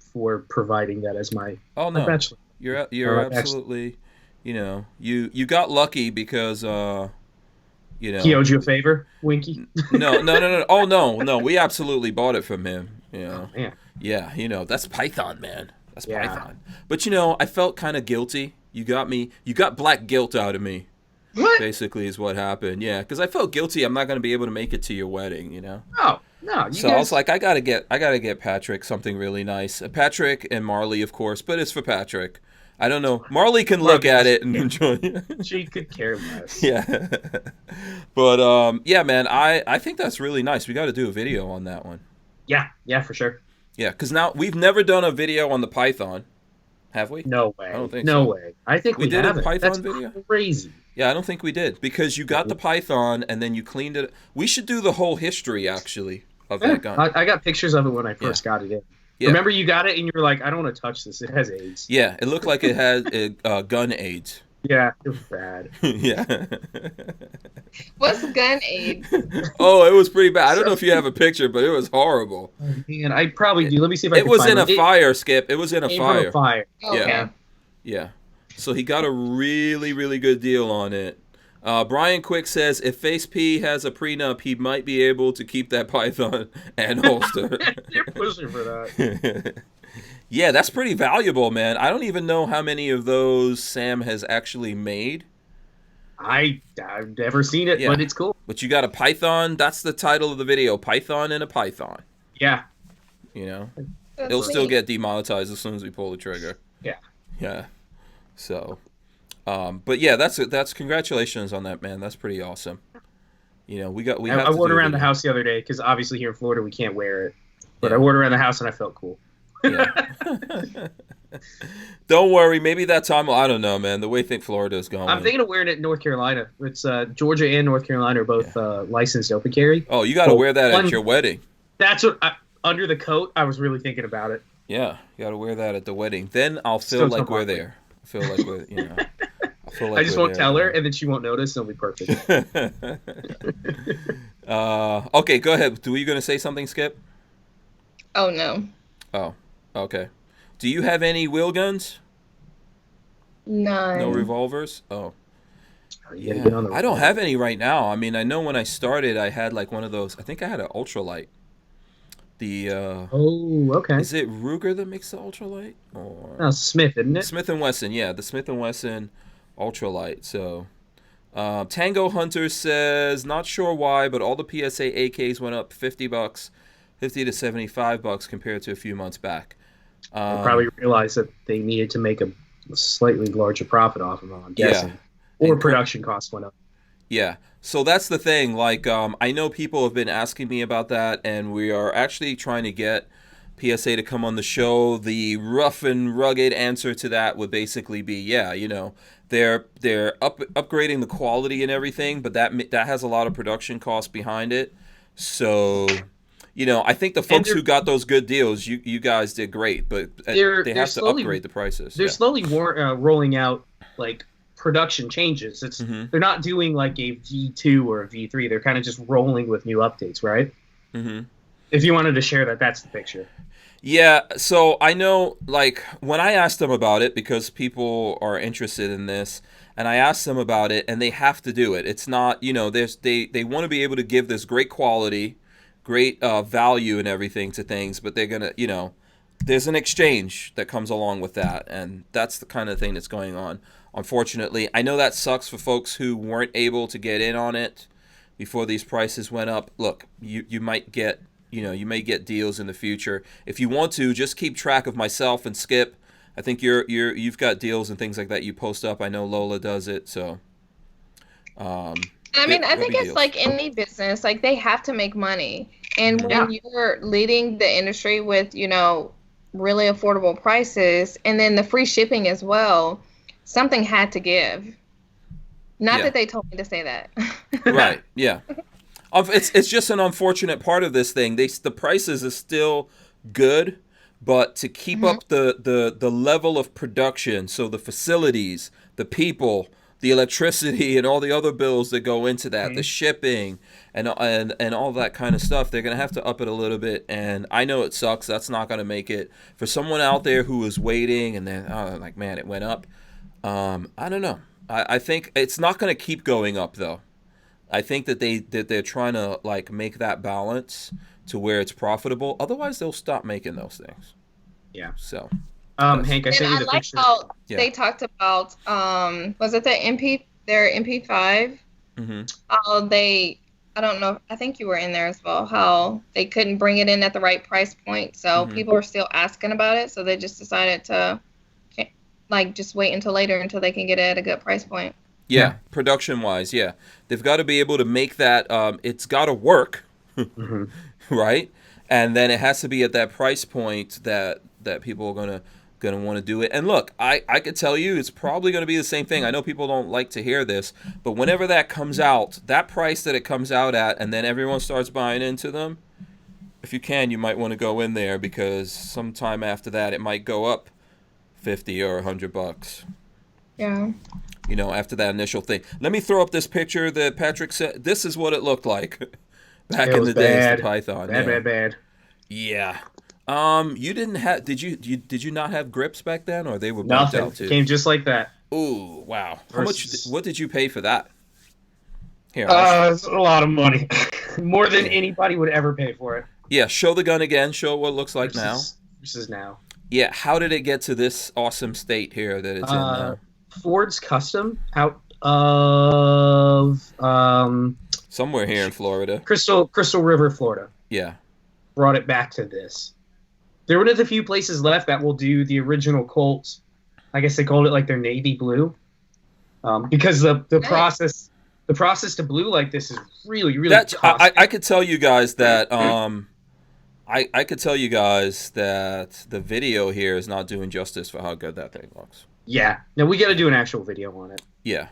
providing that as my bachelor. You're absolutely, you got lucky because he owed you a favor, Winky. No. Oh no, we absolutely bought it from him. Oh, man. Yeah, that's Python, man. That's Python. But I felt kind of guilty. You got black guilt out of me. What? Basically is what happened. Yeah, because I felt guilty. I'm not going to be able to make it to your wedding. Oh no. I was like, I gotta get Patrick something really nice. Patrick and Marley, of course, but it's for Patrick. I don't know. Marley can look at it and enjoy it. She could care less. Yeah. But yeah, man, I think that's really nice. We got to do a video on that one. Yeah, for sure. Yeah, because now we've never done a video on the Python, have we? No way. I don't think no so. way. I think we did haven't. a Python That's video. Crazy. Yeah, I don't think we did because you got the Python and then you cleaned it. We should do the whole history actually of that gun. I got pictures of it when I first got it in. Yeah. Remember you got it and you were like, I don't want to touch this. It has AIDS. Yeah, it looked like it had gun AIDS. Yeah, it was bad. Yeah. What's gun AIDS? Oh, it was pretty bad. I don't know if you have a picture, but it was horrible. Man, I probably do. Let me see if I can find it. It was in a fire, Skip. It was in a fire. Okay. Yeah. So he got a really, really good deal on it. Brian Quick says if Face P has a prenup, he might be able to keep that Python and holster. You're pushing for that. Yeah, that's pretty valuable, man. I don't even know how many of those Sam has actually made. I've never seen it, but it's cool. But you got a Python. That's the title of the video, Python and a Python. Yeah. It'll still get demonetized as soon as we pull the trigger. Yeah. Yeah. So, but yeah, that's congratulations on that, man. That's pretty awesome. You know, we have I to wore it do a around the video. house the other day because obviously here in Florida we can't wear it. But Yeah. I wore it around the house and I felt cool. Yeah. Don't worry. Maybe that time. I don't know, man. The way Florida is going. I'm thinking of wearing it in North Carolina. It's Georgia and North Carolina are both licensed open carry. Oh, you got to Well, wear that at one- your wedding. That's what under the coat. I was really thinking about it. Yeah, you got to wear that at the wedding. Then I'll feel Still like come we're on. there. I feel like we're, you know. I feel like I just we're won't there tell her, then. and then she won't notice. And it'll be perfect. Okay, go ahead. Were you going to say something, Skip? Oh no, Oh, okay. Do you have any wheel guns? none. No revolvers? Oh, You gotta yeah. get on the- I don't have any right now. I mean, I know when I started, I had like one of those. I think I had an ultralight. The Oh, okay. is it Ruger that makes the ultralight or No, Smith, isn't it? Smith and Wesson? Yeah, the Smith and Wesson ultralight. So, Tango Hunter says not sure why, but all the PSA AKs went up $50, $50 to $75 compared to a few months back. They probably realized that they needed to make a slightly larger profit off of them, I'm guessing. Or And production costs went up. Yeah. So that's the thing. Like, I know people have been asking me about that, and we are actually trying to get PSA to come on the show. The rough and rugged answer to that would basically be, yeah, you know, they're upgrading the quality and everything, but that has a lot of production costs behind it. So, you know, I think the folks who got those good deals, you guys did great, but they have to slowly- upgrade the prices. They're Yeah. slowly rolling out like production changes. It's Mhm. They're not doing like a V2 or a V3. They're kind of just rolling with new updates, right? Mm-hmm. If you wanted to share that, that's the picture. Yeah, so I know, like, when I asked them about it, because people are interested in this, and I asked them about it, and they have to do it. It's not, you know, they want to be able to give this great quality, great value and everything to things, but they're going to, you know, there's an exchange that comes along with that, and that's the kind of thing that's going on, unfortunately. I know that sucks for folks who weren't able to get in on it before these prices went up. Look, you might get... You know, you may get deals in the future. If you want to, just keep track of myself and Skip. I think you've got deals and things like that you post up. I know Lola does it, so. I mean, I there'll think be it's deals. like any business, like they have to make money. And Mhm. when you're leading the industry with, you know, really affordable prices and then the free shipping as well, something had to give. Not Yeah. that they told me to say that. Right? Yeah. It's just an unfortunate part of this thing. The prices are still good, but to keep up the level of production, so the facilities, the people, the electricity, and all the other bills that go into that, the shipping, and all that kind of stuff, they're gonna have to up it a little bit. And I know it sucks. That's not gonna make it for someone out there who is waiting and then like, man, it went up. I don't know. I think it's not gonna keep going up though. I think that they're trying to like make that balance to where it's profitable. Otherwise, they'll stop making those things. Yeah. So. Hank, I And sent you I the like picture. how Yeah. they talked about, was it their MP5? Mm-hmm. How they, I don't know, I think you were in there as well, how they couldn't bring it in at the right price point. So Mhm. people are still asking about it. So they just decided to, like, just wait until later until they can get it at a good price point. Yeah, production wise, yeah, they've got to be able to make that. It's got to work, Mhm. right? And then it has to be at that price point that people are gonna want to do it. And look, I could tell you, it's probably going to be the same thing. I know people don't like to hear this, but whenever that comes out, that price that it comes out at, and then everyone starts buying into them, if you can, you might want to go in there because sometime after that, it might go up $50 or $100. Yeah. You know, after that initial thing. Let me throw up this picture that Patrick said. This is what it looked like back It in was the days, bad. the Python. Bad. Yeah. You didn't have? Did you not have grips back then, or they were bumped Nothing. out too? Came just like that. Ooh, wow. How much? Versus- What did you pay for that? Here. I'll It's a lot of money. More than anybody would ever pay for it. yeah. Show the gun again. Show what it looks like now. Versus now. Yeah. How did it get to this awesome state here that it's in now? Ford's Custom out of Somewhere here in Florida. Crystal River, Florida. Yeah. Brought it back to this. They're one of the few places left that will do the original Colts. I guess they called it like their navy blue, because the Nice. process the process to blue like this is really, really That costly. I could tell you guys that I could tell you guys that the video here is not doing justice for how good that thing looks. Yeah. No, we got to do an actual video on it. Yeah.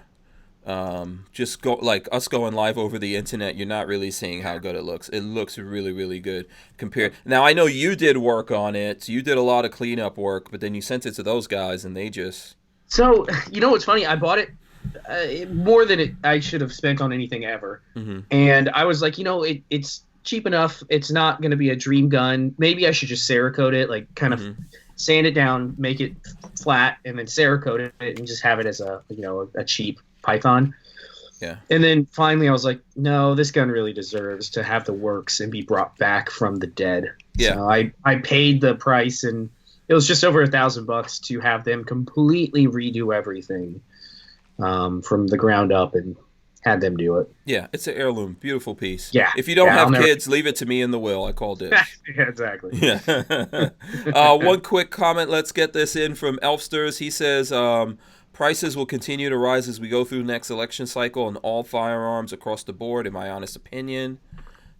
Just go like us going live over the internet. You're not really seeing how good it looks. It looks really, really good compared. Now I know you did work on it. You did a lot of cleanup work, but then you sent it to those guys, and they just. So you know what's funny? I bought it more than I should have spent on anything ever, and I was like, it's cheap enough. It's not going to be a dream gun. Maybe I should just Cerakote it, like kind of sand it down, make it flat, and then Cerakote it, and just have it as a cheap Python. Yeah. And then finally I was like, no, this gun really deserves to have the works and be brought back from the dead. Yeah. So I paid the price, and it was just over $1,000 to have them completely redo everything from the ground up, and had them do it. Yeah, it's an heirloom, beautiful piece. Yeah. If you don't Yeah, have I'll never- kids, leave it to me in the will. I called it. Yeah, exactly. Yeah. One quick comment. Let's get this in from Elfsters. He says prices will continue to rise as we go through the next election cycle on all firearms across the board, in my honest opinion.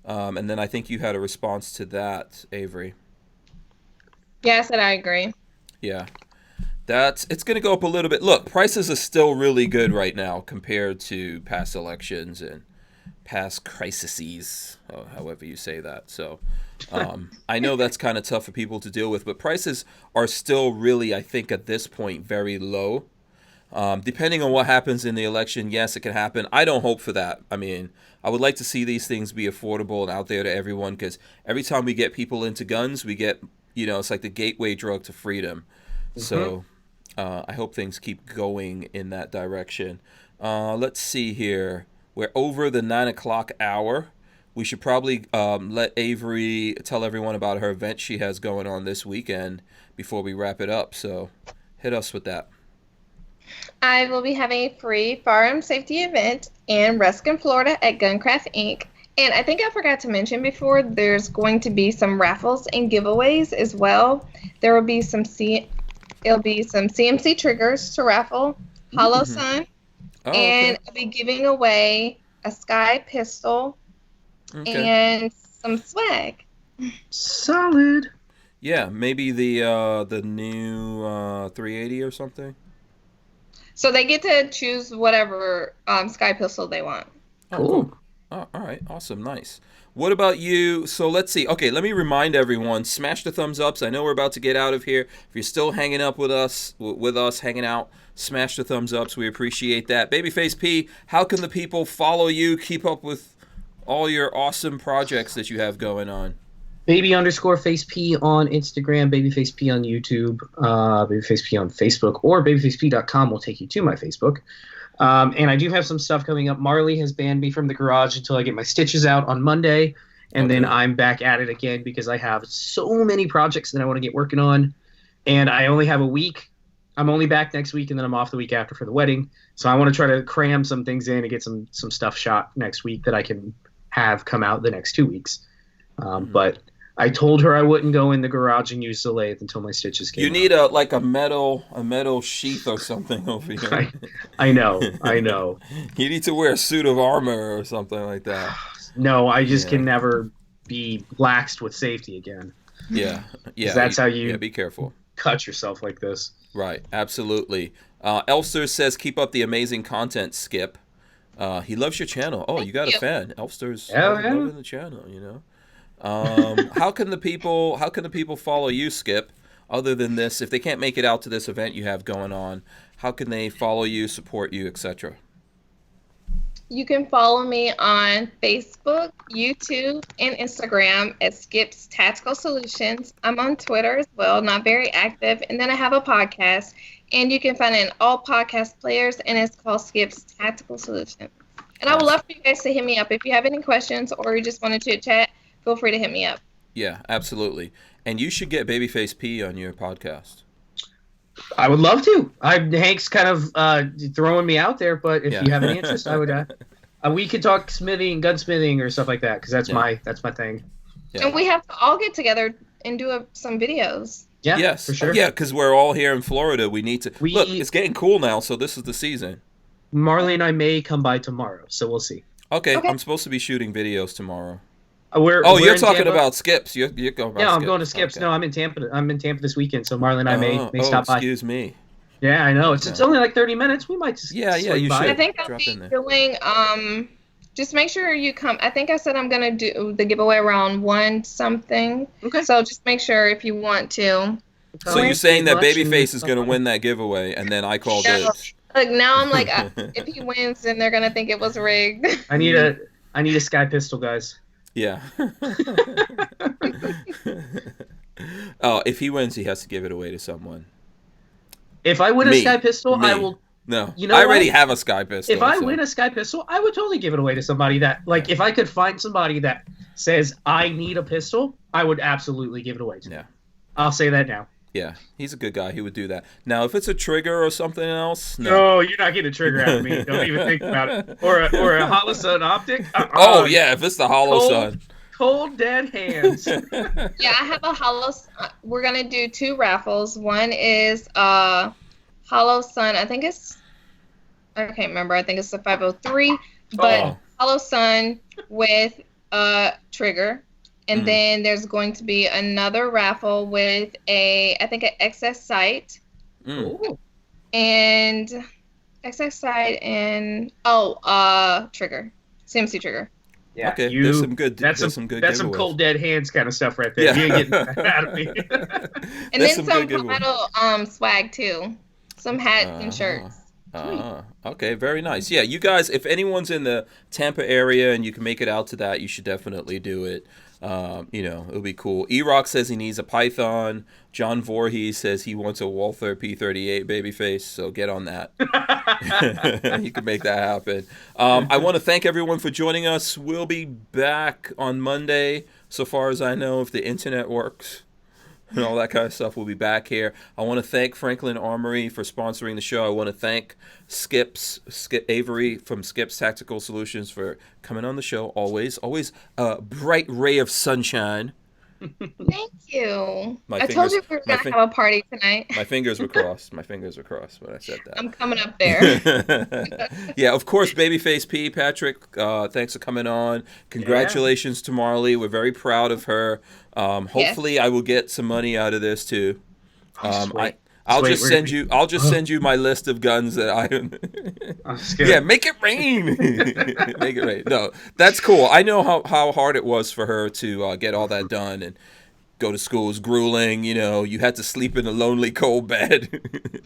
And then I think you had a response to that, Avery. Yeah, I said I agree. Yeah. It's going to go up a little bit. Look, prices are still really good right now compared to past elections and past crises, however you say that. So I know that's kind of tough for people to deal with, but prices are still really, I think, at this point, very low. Depending on what happens in the election, yes, it can happen. I don't hope for that. I mean, I would like to see these things be affordable and out there to everyone, because every time we get people into guns, we get, it's like the gateway drug to freedom. So I hope things keep going in that direction. Let's see here. We're over the 9 o'clock hour. We should probably let Avery tell everyone about her event she has going on this weekend before we wrap it up. So hit us with that. I will be having a free firearm safety event in Ruskin, Florida at Guncraft Inc. And I think I forgot to mention before, there's going to be some raffles and giveaways as well. There will be some CMC triggers to raffle, Hollow Sun, and I'll be giving away a Sky pistol and some swag. Solid. Yeah, maybe the new 380 or something. So they get to choose whatever Sky pistol they want. Oh, cool. Oh, all right, awesome, nice. What about you? So let's see. Okay, let me remind everyone, smash the thumbs ups. I know we're about to get out of here. If you're still hanging up with us, hanging out, smash the thumbs ups. We appreciate that. Babyface P, how can the people follow you, keep up with all your awesome projects that you have going on? Baby_face P on Instagram, babyface P on YouTube, babyface P on Facebook, or babyfaceP.com will take you to my Facebook. And I do have some stuff coming up. Marley has banned me from the garage until I get my stitches out on Monday, and then I'm back at it again because I have so many projects that I want to get working on, and I only have a week. I'm only back next week, and then I'm off the week after for the wedding. So I want to try to cram some things in and get some stuff shot next week that I can have come out the next 2 weeks. But I told her I wouldn't go in the garage and use the lathe until my stitches came out. You need a metal sheath or something over here. I know. You need to wear a suit of armor or something like that. No, I just can never be laxed with safety again. Yeah. That's how you be careful. Cut yourself like this. Right, absolutely. Elfster says, keep up the amazing content, Skip. He loves your channel. Oh, you got a fan. Elfster's loving the channel, How can the people follow you, Skip, other than this? If they can't make it out to this event you have going on, how can they follow you, support you, etc.? You can follow me on Facebook, YouTube, and Instagram at Skip's Tactical Solutions. I'm on Twitter as well, not very active. And then I have a podcast, and you can find it in all podcast players, and it's called Skip's Tactical Solutions. And I would love for you guys to hit me up. If you have any questions or you just want to chit-chat, feel free to hit me up. Yeah, absolutely. And you should get Babyface P on your podcast. I would love to. Hank's kind of throwing me out there, but if you have any interest, I would. We could talk smithing, gunsmithing, or stuff like that, because that's my thing. Yeah. And we have to all get together and do some videos. Yeah, yes, for sure. Yeah, because we're all here in Florida. We need to look. It's getting cool now, so this is the season. Marley and I may come by tomorrow, so we'll see. Okay, Okay. I'm supposed to be shooting videos tomorrow. We're You're in talking Tampa. about Skips. You're going about Yeah, I'm Skips. going to Skips. Okay. No, I'm in Tampa. I'm in Tampa this weekend, so Marley and I may stop by. Excuse me. Yeah, I know. It's Okay. only like 30 minutes. We might just Yeah, swing you by. should. I think I'll Drop be in there. doing just make sure you come. I think I said I'm gonna do the giveaway around 1 something. Okay. So just make sure if you want to. So you're saying that Much and- Babyface is going to win that giveaway, and then I call No. dibs. Look, now I'm like, if he wins, then they're gonna think it was rigged. I need a sky pistol, guys. Yeah. Oh, if he wins, he has to give it away to someone. If I win a Me. sky pistol, Me. I will. No, You know I already what? have a Sky Pistol. If I so- win a sky pistol, I would totally give it away to somebody that, like, if I could find somebody that says I need a pistol, I would absolutely give it away to them. Yeah. I'll say that now. Yeah, he's a good guy. He would do that. Now, if it's a trigger or something else, no. No, you're not getting a trigger out of me. Don't even think about it. Or a Holosun optic. Oh, yeah, if it's the Hollow Cold. Sun. Cold dead hands. Yeah, I have a hollow. We're gonna do 2 raffles. One is Hollow Sun. I think it's. I can't remember. I think it's the 503. But Oh. Hollow Sun with a trigger, and then there's going to be another raffle with I think an excess sight Mm. Ooh. and trigger, CMC trigger. Yeah, Okay, there's some good That's some giveaways. cold dead hands kind of stuff right there. Yeah. You ain't getting that out of me. And There's then some some good giveaways. metal swag too, some hats and shirts. Okay, very nice. Yeah, you guys, if anyone's in the Tampa area and you can make it out to that, you should definitely do it. It'll be cool. E-Rock says he needs a Python. John Voorhees says he wants a Walther P38 Babyface, so get on that. You can make that happen. I want to thank everyone for joining us. We'll be back on Monday, so far as I know, if the internet works. And all that kind of stuff. We'll be back here. I want to thank Franklin Armory for sponsoring the show. I want to thank Skip Avery from Skip's Tactical Solutions for coming on the show. Always a bright ray of sunshine. Thank you. My I told fingers- you we were my gonna fin- have a party tonight. My fingers were crossed. My fingers were crossed when I said that. I'm coming up there. Yeah, of course, Babyface P. Patrick, thanks for coming on. Congratulations to Marley. We're very proud of her. Hopefully, I will get some money out of this too. Sweet. I'll Sweet, just we're send gonna you. I'll just send you my list of guns that I. I'm just gonna- Yeah, make it rain. Make it rain. No, that's cool. I know how hard it was for her to get all that done and go to school. It was grueling. You had to sleep in a lonely, cold bed.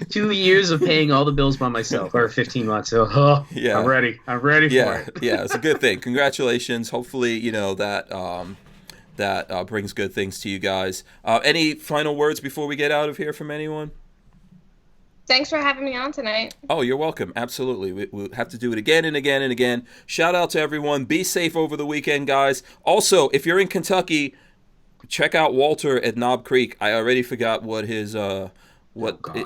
2 years of paying all the bills by myself, or 15 months. So, Yeah. I'm ready. I'm ready for Yeah, it. yeah, it's a good thing. Congratulations. Hopefully, that brings good things to you guys. Any final words before we get out of here from anyone? Thanks for having me on tonight. Oh, you're welcome. Absolutely. We'll have to do it again and again and again. Shout out to everyone. Be safe over the weekend, guys. Also, if you're in Kentucky, check out Walter at Knob Creek. I already forgot what his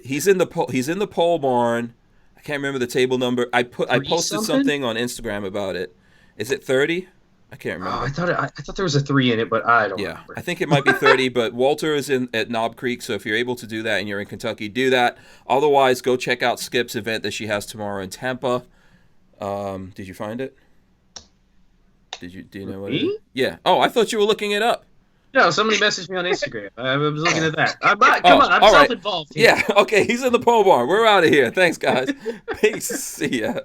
he's in the pole barn. I can't remember the table number. I posted something on Instagram about it. Is it 30? I can't remember. Oh, I thought there was a 3 in it, but I don't remember. I think it might be 30, but Walter is at Knob Creek, so if you're able to do that and you're in Kentucky, do that. Otherwise, go check out Skip's event that she has tomorrow in Tampa. Did you find it? Do you know what it is? Me? Yeah. Oh, I thought you were looking it up. No, somebody messaged me on Instagram. I was looking at that. I'm all right. self-involved here. Yeah, okay, he's in the pole barn. We're out of here. Thanks, guys. Peace. See ya.